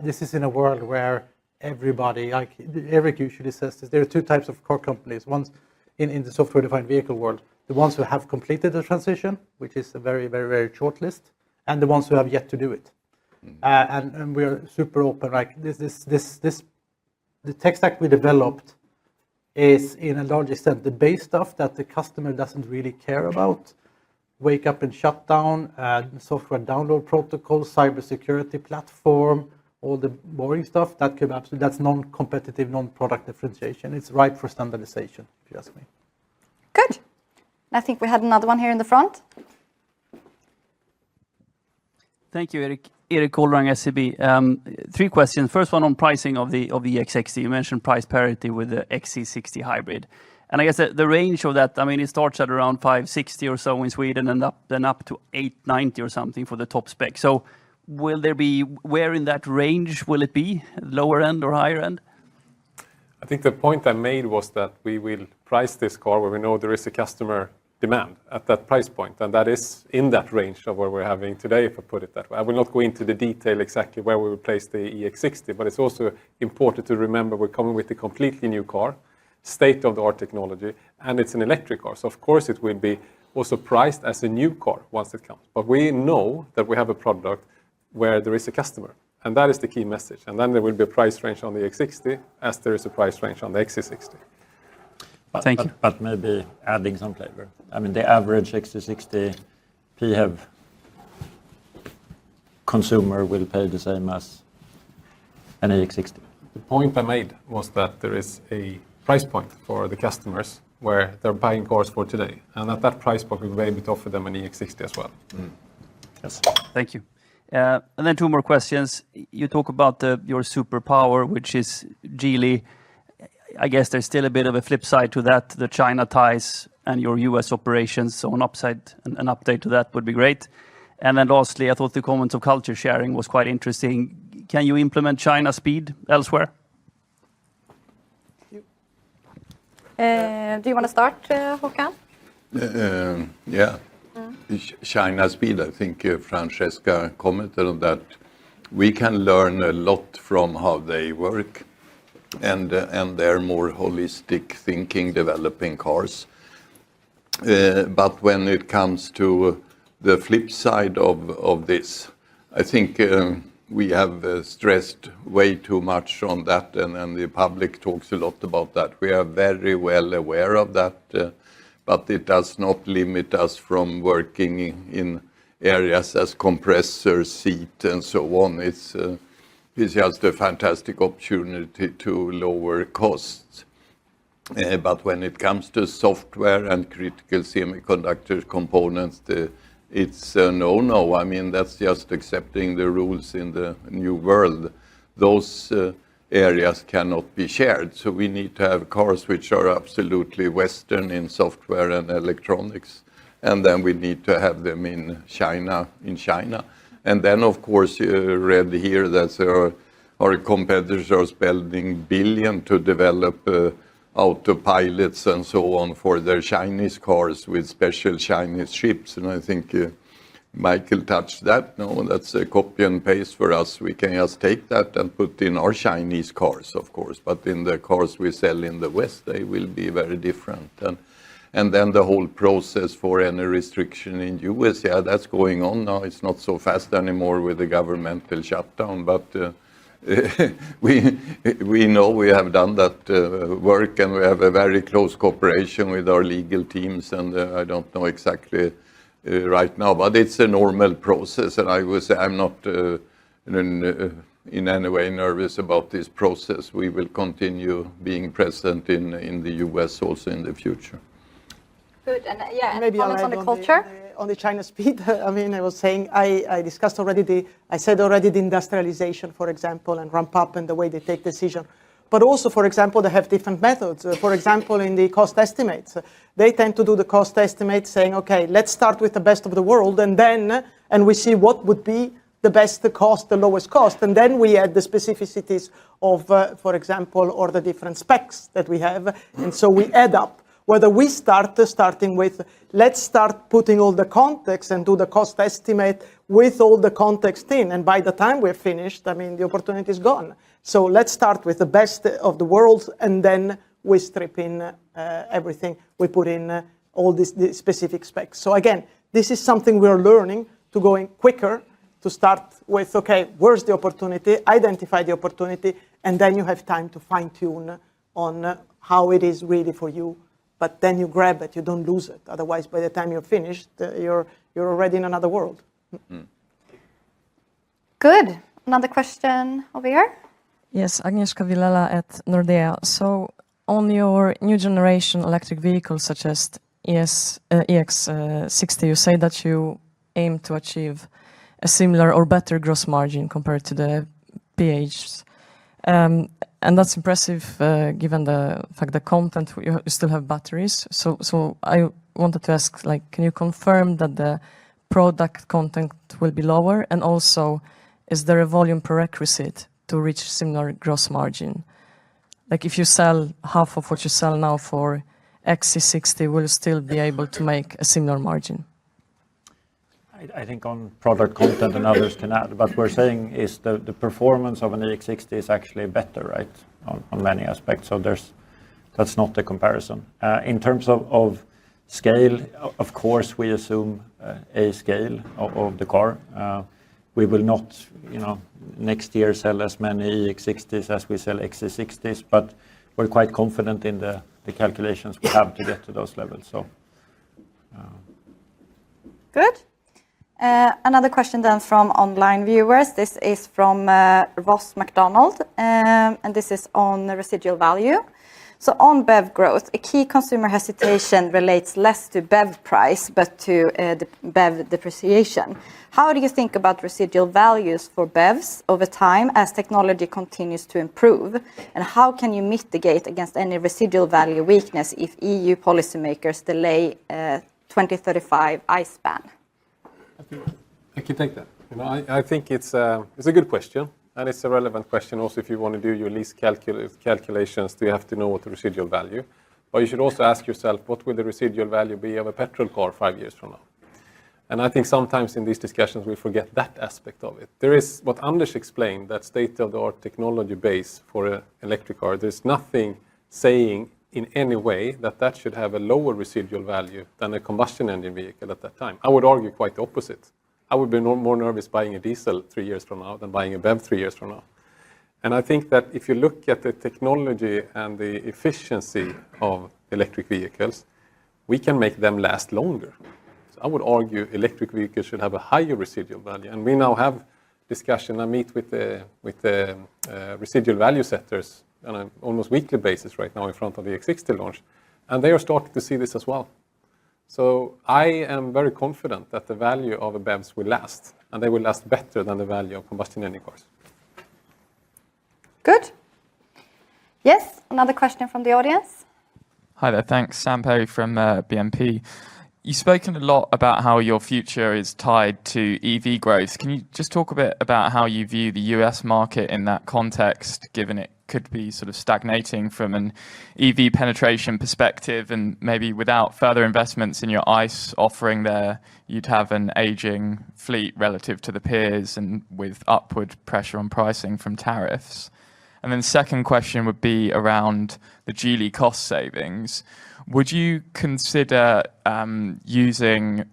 This is in a world where everybody, like Eric usually says this, there are two types of car companies. One's in the software-defined vehicle world, the ones who have completed the transition, which is a very, very, very short list, and the ones who have yet to do it. And we're super open. Like the tech stack we developed is, in a large extent, the base stuff that the customer doesn't really care about. Wake up and shut down, software download protocol, cybersecurity platform, all the boring stuff. That could absolutely, that's non-competitive, non-product differentiation. It's ripe for standardization, if you ask me. Good. I think we had another one here in the front. Thank you, Erik. Erik Golrang, SEB. 3 questions. First one on pricing of the EX60. You mentioned price parity with the XC60 hybrid. And I guess the range of that, I mean, it starts at around 560 or so in Sweden and then up to 890 or something for the top spec. So will there be, where in that range will it be? Lower end or higher end? I think the point I made was that we will price this car where we know there is a customer demand at that price point, and that is in that range of where we're having today, if I put it that way. I will not go into the detail exactly where we will place the EX60, but it's also important to remember we're coming with a completely new car, state-of-the-art technology, and it's an electric car. So of course it will be also priced as a new car once it comes. But we know that we have a product where there is a customer, and that is the key message. And then there will be a price range on the EX60 as there is a price range on the XC60. Thank you. But maybe adding some flavor. I mean, the average XC60 PHEV consumer will pay the same as an EX60. The point I made was that there is a price point for the customers where they're buying cars for today. And at that price point, we'll be able to offer them an EX60 as well. Yes. Thank you. And then 2 more questions. You talk about your superpower, which is Geely. I guess there's still a bit of a flip side to that, the China ties and your US operations. So an update to that would be great. And then lastly, I thought the comments of culture sharing was quite interesting. Can you implement China speed elsewhere? Do you want to start, Håkan? Yeah. China speed, I think Francesca commented on that. We can learn a lot from how they work and their more holistic thinking, developing cars. But when it comes to the flip side of this, I think we have stressed way too much on that, and the public talks a lot about that. We are very well aware of that, but it does not limit us from working in areas as compressor, seat, and so on. is just a fantastic opportunity to lower costs. But when it comes to software and critical semiconductor components, it's a no-no. I mean, that's just accepting the rules in the new world. Those areas cannot be shared. So we need to have cars which are absolutely Western in software and electronics. And then we need to have them in China. And then, of course, you read here that our competitors are spending billions to develop autopilots and so on for their Chinese cars with special Chinese chips. And I think Michael touched that. No, that's a copy and paste for us. We can just take that and put in our Chinese cars, of course. But in the cars we sell in the West, they will be very different. And then the whole process for any restriction in US, yeah, that's going on now. It's not so fast anymore with the governmental shutdown, but we know we have done that work, and we have a very close cooperation with our legal teams, and I don't know exactly right now, but it's a normal process, and I would say I'm not in any way nervous about this process. We will continue being present in the US also in the future. Good, and yeah, Maybe I'll comments on add the culture? On the China speed. I mean, I was saying, I discussed already I said already the industrialization, for example, and ramp up and the way they take decision. But also, for example, they have different methods. For example, in the cost estimates, they tend to do the cost estimates saying, okay, let's start with the best of the world, and we see what would be the best cost, the lowest cost, and then we add the specificities of, for example, or the different specs that we have, and so we add up. Whether we starting with, let's start putting all the context and do the cost estimate with all the context in, and by the time we're finished, I mean, the opportunity is gone. So let's start with the best of the world, and then we strip in everything. We put in all the specific specs. So again, this is something we're learning to going quicker, to start with, okay, where's the opportunity, identify the opportunity, and then you have time to fine tune on how it is really for you. But then you grab it, you don't lose it. Otherwise, by the time you're finished, you're already in another world. Good. Another question over here. Yes, Agnieszka Vilela at Nordea. So on your new generation electric vehicles such as EX60, you say that you aim to achieve a similar or better gross margin compared to the PHs. And that's impressive given the fact that content, you still have batteries. So I wanted to ask, like, can you confirm that the product content will be lower? And also, is there a volume prerequisite to reach similar gross margin? Like if you sell half of what you sell now for XC60, will you still be able to make a similar margin? I think on product content and others can add, but we're saying is the performance of an EX60 is actually better, right, on many aspects. So that's not the comparison. In terms of scale, of course, we assume a scale of the car. We will not, next year sell as many EX60s as we sell XC60s, but we're quite confident in the calculations we have to get to those levels. So. Good. Another question then from online viewers. This is from Ross McDonald, and this is on the residual value. So on BEV growth, a key consumer hesitation relates less to BEV price, but to the BEV depreciation. How do you think about residual values for BEVs over time as technology continues to improve? And how can you mitigate against any residual value weakness if EU policymakers delay 2035 ICE ban? I can take that. I think it's a good question, and it's a relevant question also if you want to do your lease calculations. Do you have to know what the residual value? But you should also ask yourself, what will the residual value be of a petrol car 5 years from now? And I think sometimes in these discussions we forget that aspect of it. There is what Anders explained, that state-of-the-art technology base for an electric car. There's nothing saying in any way that should have a lower residual value than a combustion engine vehicle at that time. I would argue quite the opposite. I would be more nervous buying a diesel 3 years from now than buying a BEV 3 years from now. And I think that if you look at the technology and the efficiency of electric vehicles, we can make them last longer. So I would argue electric vehicles should have a higher residual value. And we now have discussion. I meet with the residual value setters on an almost weekly basis right now in front of the EX60 launch, and they are starting to see this as well. So I am very confident that the value of the BEVs will last, and they will last better than the value of combustion engine cars. Good. Yes, another question from the audience. Hi there, thanks. Sam Perry from BNP. You've spoken a lot about how your future is tied to EV growth. Can you just talk a bit about how you view the US market in that context, given it could be sort of stagnating from an EV penetration perspective, and maybe without further investments in your ICE offering there, you'd have an aging fleet relative to the peers and with upward pressure on pricing from tariffs? And then the second question would be around the Geely cost savings. Would you consider using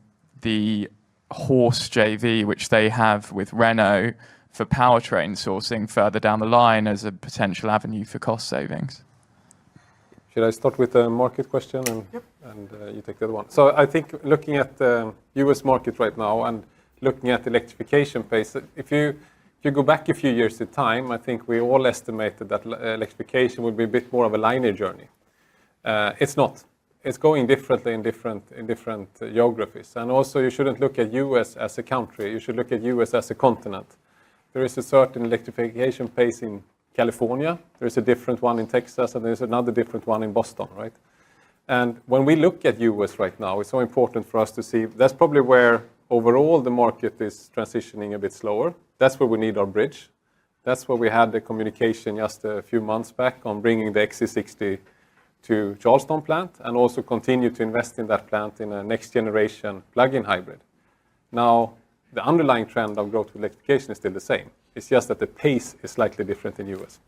the Horse JV, which they have with Renault, for powertrain sourcing further down the line as a potential avenue for cost savings? Should I start with the market question and you take the other one? So I think looking at the US market right now and looking at electrification pace, if you go back a few years in time, I think we all estimated that electrification would be a bit more of a linear journey. It's not. It's going differently in different geographies. And also you shouldn't look at US as a country, you should look at US as a continent. There is a certain electrification pace in California, there is a different one in Texas, and there's another different one in Boston, right? And when we look at US right now, it's so important for us to see, that's probably where overall the market is transitioning a bit slower. That's where we need our bridge. That's where we had the communication just a few months back on bringing the XC60 to Charleston plant, and also continue to invest in that plant in a next generation plug-in hybrid. Now, the underlying trend of growth with electrification is still the same. It's just that the pace is slightly different in US.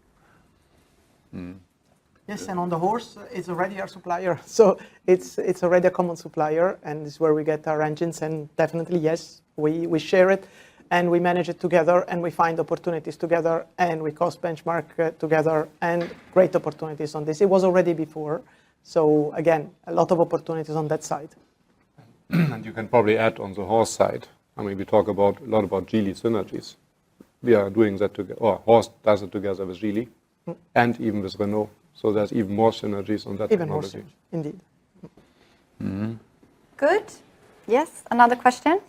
Yes, and on the Horse, it's already our supplier. So it's already a common supplier, and this is where we get our engines. And definitely, yes, we share it, and we manage it together, and we find opportunities together, and we cost benchmark together, and great opportunities on this. It was already before. So again, a lot of opportunities on that side. And you can probably add on the Horse side. I mean, we talk a lot about Geely synergies. We are doing that together, or Horse does it together with Geely, and even with Renault. So there's even more synergies on that Even more technology. synergies, indeed. Good. Yes, another question.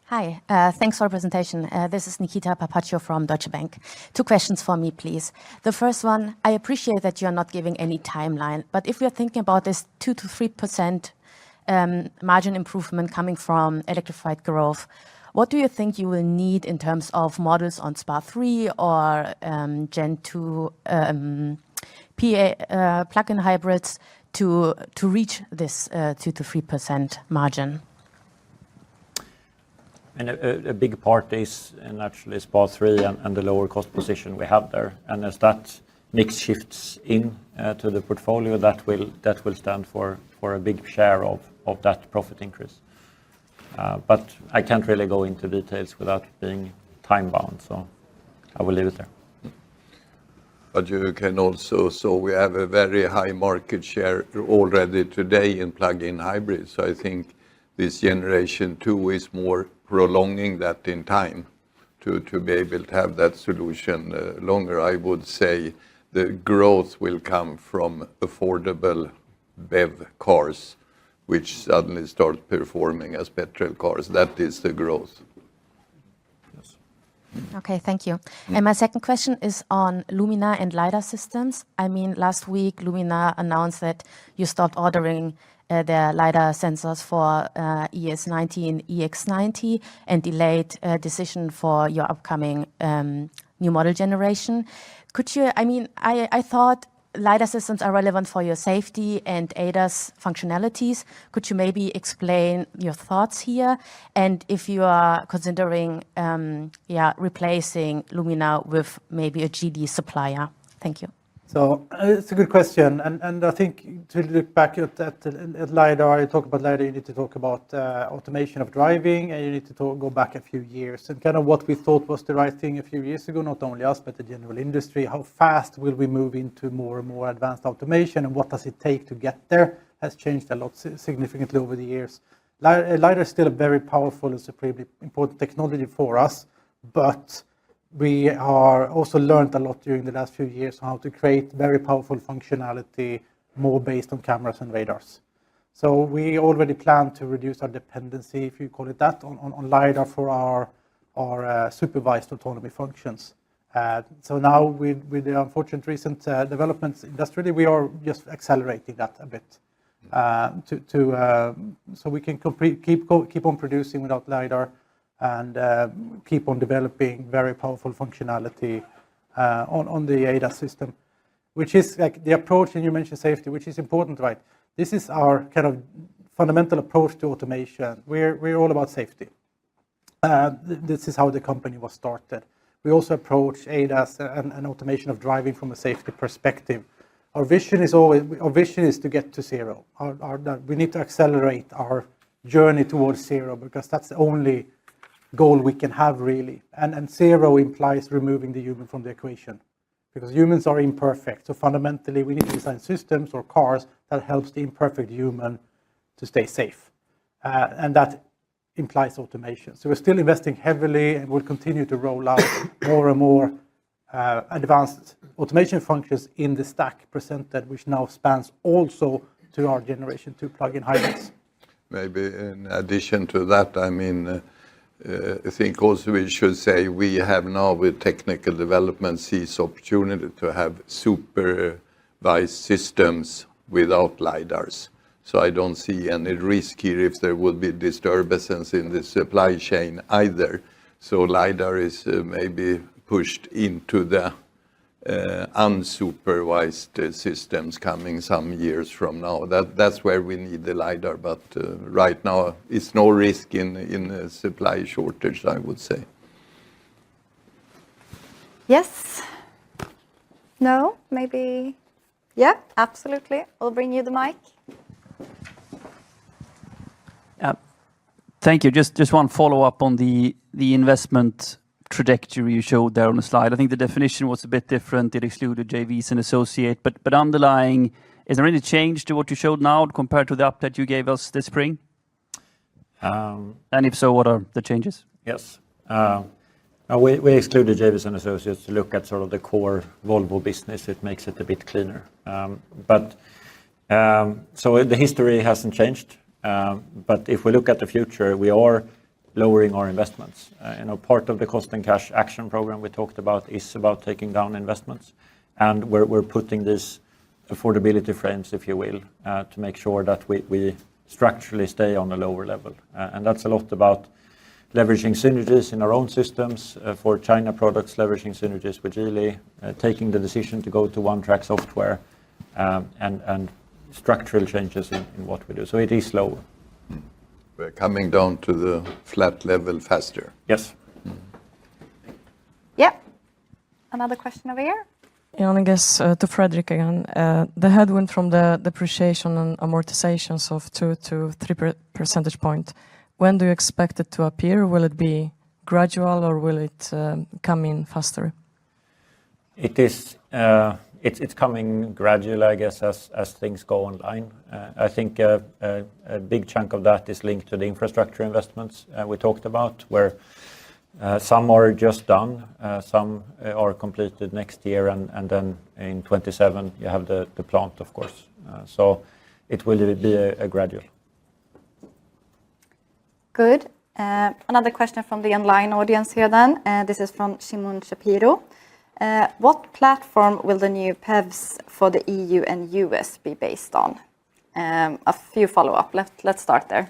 Hi, thanks for the presentation. This is Nikita Papaccio from Deutsche Bank. 2 questions for me, please. The first one, I appreciate that you're not giving any timeline, but if we're thinking about this 2 to 3% margin improvement coming from electrified growth, what do you think you will need in terms of models on SPA3 or Gen 2 plug-in hybrids to reach this 2 to 3% margin? And a big part is naturally SPA3 and the lower cost position we have there. And as that mix shifts in to the portfolio, that will stand for a big share of that profit increase. But I can't really go into details without being time bound, so I will leave it there. But you can also, so we have a very high market share already today in plug-in hybrids. So I think this generation 2 is more prolonging that in time to be able to have that solution longer. I would say the growth will come from affordable BEV cars, which suddenly start performing as petrol cars. That is the growth. Okay, thank you. And my second question is on Lumina and LiDAR systems. I mean, last week, Lumina announced that you stopped ordering their LiDAR sensors for ES90 and EX90 and delayed decision for your upcoming new model generation. Could you, I mean, I thought LiDAR systems are relevant for your safety and ADAS functionalities. Could you maybe explain your thoughts here? And if you are considering replacing Lumina with maybe a GD supplier? Thank you. So it's a good question. And I think to look back at LiDAR, you talk about LiDAR, you need to talk about automation of driving, and you need to go back a few years. And kind of what we thought was the right thing a few years ago, not only us, but the general industry, how fast will we move into more and more advanced automation, and what does it take to get there, has changed a lot significantly over the years. LiDAR is still a very powerful and supremely important technology for us, but we are also learned a lot during the last few years on how to create very powerful functionality more based on cameras and radars. So we already plan to reduce our dependency, if you call it that, on LiDAR for our supervised autonomy functions. So now with the unfortunate recent developments industrially, we are just accelerating that a bit so we can keep on producing without LiDAR and keep on developing very powerful functionality on the ADAS system, which is like the approach, and you mentioned safety, which is important, right? This is our kind of fundamental approach to automation. We're all about safety. This is how the company was started. We also approach ADAS and automation of driving from a safety perspective. Our vision is to get to zero. We need to accelerate our journey towards zero because that's the only goal we can have really. And zero implies removing the human from the equation because humans are imperfect. So fundamentally, we need to design systems or cars that helps the imperfect human to stay safe. And that implies automation. So we're still investing heavily and we'll continue to roll out more and more advanced automation functions in the stack presented, which now spans also to our Generation 2 plug-in hybrids. Maybe in addition to that, I mean, I think also we should say we have now with technical development seized opportunity to have supervised systems without LiDARs. So I don't see any risk here if there would be disturbances in the supply chain either. So LiDAR is maybe pushed into the unsupervised systems coming some years from now. That's where we need the LiDAR, but right now it's no risk in a supply shortage, I would say. Yes. No, maybe. Yeah, absolutely. I'll bring you the mic. Thank you. Just one follow-up on the investment trajectory you showed there on the slide. I think the definition was a bit different. It excluded JVs and associate, but underlying, is there any change to what you showed now compared to the update you gave us this spring? And if so, what are the changes? Yes. We excluded JVs and associates to look at sort of the core Volvo business. It makes it a bit cleaner. So the history hasn't changed. But if we look at the future, we are lowering our investments. Part of the cost and cash action program we talked about is about taking down investments. And we're putting these affordability frames, if you will, to make sure that we structurally stay on a lower level. And that's a lot about leveraging synergies in our own systems for China products, leveraging synergies with Geely, taking the decision to go to one-track software, and structural changes in what we do. So it is slow. We're coming down to the flat level faster. Yes. Yeah. Another question over here. Yeah, and I guess to Fredrik again, the headwind from the depreciation and amortizations of 2 to 3 percentage point, when do you expect it to appear? Will it be gradual or will it come in faster? It is. It's coming gradually, I guess, as things go online. I think a big chunk of that is linked to the infrastructure investments we talked about, where some are just done, some are completed next year, and then in 27 you have the plant, of course. So it will be a gradual. Good. Another question from the online audience here then. This is from Shimon Shapiro. What platform will the new PEVs for the EU and US be based on? A few follow-up. Let's start there.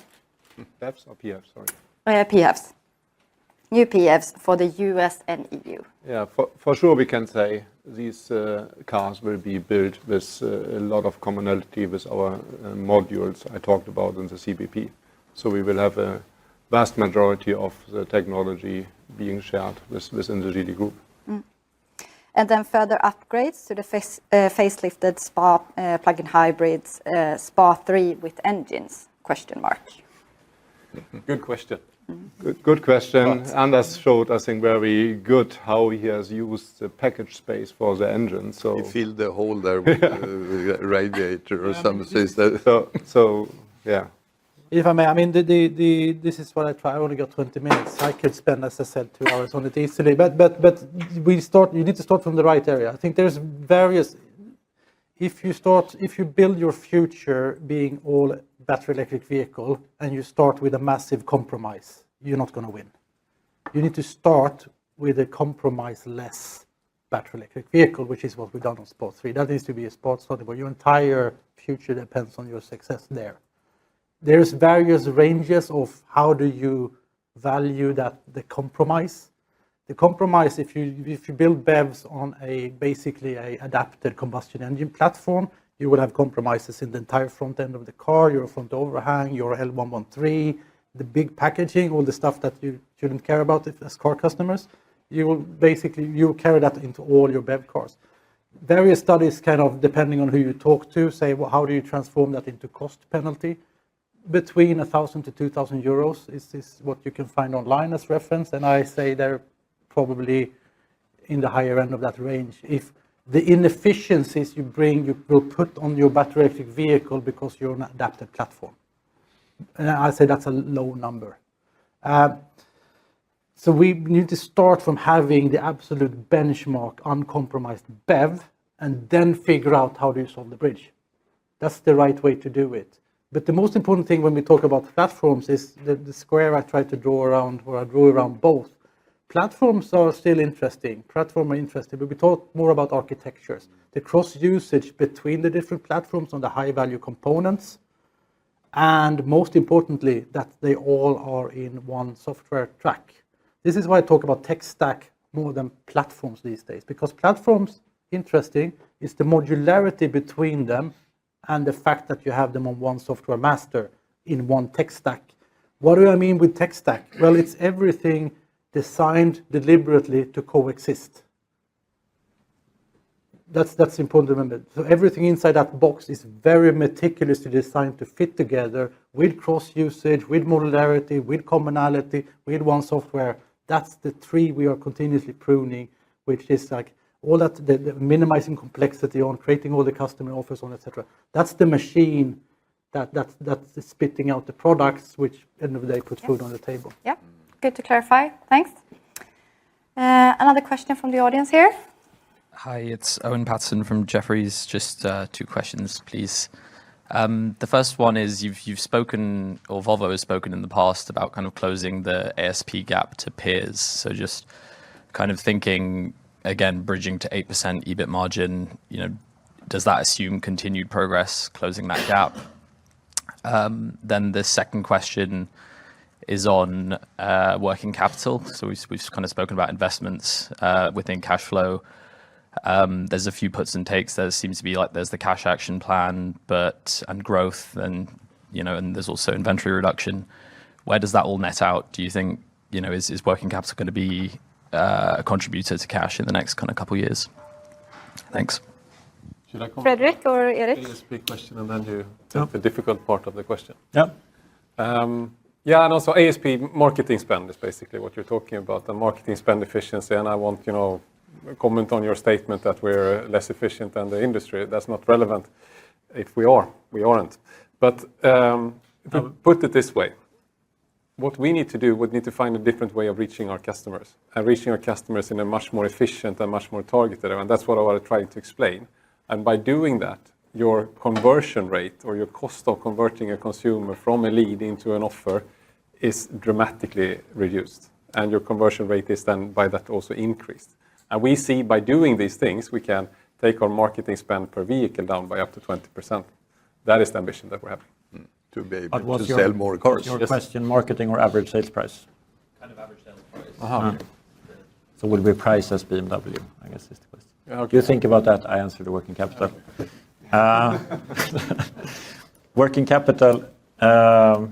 PEVs or PHEVs, sorry? PHEVs. New PHEVs for the US and EU. Yeah, for sure we can say these cars will be built with a lot of commonality with our modules I talked about in the CBP. So we will have a vast majority of the technology being shared within the Geely Group. And then further upgrades to the facelifted SPA plug-in hybrids, SPA 3 with engines? Question mark. Good question. Good question. Anders showed, I think, very good how he has used the package space for the engine. So you filled the hole there with a radiator or something. So yeah. If I may, I mean, this is what I try. I only got 20 minutes. I could spend, as I said, 2 hours on it easily. But you need to start from the right area. I think there's various. If you build your future being all battery electric vehicle and you start with a massive compromise, you're not going to win. You need to start with a compromise-less battery electric vehicle, which is what we've done on Sport 3. That needs to be a sport study where your entire future depends on your success there. There's various ranges of how do you value the compromise. The compromise, if you build BEVs on basically a adapted combustion engine platform, you will have compromises in the entire front end of the car, your front overhang, your L113, the big packaging, all the stuff that you shouldn't care about as car customers. You will carry that into all your BEV cars. Various studies, kind of depending on who you talk to, say, well, how do you transform that into cost penalty? Between 1,000 to 2,000 euros is what you can find online as reference, and I say they're probably in the higher end of that range. If the inefficiencies you will put on your battery electric vehicle because you're an adapted platform, and I say that's a low number. So we need to start from having the absolute benchmark uncompromised BEV, and then figure out how do you solve the bridge. That's the right way to do it. But the most important thing when we talk about platforms is the square I tried to draw around, or I drew around both. Platforms are still interesting. Platforms are interesting, but we talk more about architectures. The cross-usage between the different platforms on the high-value components, and most importantly, that they all are in one software track. This is why I talk about tech stack more than platforms these days, because platforms, interesting, is the modularity between them and the fact that you have them on one software master in one tech stack. What do I mean with tech stack? Well, it's everything designed deliberately to coexist. That's important to remember. So everything inside that box is very meticulously designed to fit together with cross-usage, with modularity, with commonality, with one software. That's the tree we are continuously pruning, which is like all that, the minimizing complexity on creating all the customer offers on, etc. That's the machine that's spitting out the products, which at the end of the day put food on the table. Yeah, good to clarify. Thanks. Another question from the audience here. Hi, it's Owen Patterson from Jefferies. Just 2 questions, please. The first one is you've spoken, or Volvo has spoken in the past about kind of closing the ASP gap to peers. So just kind of thinking, again, bridging to 8% EBIT margin, does that assume continued progress closing that gap? Then the second question is on working capital. So we've kind of spoken about investments within cash flow. There's a few puts and takes. There seems to be like there's the cash action plan, and growth, and there's also inventory reduction. Where does that all net out? Do you think is working capital going to be a contributor to cash in the next kind of couple of years? Thanks. Should I come? Fredrik or Erik? ASP question, and then you take the difficult part of the question. Yeah. And also ASP marketing spend is basically what you're talking about, and marketing spend efficiency. And I want comment on your statement that we're less efficient than the industry. That's not relevant. If we aren't. But to put it this way, what we need to do would need to find a different way of reaching our customers, and reaching our customers in a much more efficient and much more targeted way. And that's what I was trying to explain. And by doing that, your conversion rate, or your cost of converting a consumer from a lead into an offer, is dramatically reduced. And your conversion rate is then by that also increased. And we see by doing these things, we can take our marketing spend per vehicle down by up to 20%. That is the ambition that we're having. To be able to sell more cars. Your question, marketing or average sales price? Kind of average sales price. Uh-huh. So will we price as BMW, I guess is the question. Yeah, okay. You think about that, I answer the working capital. Working capital, I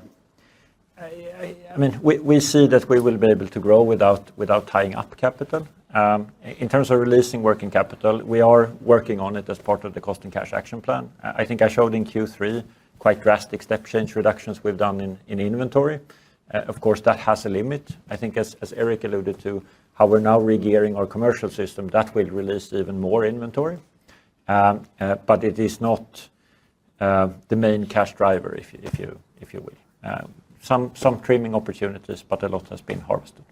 mean, we see that we will be able to grow without tying up capital. In terms of releasing working capital, we are working on it as part of the cost and cash action plan. I think I showed in Q3 quite drastic step change reductions we've done in inventory. Of course, that has a limit. I think as Erik alluded to, how we're now regearing our commercial system, that will release even more inventory. But it is not the main cash driver, if you will. Some trimming opportunities, but a lot has been harvested.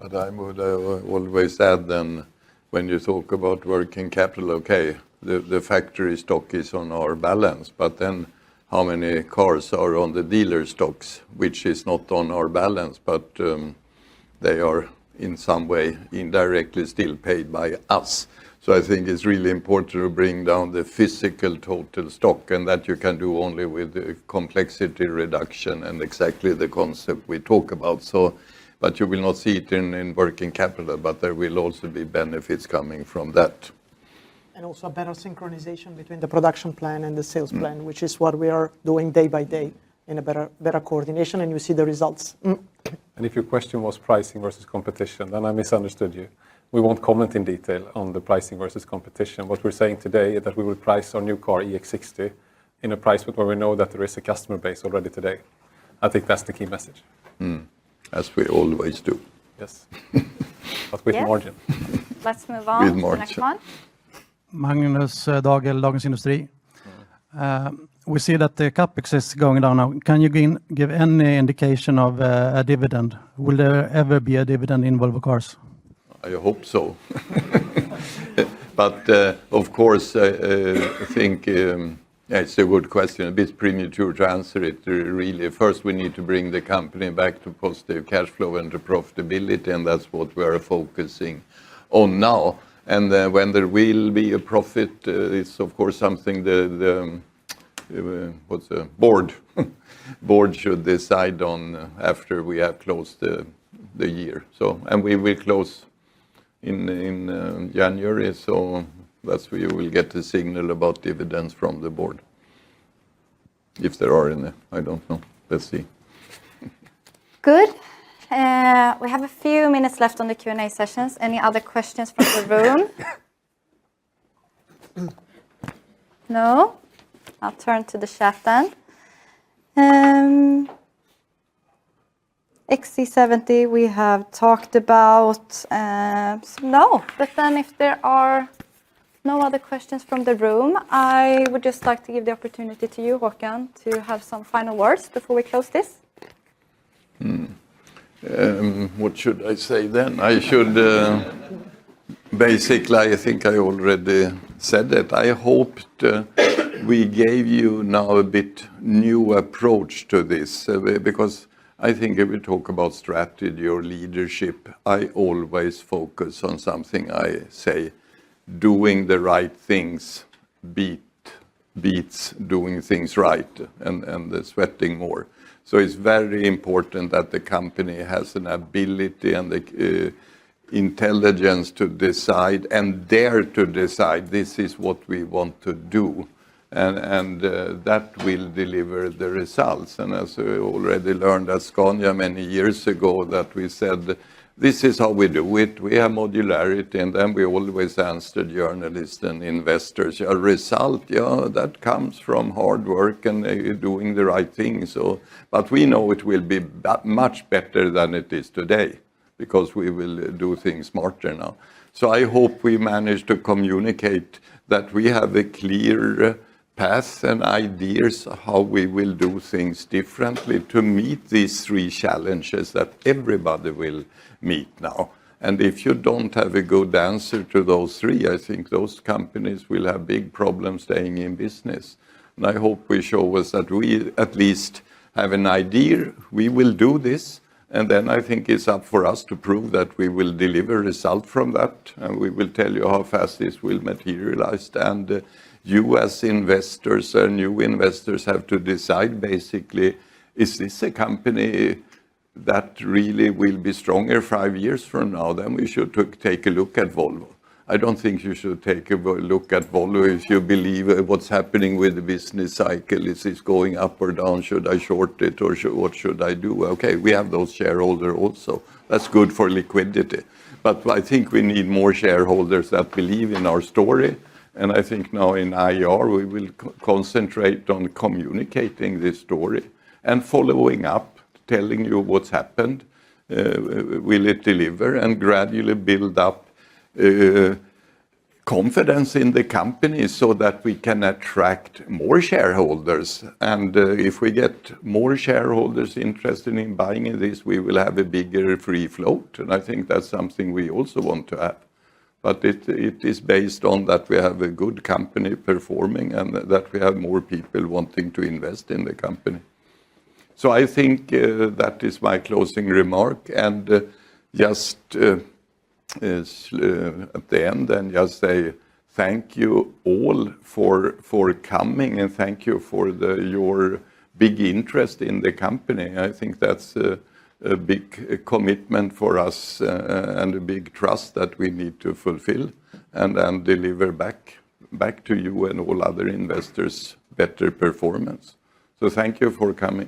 But I would always add then, when you talk about working capital, okay, the factory stock is on our balance, but then how many cars are on the dealer stocks, which is not on our balance, but they are in some way indirectly still paid by us. So I think it's really important to bring down the physical total stock, and that you can do only with the complexity reduction and exactly the concept we talk about. So, but you will not see it in working capital, but there will also be benefits coming from that. And also a better synchronization between the production plan and the sales plan, which is what we are doing day by day in a better coordination, and you see the results. And if your question was pricing versus competition, then I misunderstood you. We won't comment in detail on the pricing versus competition. What we're saying today is that we will price our new car EX60 in a price point where we know that there is a customer base already today. I think that's the key message. As we always do. Yes. But with margin. Let's move on to the next one. Magnus Dagel, Dagens Industri. We see that the capex is going down now. Can you give any indication of a dividend? Will there ever be a dividend in Volvo Cars? I hope so. But of course, I think it's a good question. A bit premature to answer it. Really, first we need to bring the company back to positive cash flow and to profitability, and that's what we are focusing on now. And when there will be a profit, it's of course something the board should decide on after we have closed the year. So, and we will close in January, so that's where you will get a signal about dividends from the board. If there are any, I don't know. Let's see. Good. We have a few minutes left on the Q&A sessions. Any other questions from the room? No? I'll turn to the chat then. XC70 we have talked about. No, but then if there are no other questions from the room, I would just like to give the opportunity to you, Håkan, to have some final words before we close this. What should I say then? I should basically, I think I already said that. I hoped we gave you now a bit new approach to this, because I think if we talk about strategy or leadership, I always focus on something I say, doing the right things beats doing things right and sweating more. So it's very important that the company has an ability and the intelligence to decide and dare to decide this is what we want to do. And that will deliver the results. And as we already learned at Scania many years ago, that we said, this is how we do it. We have modularity, and then we always answer journalists and investors. A result, yeah, that comes from hard work and doing the right thing. So, but we know it will be much better than it is today, because we will do things smarter now. So I hope we manage to communicate that we have a clear path and ideas how we will do things differently to meet these three challenges that everybody will meet now. And if you don't have a good answer to those three, I think those companies will have big problems staying in business. And I hope we show us that we at least have an idea, we will do this, and then I think it's up for us to prove that we will deliver result from that, and we will tell you how fast this will materialize. And you as investors and new investors have to decide basically, is this a company that really will be stronger 5 years from now? Then we should take a look at Volvo. I don't think you should take a look at Volvo if you believe what's happening with the business cycle. Is this going up or down? Should I short it or what should I do? Okay, we have those shareholders also. That's good for liquidity. But I think we need more shareholders that believe in our story. And I think now in IR we will concentrate on communicating this story and following up, telling you what's happened, will it deliver, and gradually build up confidence in the company so that we can attract more shareholders. And if we get more shareholders interested in buying this, we will have a bigger free float. And I think that's something we also want to have. But it is based on that we have a good company performing and that we have more people wanting to invest in the company. So I think that is my closing remark. And just at the end, and just say thank you all for coming, and thank you for your big interest in the company. I think that's a big commitment for us and a big trust that we need to fulfill and deliver back to you and all other investors better performance. So thank you for coming.